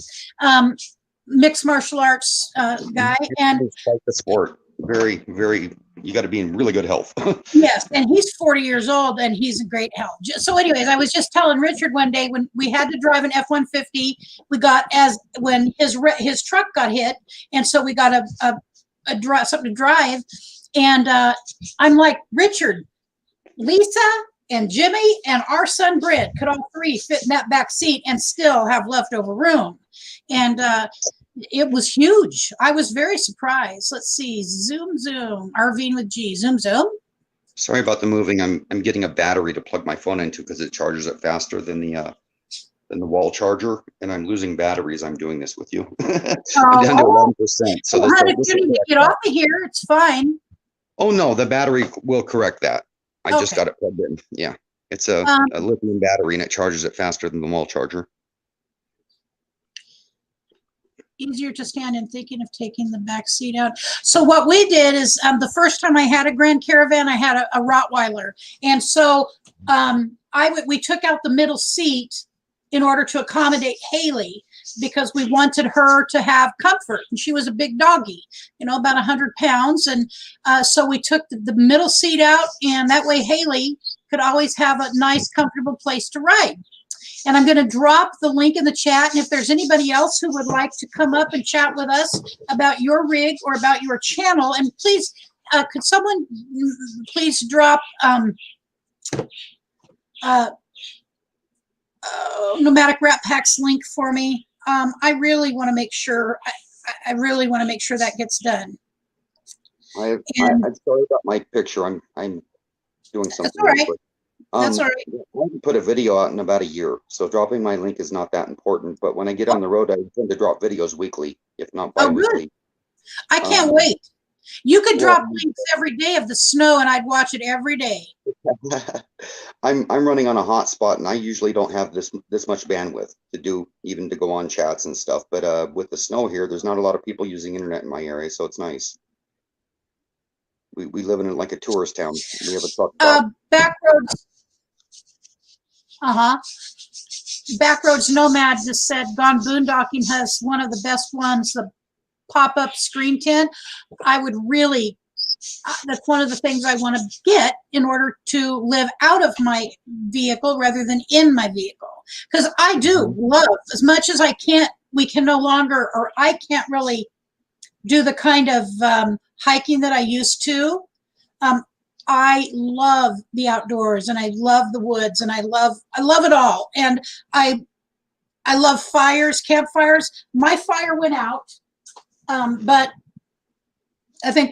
Mixed martial arts guy, and it's quite the sport. Very, very. You got to be in really good health. Yes, and he's 40 years old, and he's in great health. So, anyways, I was just telling Richard one day when we had to drive an F-150, we got when his truck got hit, and so we got something to drive, and I'm like, Richard, Lisa and Jimmy and our son Britt could all three fit in that back seat and still have leftover room, and it was huge. I was very surprised. Let's see. Zoom. RVing with G. Zoom. Sorry about the moving. I'm getting a battery to plug my phone into because it charges it faster than the wall charger, and I'm losing batteries. I'm doing this with you. I'm down to 11%. So if you need to get off of here, it's fine. Oh no, the battery will correct that. I just got it plugged in. Yeah, it's a lithium battery, and it charges it faster than the wall charger. Easier to stand in thinking of taking the back seat out. So what we did is the first time I had a Grand Caravan, I had a Rottweiler. And so we took out the middle seat in order to accommodate Haley because we wanted her to have comfort. And she was a big doggy, about 100 pounds. And so we took the middle seat out, and that way Haley could always have a nice, comfortable place to ride. And I'm going to drop the link in the chat. And if there's anybody else who would like to come up and chat with us about your rig or about your channel, and please, could someone please drop Nomadic Ratpack's link for me? I really want to make sure. I really want to make sure that gets done. I'm sorry about my picture. I'm doing something. That's all right. That's all right. I haven't put a video out in about a year, so dropping my link is not that important. But when I get on the road, I tend to drop videos weekly, if not bi-weekly. Oh, good. I can't wait. You could drop links every day of the snow, and I'd watch it every day. I'm running on a hotspot, and I usually don't have this much bandwidth to go on chats and stuff. But with the snow here, there's not a lot of people using internet in my area, so it's nice. We live in like a tourist town. We have a truck. Backroads. Backroads Nomad just said Gone Boondocking has one of the best ones, the pop-up screen tent. I would really, that's one of the things I want to get in order to live out of my vehicle rather than in my vehicle. Because I do love, as much as I can't, we can no longer, or I can't really do the kind of hiking that I used to. I love the outdoors, and I love the woods, and I love it all. And I love fires, campfires. My fire went out, but I think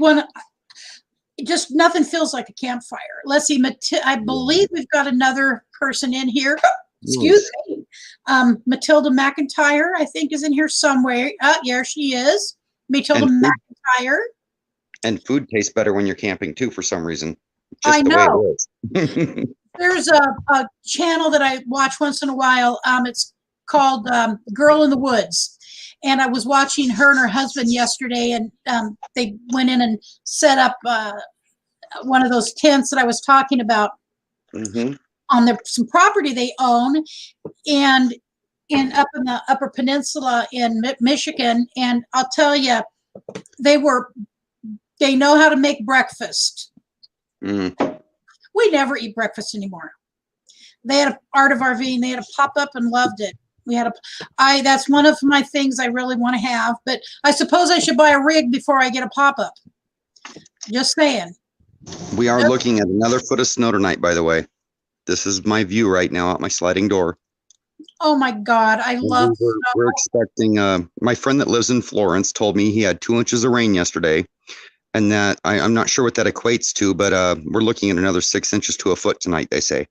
just nothing feels like a campfire. Let's see, I believe we've got another person in here. Excuse me. Matilda McIntyre, I think, is in here somewhere. Yeah, she is. Matilda McIntyre. And food tastes better when you're camping too, for some reason. I know. Way it is. There's a channel that I watch once in a while. It's called Girl in the Woods. And I was watching her and her husband yesterday, and they went in and set up one of those tents that I was talking about on some property they own, and up in the Upper Peninsula in Michigan. And I'll tell you, they know how to make breakfast. We never eat breakfast anymore. They had a Art of RVing. They had a pop-up and loved it. That's one of my things I really want to have, but I suppose I should buy a rig before I get a pop-up. Just saying. We are looking at another foot of snow tonight, by the way. This is my view right now out my sliding door. Oh my God, I love snow. We're expecting, my friend that lives in Florence told me he had 2 inches of rain yesterday, and that I'm not sure what that equates to, but we're looking at another 6 inches to a foot tonight, they say.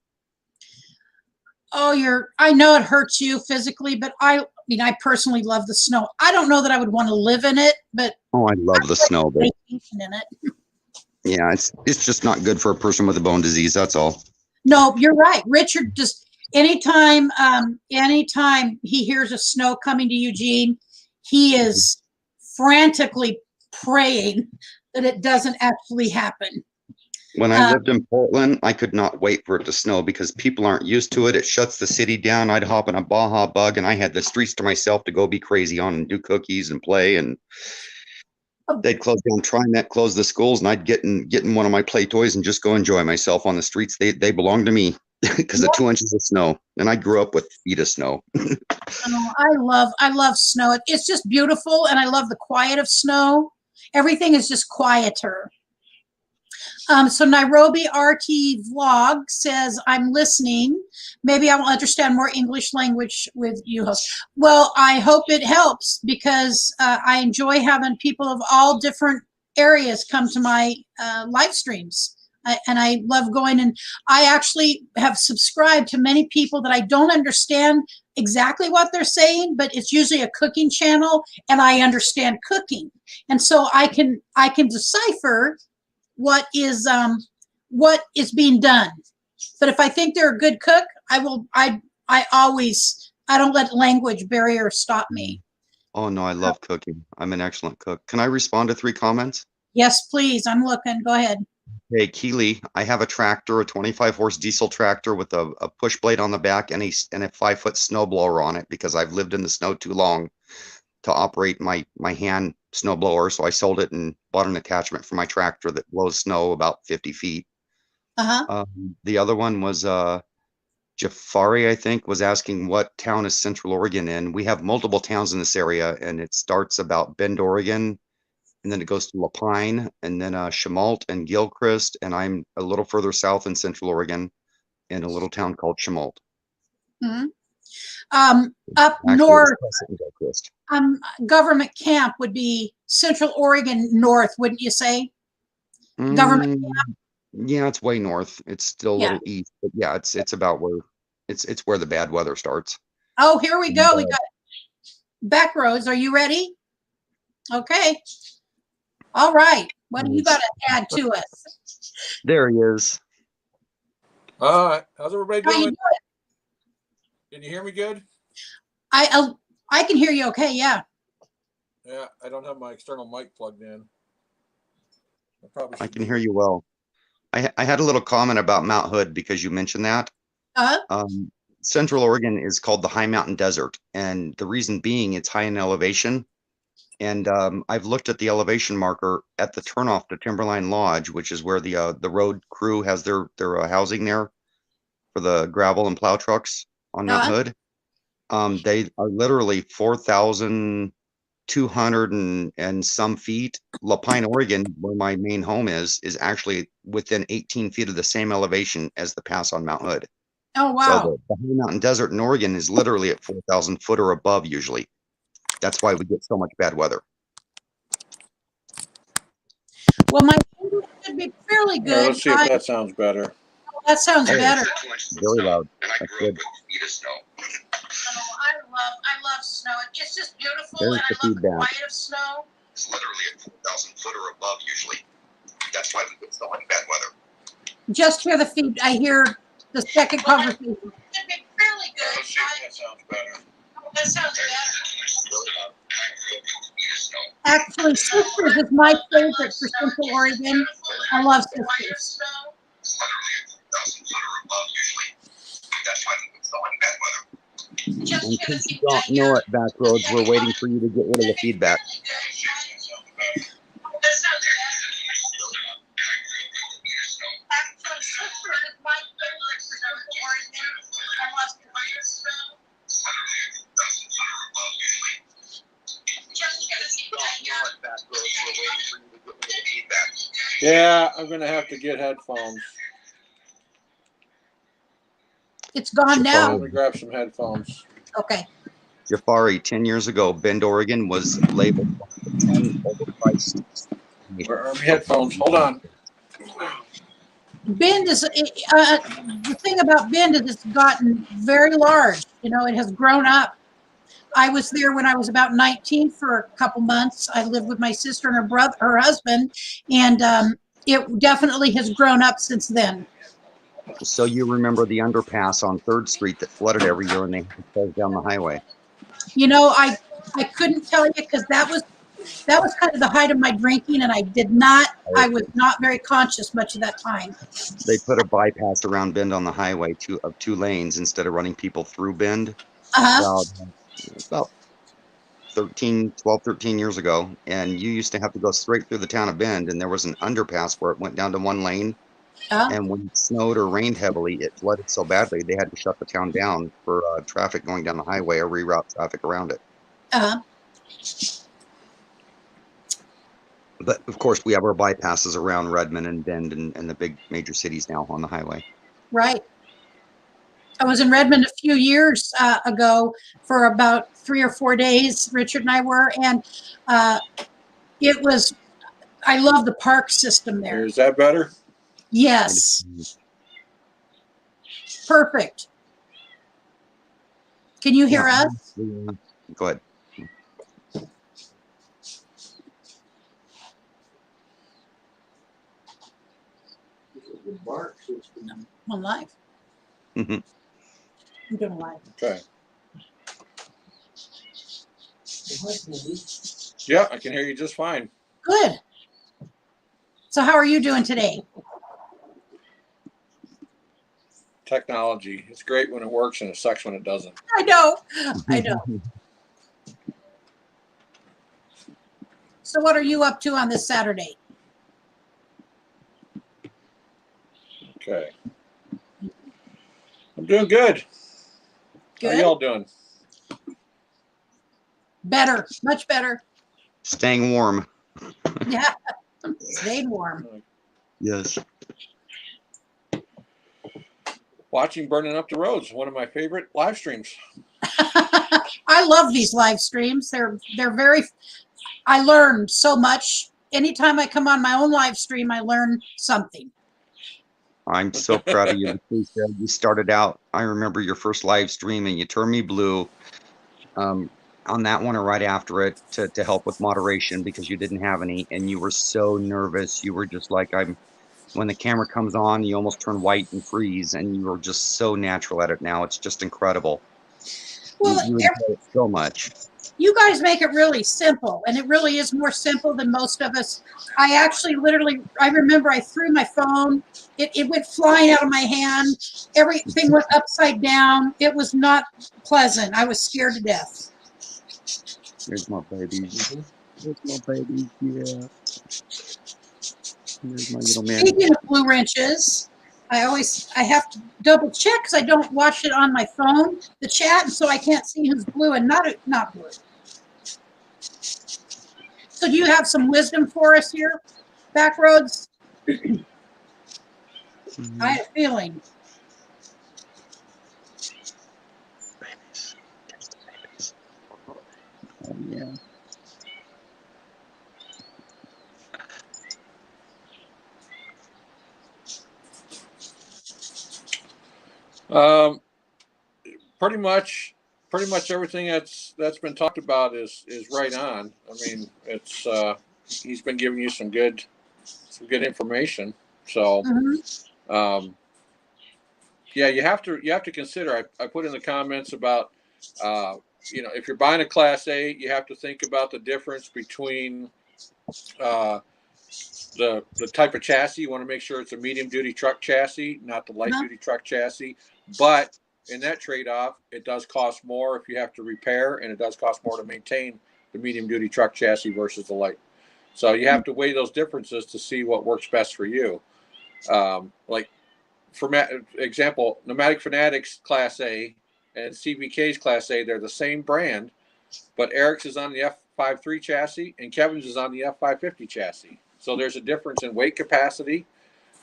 Oh, I know it hurts you physically, but I personally love the snow. I don't know that I would want to live in it, but I love the snow. But vacation in it. Yeah, it's just not good for a person with a bone disease. That's all. No, you're right. Richard, just anytime he hears of snow coming to Eugene, he is frantically praying that it doesn't actually happen. When I lived in Portland, I could not wait for it to snow because people aren't used to it. It shuts the city down. I'd hop in a Baja Bug and I had the streets to myself to go be crazy on and do cookies and play. And they'd close down TriMet, close the schools, and I'd get in one of my play toys and just go enjoy myself on the streets. They belong to me because of 2 inches of snow. And I grew up with feet of snow. I love snow. It's just beautiful, and I love the quiet of snow. Everything is just quieter. So Nairobi RT Vlog says, I'm listening. Maybe I will understand more English language with you host. Well, I hope it helps because I enjoy having people of all different areas come to my live streams. And I love going, and I actually have subscribed to many people that I don't understand exactly what they're saying, but it's usually a cooking channel and I understand cooking. And so I can decipher what is being done. But if I think they're a good cook, I don't let language barrier stop me. Oh no, I love cooking. I'm an excellent cook. Can I respond to 3 comments? Yes, please. I'm looking. Go ahead. Hey, Keely, I have a tractor, a 25-horse diesel tractor with a push blade on the back and a 5-foot snowblower on it because I've lived in the snow too long to operate my hand snowblower. So I sold it and bought an attachment for my tractor that blows snow about 50 feet. The other one was Jafari, I think, was asking what town is Central Oregon in. We have multiple towns in this area, and it starts about Bend, Oregon, and then it goes to Lapine, and then Chemult and Gilchrist, and I'm a little further south in Central Oregon in a little town called Chemult. Up north, government camp would be Central Oregon north, wouldn't you say? Government camp? Yeah, it's way north. It's still a little east, but yeah, it's about where it's where the bad weather starts. Oh, here we go. We got Backroads. Are you ready? Okay. All right. What do you got to add to us? There he is. All right. How's everybody How doing? you doing? Can you hear me good? I can hear you okay, yeah. Yeah, I don't have my external mic plugged in. I can hear you well. I had a little comment about Mount Hood because you mentioned that. Central Oregon is called the High Mountain Desert, and the reason being it's high in elevation. And I've looked at the elevation marker at the turnoff to Timberline Lodge, which is where the road crew has their housing there for the gravel and plow trucks on Mount Hood. They are literally 4,200 and some feet. Lapine, Oregon, where my main home is actually within 18 feet of the same elevation as the pass on Mount Hood. Oh, So wow. the High Mountain Desert in Oregon is literally at 4,000 foot or above usually. That's why we get so much bad weather. Well, my English should be fairly All right, good. let's see if that sounds better. That sounds better. Very loud. That's good. I love snow. It's just beautiful, There's and I the love the feedback. quiet of snow. It's literally at 4,000 foot or above usually. That's why we get so much bad weather. Just hear the feed. I hear the second conversation. It should be fairly good. Let's see if that sounds better. That sounds better. Actually, Sisters is my favorite for Central Oregon. I love Sisters. It's literally at 4,000 foot or above usually. That's why we get so much bad weather. In case you don't know it, Backroads, we're waiting for you to get rid of the feedback. Yeah, I'm gonna have to get headphones. It's gone I'm now. gonna grab some headphones. Okay. Jafari, 10 years ago, Bend, Oregon was labeled 10 overpriced. Where are my headphones? Hold on. Bend is the thing about Bend is it's gotten very large. You know, it has grown up. I was there when I was about 19 for a couple months. I lived with my sister and her brother, her husband, and it definitely has grown up since then. So you remember the underpass on 3rd Street that flooded every year and they had to close down the highway? You know, I couldn't tell you because that was kind of the height of my drinking, and I was not very conscious much of that time. They put a bypass around Bend on the highway of 2 lanes instead of running people through Bend. Uh-huh. About 12, 13 years ago. And you used to have to go straight through the town of Bend, and there was an underpass where it went down to 1 lane. And when it snowed or rained heavily, it flooded so badly they had to shut the town down for traffic going down the highway or reroute traffic around it. Uh-huh. But of course, we have our bypasses around Redmond and Bend and the big major cities now on the highway. Right. I was in Redmond a few years ago for about 3 or 4 days. Richard and I were, and it was. I love the park system there. Is that better? Yes. Perfect. Can you hear us? Go ahead. I'm live. Mm-hmm. I'm doing live. Okay. Yeah, I can hear you just fine. Good. So how are you doing today? Technology. It's great when it works and it sucks when it doesn't. I know. I know. So what are you up to on this Saturday? Okay. I'm doing good. Good. How y'all doing? Better. Much better. Staying warm. Yeah. Staying warm. Yes. Watching Burning Up the Roads, one of my favorite live streams. I love these live streams. They're very, I learn so much. Anytime I come on my own live stream, I learn something. I'm so proud of you. You started out, I remember your first live stream and you turned me blue on that one or right after it to help with moderation because you didn't have any and you were so nervous. You were just like, when the camera comes on, you almost turn white and freeze and you are just so natural at it now. It's just incredible. Well, you enjoy it so much. You guys make it really simple, and it really is more simple than most of us. I actually I remember I threw my phone. It went flying out of my hand. Everything went upside down. It was not pleasant. I was scared to death. There's my babies. There's my babies, yeah. There's my little man. Speaking of blue wrenches, I have to double check because I don't watch it on my phone, the chat, and so I can't see who's blue and not blue. So do you have some wisdom for us here, Backroads? I had a feeling. Yeah. Um, pretty much everything that's been talked about is right on. I mean, it's he's been giving you some good information. So um, yeah, you have to consider. I put in the comments about if you're buying a Class A, you have to think about the difference between uh, the type of chassis. You want to make sure it's a medium duty truck chassis, not the light duty truck chassis. But in that trade off, it does cost more if you have to repair, and it does cost more to maintain the medium duty truck chassis versus the light. So you have to weigh those differences to see what works best for you. Like for example, Nomadic Fanatics Class A and CBK's Class A, they're the same brand, but Eric's is on the F53 chassis and Kevin's is on the F550 chassis. So there's a difference in weight capacity.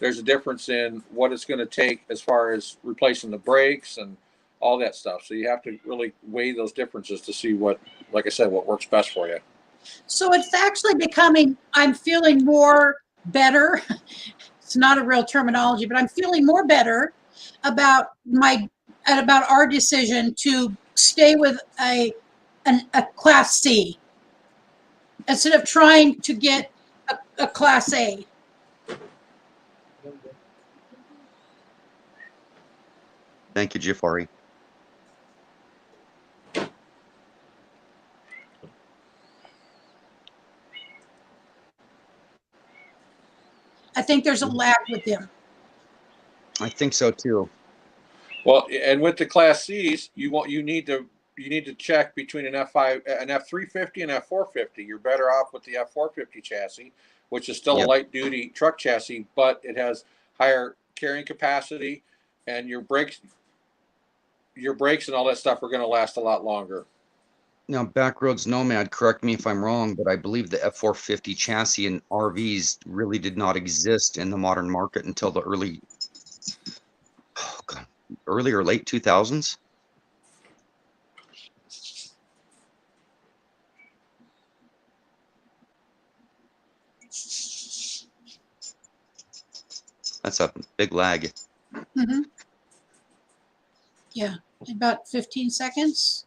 There's a difference in what it's going to take as far as replacing the brakes and all that stuff. So you have to really weigh those differences to see what, like I said, what works best for you. So it's actually becoming, I'm feeling more better. It's not a real terminology, but I'm feeling more better about our decision to stay with a Class C instead of trying to get a Class A. Thank you, Jafari. I think there's a lag with them. I think so too. Well, and with the Class C's, you need to check between an F350 and F450. You're better off with the F450 chassis, which is still a light duty truck chassis, but it has higher carrying capacity, and your brakes and all that stuff are going to last a lot longer. Now, Backroads Nomad, correct me if I'm wrong, but I believe the F450 chassis in RVs really did not exist in the modern market until the early or late 2000s. That's a big lag. Mm-hmm. Yeah, about 15 seconds.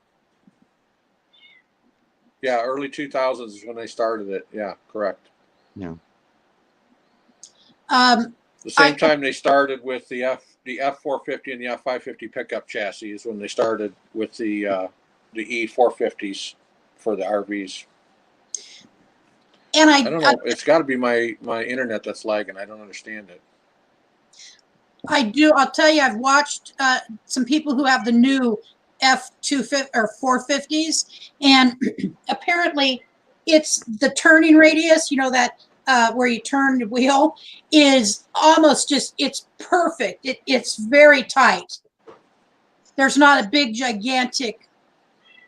Yeah, early 2000s is when they started it. Yeah, correct. Yeah. The same time they started with the F450 and the F550 pickup chassis is when they started with the E450s for the RVs. And I don't know. It's got to be my internet that's lagging. I don't understand it. I do. I'll tell you, I've watched some people who have the new F250 or 450s, and apparently it's the turning radius, that where you turn the wheel is almost just, it's perfect. It's very tight. There's not a big, gigantic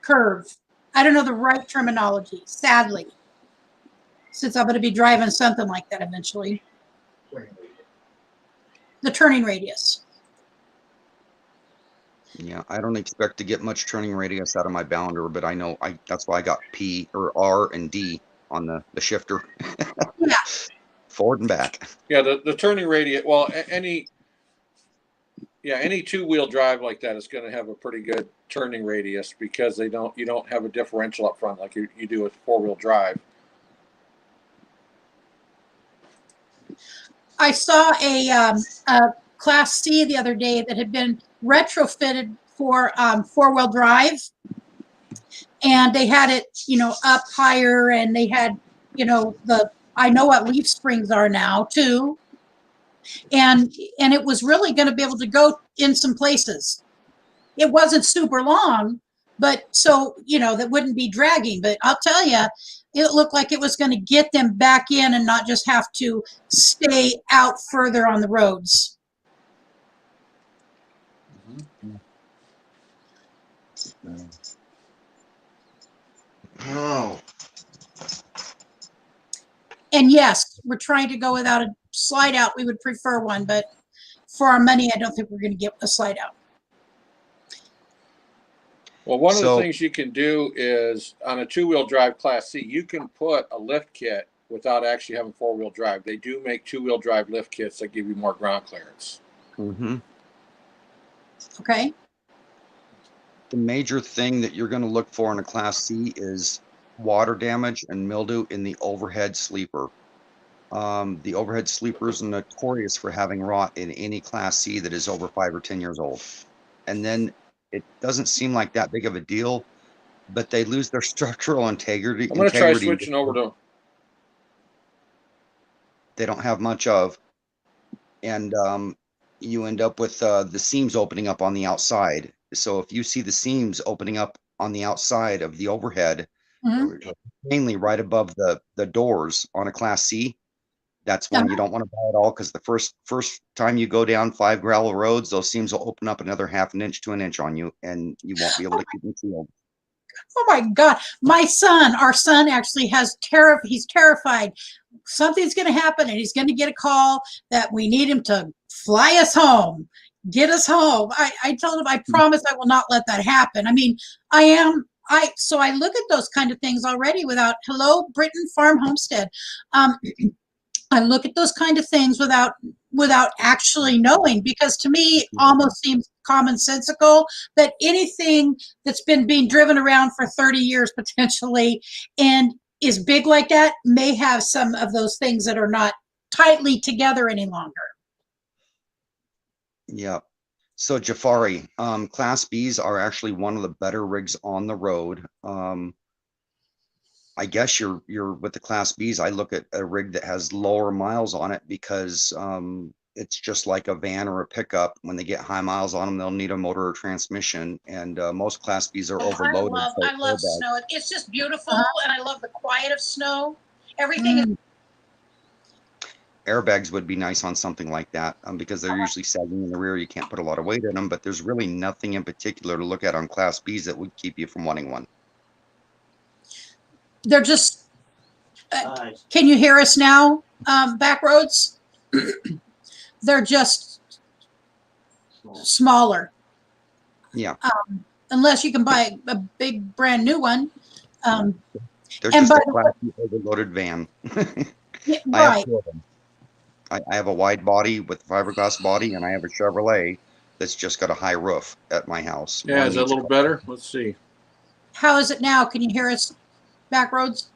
curve. I don't know the right terminology, sadly, since I'm going to be driving something like that eventually. The turning radius. Yeah, I don't expect to get much turning radius out of my bounder, but I know that's why I got P or R and D on the shifter. Yeah. Forward and back. Yeah, the turning radius. Well, any two-wheel drive like that is going to have a pretty good turning radius because you don't have a differential up front like you do with four-wheel drive. I saw a Class C the other day that had been retrofitted for four-wheel drive, and they had it, up higher, and they had, I know what leaf springs are now too, and it was really going to be able to go in some places. It wasn't super long, but so that wouldn't be dragging. But I'll tell you, it looked like it was going to get them back in and not just have to stay out further on the roads. Oh. And yes, we're trying to go without a slide out. We would prefer one, but for our money, I don't think we're going to get a slide out. Well, one of the things you can do is on a 2-wheel drive Class C, you can put a lift kit without actually having 4-wheel drive. They do make 2-wheel drive lift kits that give you more ground clearance. Mm-hmm. Okay. The major thing that you're going to look for in a Class C is water damage and mildew in the overhead sleeper. The overhead sleepers are notorious for having rot in any Class C that is over 5 or 10 years old. And then it doesn't seem like that big of a deal, but they lose their structural integrity. I'm going to try switching over to. They don't have much of, and you end up with the seams opening up on the outside. So if you see the seams opening up on the outside of the overhead, mainly right above the doors on a Class C, that's when you don't want to buy it all, because the first time you go down 5 gravel roads, those seams will open up another ½ an inch to an inch on you, and you won't be able to keep them sealed. Oh my God. Our son actually he's terrified. Something's going to happen and he's going to get a call that we need him to fly us home, get us home. I told him, I promise I will not let that happen. I mean, so I look at those kind of things already hello, Britain Farm Homestead. I look at those kind of things without actually knowing, because to me it almost seems commonsensical that anything that's been being driven around for 30 years potentially and is big like that may have some of those things that are not tightly together any longer. Yeah. So Jafari, Class Bs are actually one of the better rigs on the road. I guess you're with the Class Bs. I look at a rig that has lower miles on it because it's just like a van or a pickup. When they get high miles on them, they'll need a motor or transmission. And most Class Bs are overloaded. I love snow. It's just beautiful, and I love the quiet of snow. Everything is. Airbags would be nice on something like that because they're usually sagging in the rear. You can't put a lot of weight in them, but there's really nothing in particular to look at on Class Bs that would keep you from wanting one. They're just, can you hear us now, Backroads? They're just smaller. Yeah. Unless you can buy a big brand new one. They're just a classy overloaded van. Yeah, I have 2 of them. I have a wide body with fiberglass body, and I have a Chevrolet that's just got a high roof at my house. Yeah, is that a little better? Let's see. How is it now? Can you hear us, Backroads?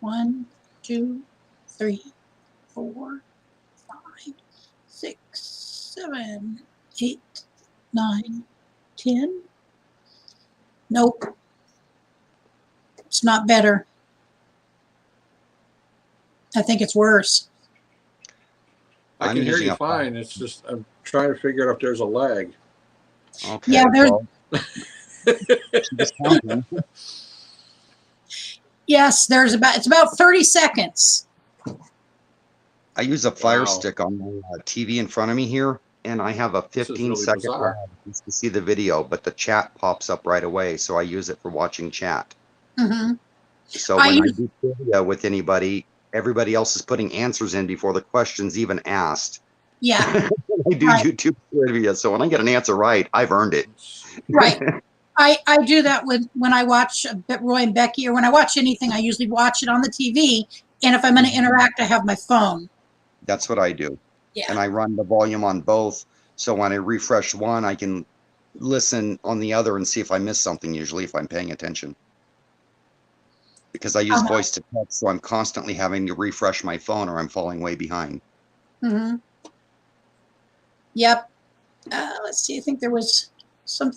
1, 2, 3, 4, 5, 6, 7, 8, 9, 10. Nope. It's not better. I think it's worse. I can hear you fine. It's just I'm trying to figure out if there's a lag. Okay. Yeah, there's. Yes, it's about 30 seconds. I use a Fire Stick on my TV in front of me here, and I have a 15-second lag just to see the video, but the chat pops up right away, so I use it for watching chat. So when I do trivia with anybody, everybody else is putting answers in before the question's even asked. Yeah. I do YouTube trivia, so when I get an answer right, I've earned it. Right. I do that when I watch Roy and Becky, or when I watch anything, I usually watch it on the TV. And if I'm going to interact, I have my phone. That's what I do. Yeah. And I run the volume on both. So when I refresh one, I can listen on the other and see if I miss something, usually if I'm paying attention. Because I use voice to text, so I'm constantly having to refresh my phone or I'm falling way behind. Yep. Let's see. I think there was some.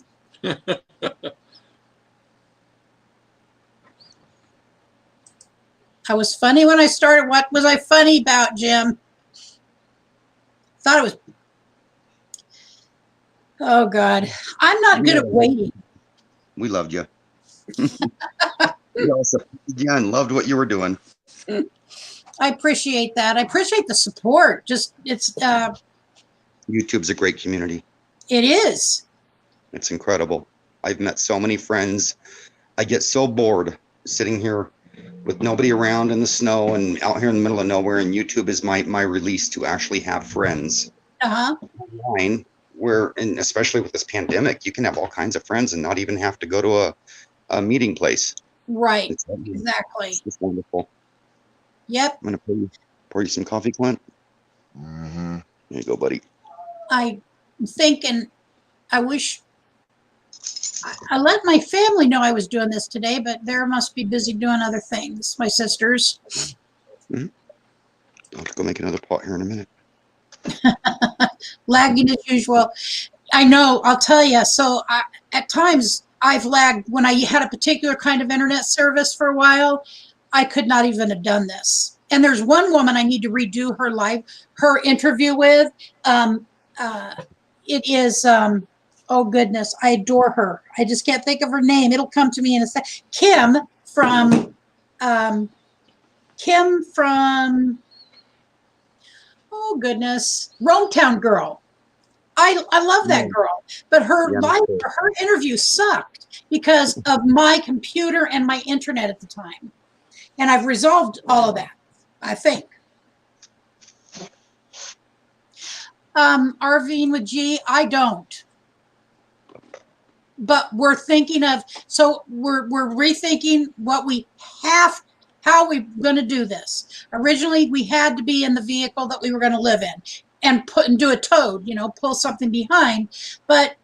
I was funny when I started. What was I funny about, Jim? Thought it was. Oh God, I'm not good at waiting. We loved you. We also, again, loved what you were doing. I appreciate that. I appreciate the support. Just it's. YouTube's a great community. It is. It's incredible. I've met so many friends. I get so bored sitting here with nobody around in the snow and out here in the middle of nowhere, and YouTube is my release to actually have friends online where, and especially with this pandemic, you can have all kinds of friends and not even have to go to a meeting place. Right. It's Exactly. just wonderful. Yep. I'm gonna pour you some coffee, Clint. Mm-hmm. There you go, buddy. I'm thinking, I wish I let my family know I was doing this today, but they must be busy doing other things. My sisters. I'll have to go make another pot here in a minute. Lagging as usual. I know, I'll tell you. So at times I've lagged when I had a particular kind of internet service for a while. I could not even have done this. And there's one woman I need to redo her interview with. It is, oh goodness, I adore her. I just can't think of her name. It'll come to me in a sec. Kim from, oh goodness, Rometown Girl. I love that girl, but her interview sucked because of my computer and my internet at the time. And I've resolved all of that, I think. RVing with G, I don't. But we're thinking of, so we're rethinking what we have, how we're going to do this. Originally, we had to be in the vehicle that we were going to live in and do a towed, pull something behind. But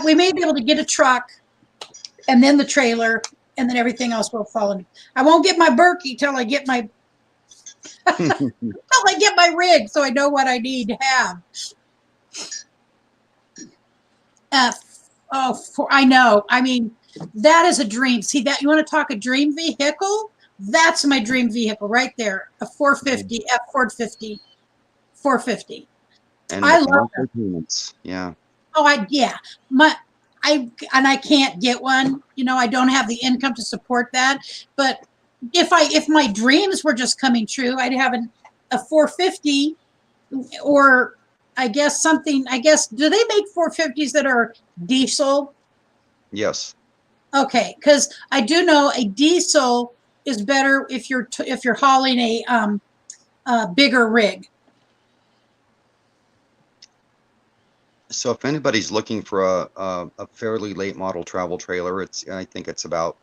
we may be able to get a truck and then the trailer and then everything else will fall in. I won't get my Berkey till I get my rig, so I know what I need to have. I know. I mean, that is a dream. See that? You want to talk a dream vehicle? That's my dream vehicle right there. A 450 F Ford 50, 450. And I love it. Yeah. Oh, I can't get one. I don't have the income to support that. But if my dreams were just coming true, I'd have a 450 or I guess do they make 450s that are diesel? Yes. Okay, because I do know a diesel is better if you're hauling a bigger rig. So if anybody's looking for a fairly late model travel trailer, I think it's about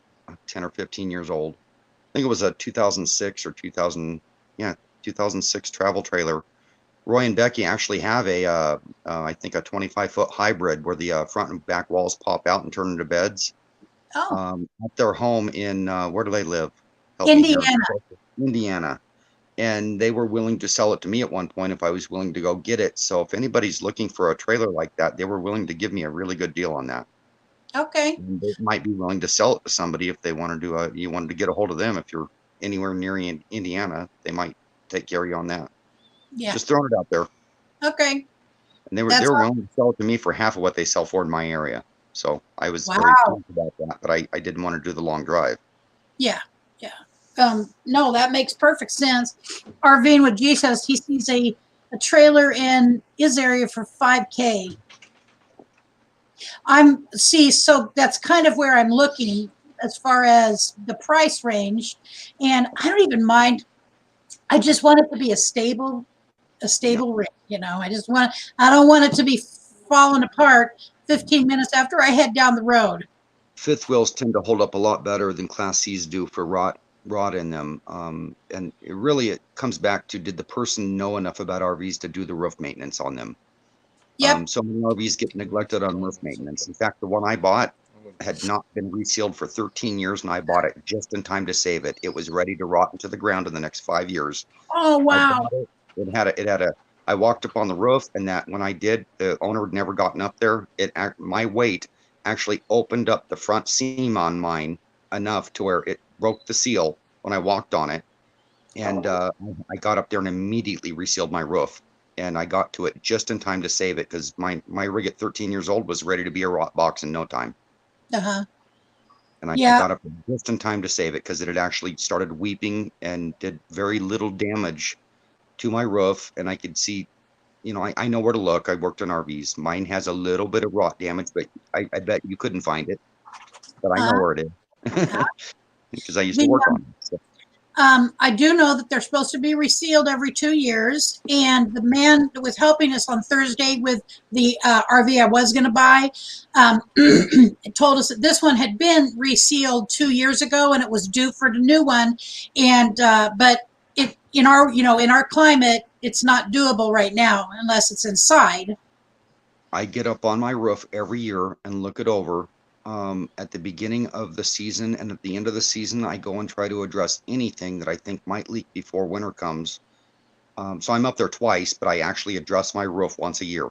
10 or 15 years old. I think it was a 2006 or 2006 travel trailer. Roy and Becky actually have I think a 25-foot hybrid where the front and back walls pop out and turn into beds. Oh. At their home in, where do they live? Indiana. Indiana. And they were willing to sell it to me at one point if I was willing to go get it. So if anybody's looking for a trailer like that, they were willing to give me a really good deal on that. Okay. And they might be willing to sell it to somebody if they want to you wanted to get a hold of them. If you're anywhere near Indiana, they might take care of you on that. Yeah. Just throwing it out there. Okay. And they were willing to sell it to me for half of what they sell for in my area. So I was very pleased about that, but I didn't want to do the long drive. Yeah. Yeah. No, that makes perfect sense. RVing with G says he sees a trailer in his area for $5,000. So that's kind of where I'm looking as far as the price range. And I don't even mind. I just want it to be a stable rig, I don't want it to be falling apart 15 minutes after I head down the road. Fifth wheels tend to hold up a lot better than Class C's do for rot in them. And it comes back to, did the person know enough about RVs to do the roof maintenance on them? Yep. So many RVs get neglected on roof maintenance. In fact, the one I bought had not been resealed for 13 years, and I bought it just in time to save it. It was ready to rot into the ground in the next 5 years. Oh, wow. I walked up on the roof, and that when I did, the owner had never gotten up there. My weight actually opened up the front seam on mine enough to where it broke the seal when I walked on it. And I got up there and immediately resealed my roof. And I got to it just in time to save it because my rig at 13 years old was ready to be a rot box in no time. Uh-huh. And I got up just in time to save it because it had actually started weeping and did very little damage to my roof. And I could see, I know where to look. I worked on RVs. Mine has a little bit of rot damage, but I bet you couldn't find it. But I know where it is because I used to work on it. So. I do know that they're supposed to be resealed every 2 years. And the man that was helping us on Thursday with the RV I was going to buy told us that this one had been resealed 2 years ago and it was due for the new one. And but it in our climate, it's not doable right now unless it's inside. I get up on my roof every year and look it over. At the beginning of the season and at the end of the season, I go and try to address anything that I think might leak before winter comes. So I'm up there twice, but I actually address my roof once a year.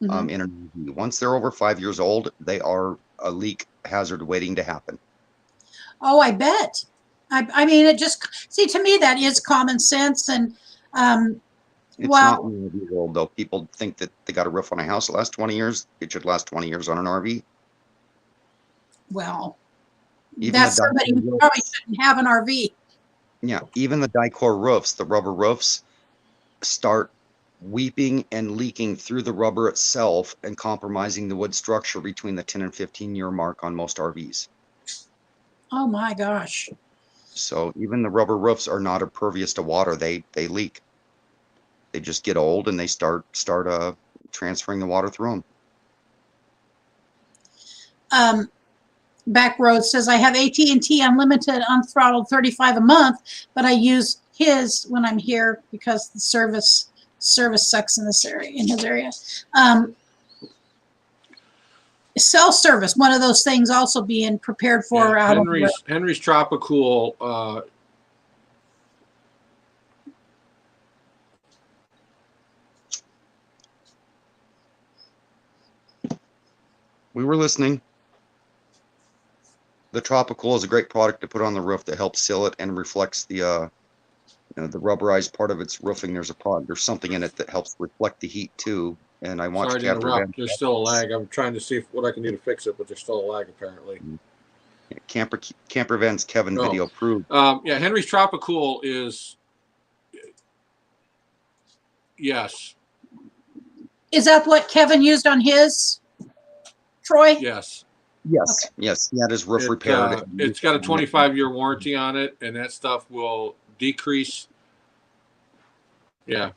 Mhm. In an RV. Once they're over 5 years old, they are a leak hazard waiting to happen. Oh, I bet. I mean, it just see to me that is common sense, and It's well, not 5 years old though. People think that they got a roof on a house that lasts 20 years. It should last 20 years on an RV. well, Even the that's somebody who Dicor probably roofs, shouldn't have an RV. yeah, even the Dicor roofs, the rubber roofs, start weeping and leaking through the rubber itself and compromising the wood structure between the 10 and 15-year mark on most RVs. Oh my gosh. So even the rubber roofs are not impervious to water. They leak. They just get old and they start transferring the water through them. Backroads says I have AT&T unlimited unthrottled 35 a month, but I use his when I'm here because the service sucks in this area, in his area. Cell service, one of those things also being prepared for Yeah, out on Henry's Tropicool. We were listening. The Tropical is a great product to put on the roof that helps seal it and reflects the the rubberized part of its roofing. There's something in it that helps reflect the heat too. And I want Sorry to interrupt. There's still a lag. I'm trying to see what I can do to fix it, but there's still a lag apparently. Camper Vents Kevin video proved. Yeah, Henry's Tropicool is yes. Is that what Kevin used on his, Troy? Yes. Yes. Okay. Yes. He had his roof repaired. It's got a 25-year warranty on it, and that stuff will decrease. Yeah.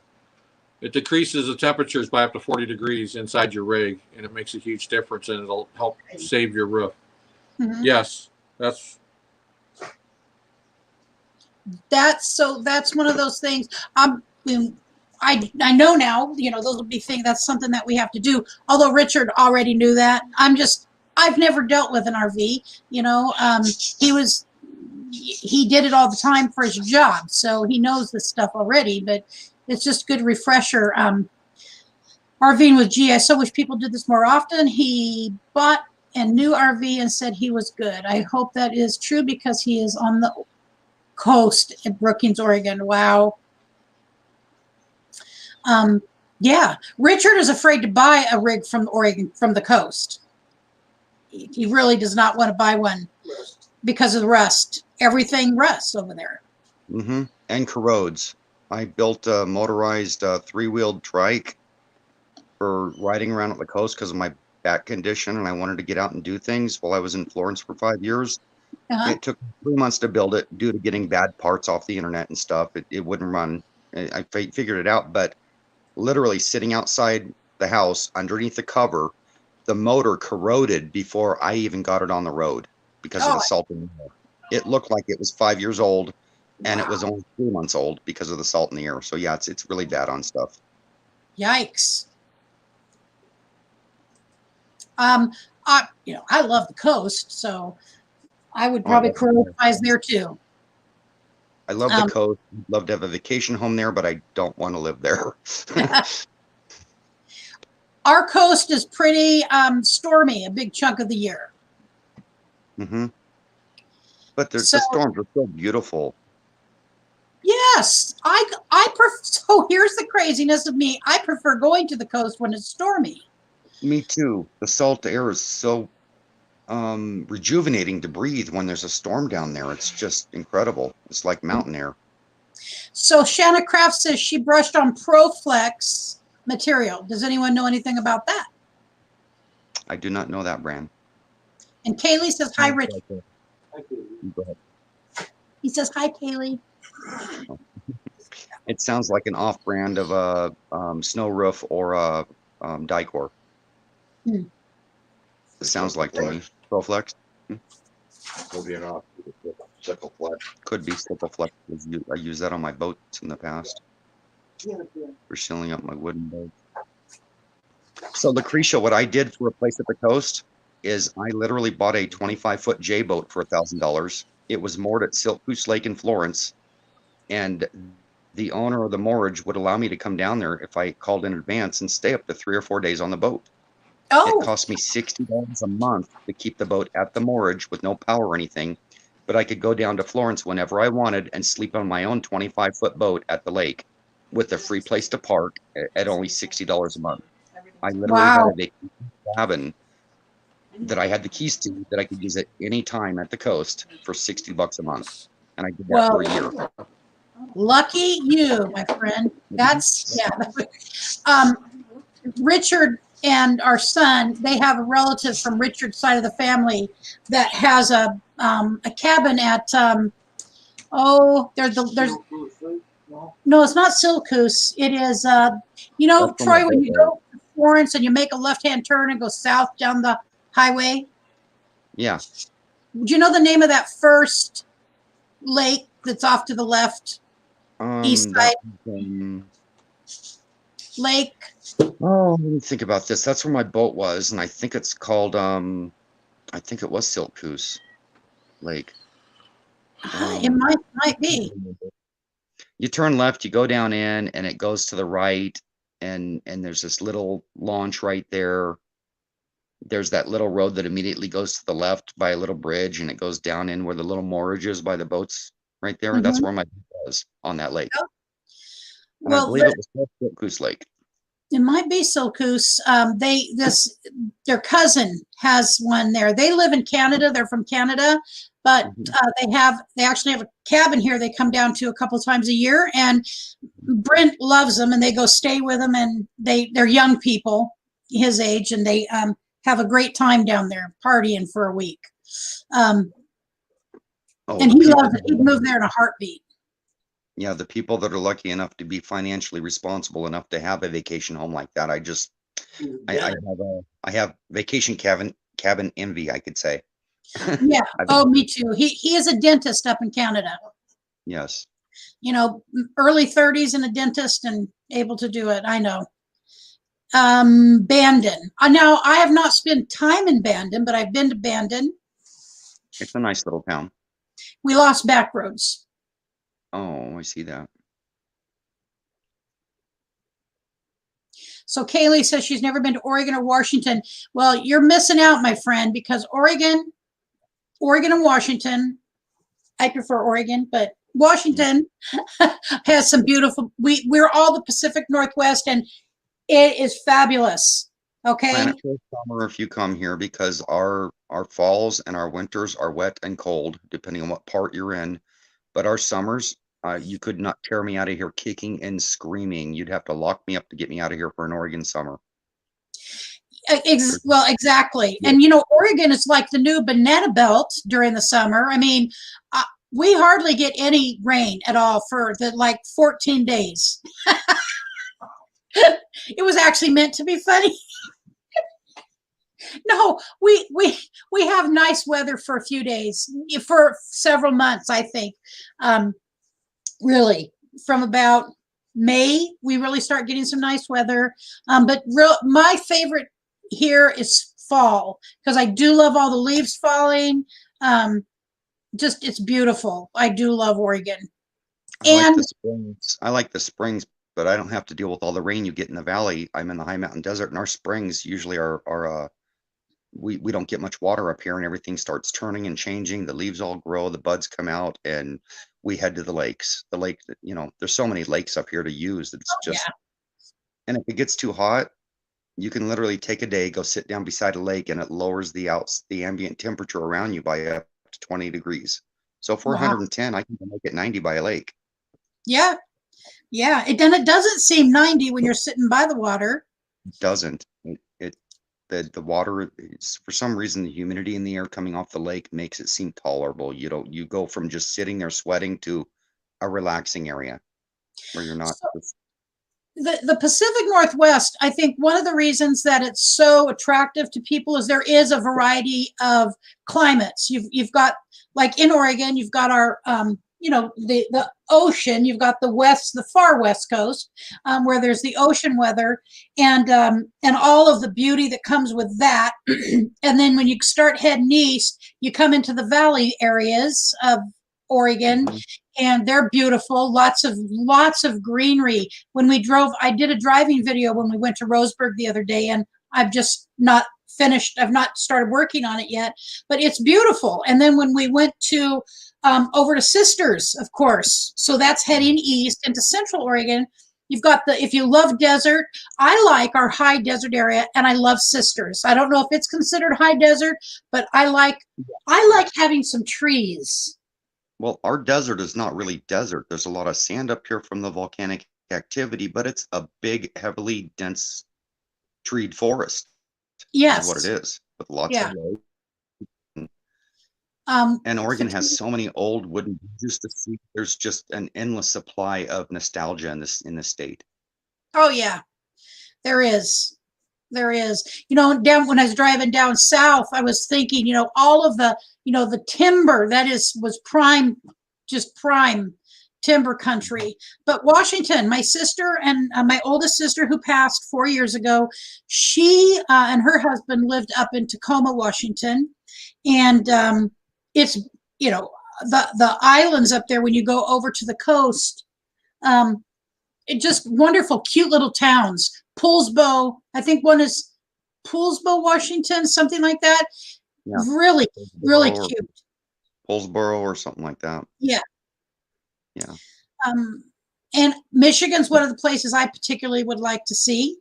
It decreases the temperatures by up to 40 degrees inside your rig, and it makes a huge difference, and it'll help save your roof. Mm-hmm. Yes. That's one of those things. I know now, those will be things, that's something that we have to do. Although Richard already knew that. I've never dealt with an RV, he did it all the time for his job. So he knows this stuff already, but it's just a good refresher. RVing with G, I so wish people did this more often. He bought a new RV and said he was good. I hope that is true because he is on the coast in Brookings, Oregon. Wow. Yeah, Richard is afraid to buy a rig from Oregon, from the coast. He really does not want to buy one because of the rust. Everything rusts over there. Mm-hmm. And corrodes. I built a motorized 3-wheeled trike for riding around at the coast because of my back condition, and I wanted to get out and do things while I was in Florence for 5 years. It took 3 months to build it due to getting bad parts off the internet and stuff. It wouldn't run. I figured it out, but literally sitting outside the house underneath the cover, the motor corroded before I even got it on the road because of the salt in the air. It looked like it was 5 years old, and it was only 3 months old because of the salt in the air. So yeah, it's really bad on stuff. Yikes. I love the coast, so I would probably prioritize there too. I love the coast. I'd love to have a vacation home there, but I don't want to live there. Our coast is pretty stormy a big chunk of the year. Mm-hmm. But the storms are so beautiful. Yes, so here's the craziness of me. I prefer going to the coast when it's stormy. Me too. The salt air is so rejuvenating to breathe when there's a storm down there. It's just incredible. It's like mountain air. So Shanna Kraft says she brushed on ProFlex material. Does anyone know anything about that? I do not know that brand. And Kaylee says, hi, Rich. Go ahead. He says, hi, Kaylee. It sounds like an off-brand of a snow roof or a Dicor. Hmm. It sounds like to me. Proflex Maybe an off, sickle flex. could be Proflex. I use that on my boats in the past for sealing up my wooden boat. So Lucretia, what I did for a place at the coast is I literally bought a 25-foot J boat for $1,000. It was moored at Silk Goose Lake in Florence, and the owner of the moorage would allow me to come down there if I called in advance and stay up to 3 or 4 days on the boat. Oh, It cost me $60 a month to keep the boat at the moorage with no power or anything, but I could go down to Florence whenever I wanted and sleep on my own 25-foot boat at the lake with a free place to park at only $60 a month. I literally had wow. a vacation cabin that I had the keys to that I could use at any time at the coast for $60 a month. And I did that for a year. Lucky you, my friend. That's, yeah. Richard and our son, they have a relative from Richard's side of the family that has a cabin at, no, it's not Silkus. It is, That's Troy, from when you go to Florence and you make a left-hand turn and go south down the highway. Yeah. Do you know the name of that first lake that's off to the left? East side lake. Oh, let me think about this. That's where my boat was, and I think it's called I think it was Silk Goose Lake. It might be. You turn left, you go down in, and it goes to the right, and there's this little launch right there. There's that little road that immediately goes to the left by a little bridge, and it goes down in where the little moorage is by the boats right there. That's where my boat was on that lake. And I believe it was called Silk Goose Lake. It might be Silkus. Their cousin has one there. They live in Canada. They're from Canada, but they actually have a cabin here. They come down to a couple times a year, and Brent loves them, and they go stay with them. And they're young people, his age, and they have a great time down there partying for a week. And he loves it. He'd move there in a heartbeat. Yeah, the people that are lucky enough to be financially responsible enough to have a vacation home like that, I have vacation cabin envy, I could say. Yeah. Oh, me too. He is a dentist up in Canada. Yes. Early 30s and a dentist and able to do it. I know. Bandon. Now I have not spent time in Bandon, but I've been to Bandon. It's a nice little town. We lost Backroads. Oh, I see that. So Kaylee says she's never been to Oregon or Washington. Well, you're missing out, my friend, because Oregon and Washington, I prefer Oregon, but Washington has some beautiful, we're all the Pacific Northwest, and it is fabulous. Okay. Plan it for summer if you come here, because our falls and our winters are wet and cold, depending on what part you're in. But our summers, you could not tear me out of here kicking and screaming. You'd have to lock me up to get me out of here for an Oregon summer. Well, exactly. And, Oregon is like the new banana belt during the summer. I mean, we hardly get any rain at all for 14 days. It was actually meant to be funny. No, we have nice weather for a few days, for several months, I think. Really, from about May, we really start getting some nice weather. But my favorite here is fall, because I do love all the leaves falling. It's beautiful. I do love Oregon. I like the springs, but I don't have to deal with all the rain you get in the valley. I'm in the high mountain desert, and our springs usually are we don't get much water up here, and everything starts turning and changing. The leaves all grow, the buds come out, and we head to the lakes. The lake, there's so many lakes up here to use. It's just, and if it gets too hot, you can literally take a day, go sit down beside a lake, and it lowers the ambient temperature around you by up to 20 degrees. So if we're 110, I can make it 90 by a lake. Yeah. Yeah. It doesn't seem 90 when you're sitting by the water. It doesn't. The water is, for some reason, the humidity in the air coming off the lake makes it seem tolerable. You go from just sitting there sweating to a relaxing area where you're not. The Pacific Northwest, I think one of the reasons that it's so attractive to people is there is a variety of climates. You've got, like in Oregon, you've got our the ocean. You've got the far west coast, where there's the ocean weather and all of the beauty that comes with that. And then when you start heading east, you come into the valley areas of Oregon, and they're beautiful. Lots of greenery. When we drove, I did a driving video when we went to Roseburg the other day, and I've just not finished. I've not started working on it yet, but it's beautiful. And then when we went to over to Sisters, of course, so that's heading east into Central Oregon. You've got if you love desert, I like our high desert area, and I love Sisters. I don't know if it's considered high desert, but I like having some trees. Well, our desert is not really desert. There's a lot of sand up here from the volcanic activity, but it's a big, heavily dense treed forest. Yes. Is what it is, with lots of lakes. And Oregon has so many old wooden bridges to see. There's just an endless supply of nostalgia in this state. Oh yeah, there is. There is. Down when I was driving down south, I was thinking, all of the timber that was prime timber country. But Washington, my sister and my oldest sister, who passed 4 years ago, she and her husband lived up in Tacoma, Washington, and it's the islands up there when you go over to the coast. It just wonderful, cute little towns. Poulsbo, I think one is Poulsbo, Washington, something like that. Yeah. Really, really cute. Poulsboro or something like that. Yeah. Yeah. And Michigan's one of the places I particularly would like to see.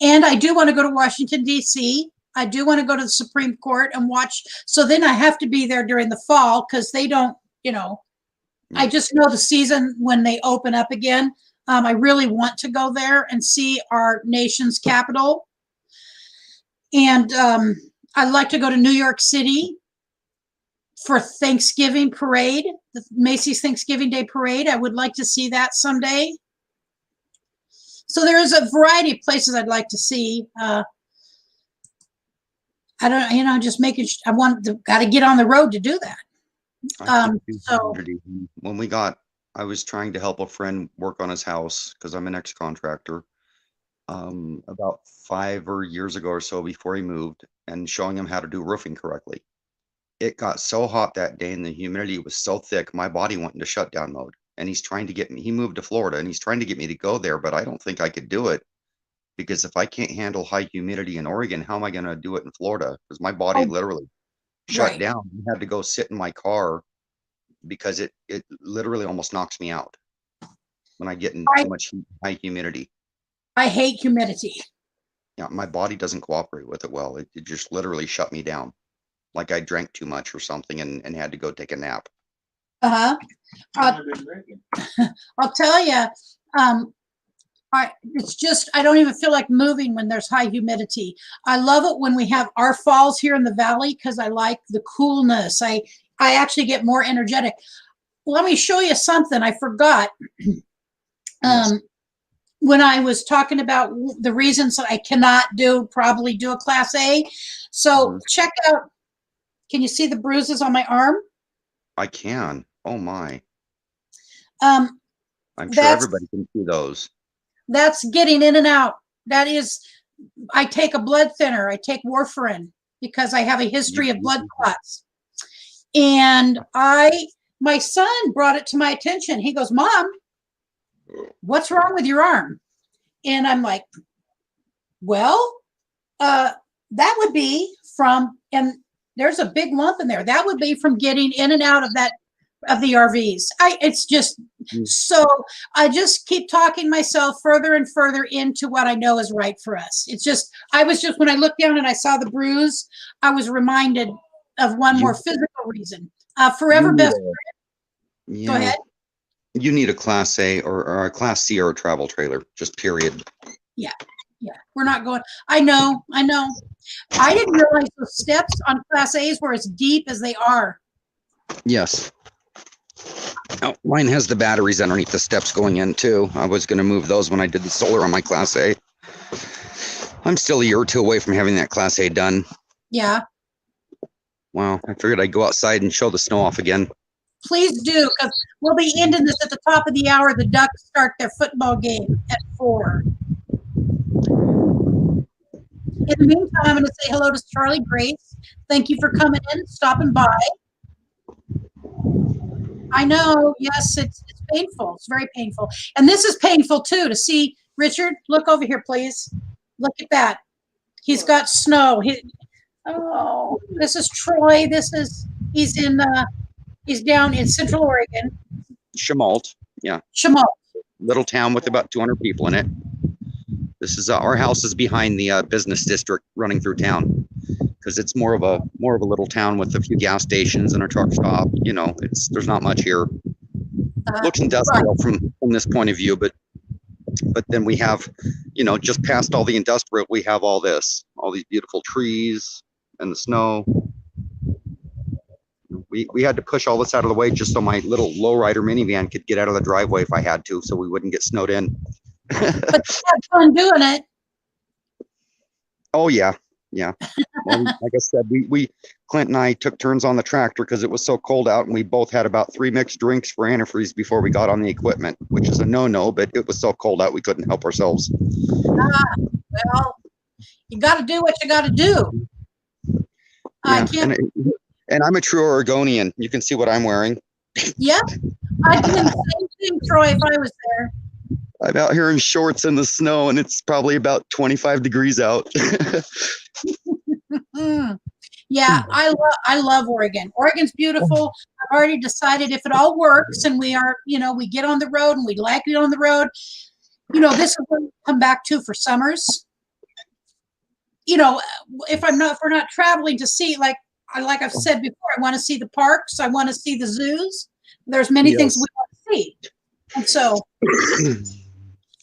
And I do want to go to Washington, D.C. I do want to go to the Supreme Court and watch. So then I have to be there during the fall because they don't, I just know the season when they open up again. I really want to go there and see our nation's capital. And I'd like to go to New York City for Thanksgiving parade, the Macy's Thanksgiving Day parade. I would like to see that someday. So there is a variety of places I'd like to see. I don't, just making. Got to get on the road to do that. So when I was trying to help a friend work on his house because I'm an ex-contractor. About 5 years ago or so before he moved, and showing him how to do roofing correctly. It got so hot that day and the humidity was so thick, my body went into shutdown mode. And he's trying to get me, he moved to Florida and he's trying to get me to go there, but I don't think I could do it because if I can't handle high humidity in Oregon, how am I going to do it in Florida? Because my body literally shut down. I had to go sit in my car because it literally almost knocks me out when I get in too much high humidity. I hate humidity. Yeah, my body doesn't cooperate with it well. It just literally shut me down. Like I drank too much or something and had to go take a nap. I'll tell you, it's just, I don't even feel like moving when there's high humidity. I love it when we have our falls here in the valley because I like the coolness. I actually get more energetic. Let me show you something I forgot. Yes. When I was talking about the reasons that I cannot probably do a Class A. So check out, can you see the bruises on my arm? I can. Oh my. I'm sure everybody can see those. That's getting in and out. That is, I take a blood thinner. I take warfarin because I have a history of blood clots. And my son brought it to my attention. He goes, Mom, what's wrong with your arm? And I'm like, well, that would be from, and there's a big lump in there. That would be from getting in and out of the RVs. It's just, so I just keep talking myself further and further into what I know is right for us. It's just, when I looked down and I saw the bruise, I was reminded of one more physical reason. Forever best friend. Yeah. Go ahead. You need a Class A or a Class C or a travel trailer, just period. Yeah. Yeah, we're not going. I know. I didn't realize the steps on Class A's were as deep as they are. Yes. Oh, mine has the batteries underneath the steps going in too. I was going to move those when I did the solar on my Class A. I'm still a year or two away from having that Class A done. Yeah. Wow. I figured I'd go outside and show the snow off again. Please do, because we'll be ending this at the top of the hour. The Ducks start their football game at 4. In the meantime, I'm going to say hello to Charlie Grace. Thank you for coming in, stopping by. I know, yes, it's painful. It's very painful. And this is painful too, to see. Richard, look over here, please. Look at that. He's got snow. Oh, this is Troy. He's down in Central Oregon. Chemalt. Yeah. Chemalt. Little town with about 200 people in it. This is our house is behind the business district running through town, because it's more of a little town with a few gas stations and a truck stop. You know, there's not much here. Looks industrial from this point of view, but then we have, you know, just past all the industrial, we have all these beautiful trees and the snow. We had to push all this out of the way just so my little lowrider minivan could get out of the driveway if I had to, so we wouldn't get snowed in. But you had fun doing it. Oh yeah. Well, like I said, Clint and I took turns on the tractor because it was so cold out, and we both had about 3 mixed drinks for antifreeze before we got on the equipment, which is a no-no, but it was so cold out we couldn't help ourselves. Well, you got to do what you got to do. Yeah, and I'm a true Oregonian. You can see what I'm wearing. Yep. I'd do the same thing, Troy, if I was there. I'm out here in shorts in the snow, and it's probably about 25 degrees out. Yeah, I love Oregon. Oregon's beautiful. I've already decided if it all works and we are, you know, we get on the road and we like it on the road, you know, this is what we come back to for summers. You know, if we're not traveling to see, like I've said before, I want to see the parks. I want to see the zoos. There's many things we want to see. And so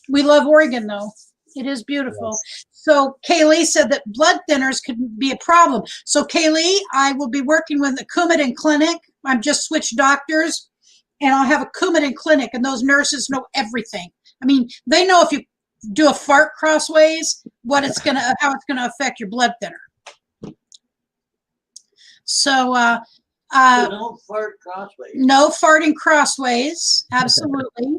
we love Oregon, though. It is beautiful. Yes. So Kaylee said that blood thinners could be a problem. So Kaylee, I will be working with the Coumadin Clinic. I've just switched doctors, and I'll have a Coumadin Clinic, and those nurses know everything. I mean, they know if you do a fart crossways, how it's gonna affect your blood thinner. So no fart crossways. No farting crossways. Absolutely.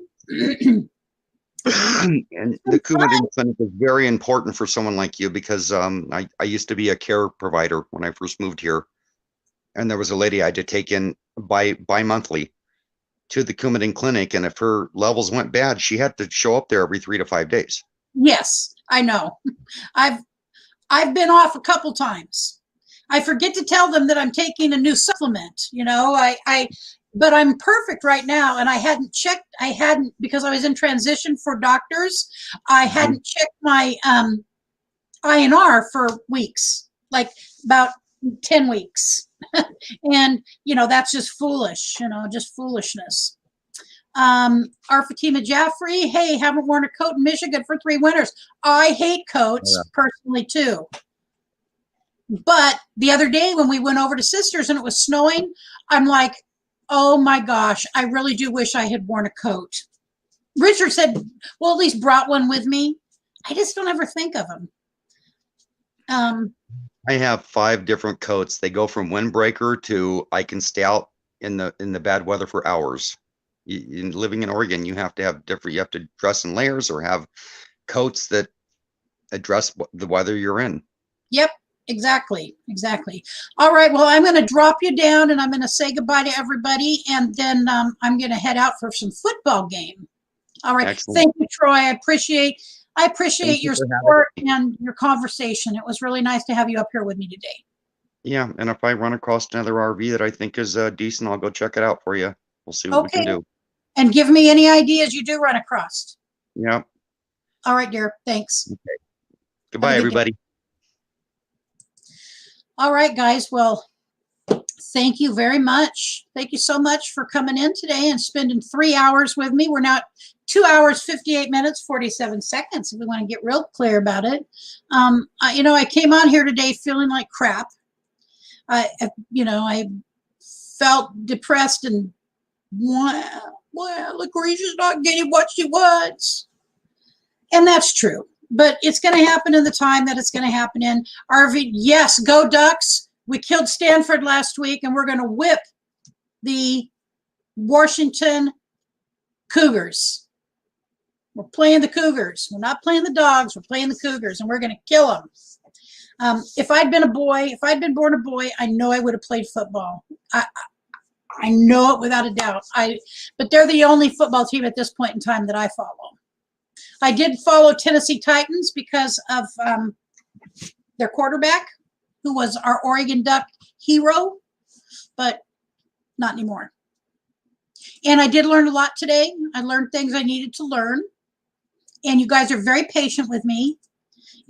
And the Coumadin Clinic is very important for someone like you, because I used to be a care provider when I first moved here, and there was a lady I had to take in bi-monthly to the Coumadin Clinic, and if her levels went bad, she had to show up there every 3 to 5 days. Yes, I know. I've been off a couple times. I forget to tell them that I'm taking a new supplement. You know, but I'm perfect right now, and I hadn't checked. Because I was in transition for doctors. I hadn't checked my INR for weeks, like about 10 weeks. And, you know, that's just foolish, you know, just foolishness. Our Fatima Jaffrey, hey, haven't worn a coat in Michigan for 3 winters. I hate coats personally too. But the other day when we went over to Sisters and it was snowing, I'm like, oh my gosh, I really do wish I had worn a coat. Richard said, well, at least brought one with me. I just don't ever think of them. I have 5 different coats. They go from windbreaker to I can stay out in the bad weather for hours. Living in Oregon, you have to have different. You have to dress in layers or have coats that address the weather you're in. Yep. Exactly. All right. Well, I'm going to drop you down and I'm going to say goodbye to everybody. And then I'm going to head out for some football game. All right. Excellent. Thank you, Troy. I appreciate your support and your conversation. It was really nice to have you up here with me today. Yeah. And if I run across another RV that I think is decent, I'll go check it out for you. We'll see what we can do. And give me any ideas you do run across. Yeah. All right, dear. Thanks. Okay. Goodbye, everybody. All right, guys. Well, Thank you very much. Thank you so much for coming in today and spending 3 hours with me. We're now 2 hours, 58 minutes, 47 seconds, if we want to get real clear about it. I came on here today feeling like crap. I felt depressed and, well, Lucretia's not getting what she wants. And that's true. But it's going to happen in the time that it's going to happen in. RV, yes, go Ducks. We killed Stanford last week, and we're going to whip the Washington Cougars. We're playing the Cougars. We're not playing the Dogs. We're playing the Cougars, and we're going to kill them. If I'd been born a boy, I know I would have played football. I know it without a doubt. But they're the only football team at this point in time that I follow. I did follow Tennessee Titans because of their quarterback, who was our Oregon Duck hero, but not anymore. And I did learn a lot today. I learned things I needed to learn. And you guys are very patient with me.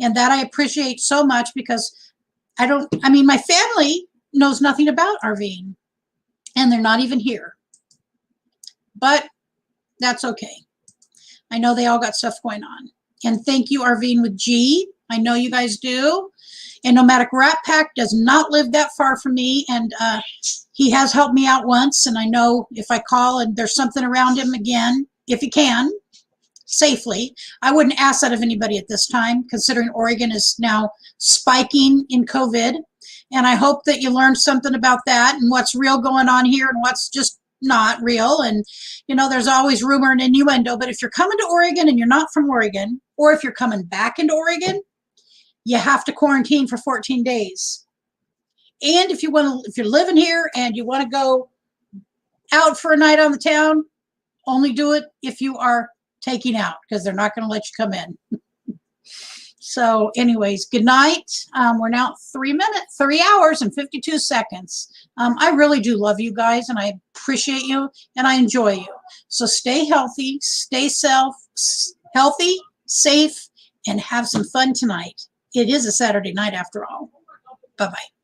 And that I appreciate so much, because my family knows nothing about RVing. And they're not even here. But that's okay. I know they all got stuff going on. And thank you, RVing with G. I know you guys do. And Nomadic Ratpack does not live that far from me. And he has helped me out once. And I know if I call and there's something around him again, if he can, safely. I wouldn't ask that of anybody at this time, considering Oregon is now spiking in COVID. And I hope that you learned something about that and what's real going on here and what's just not real. And, there's always rumor and innuendo. But if you're coming to Oregon and you're not from Oregon, or if you're coming back into Oregon, you have to quarantine for 14 days. And if you're living here and you want to go out for a night on the town, only do it if you are taking out, because they're not going to let you come in. So anyways, good night. We're now 3 hours and 52 seconds. I really do love you guys, and I appreciate you, and I enjoy you. So stay healthy, stay healthy, safe, and have some fun tonight. It is a Saturday night after all. Bye-bye.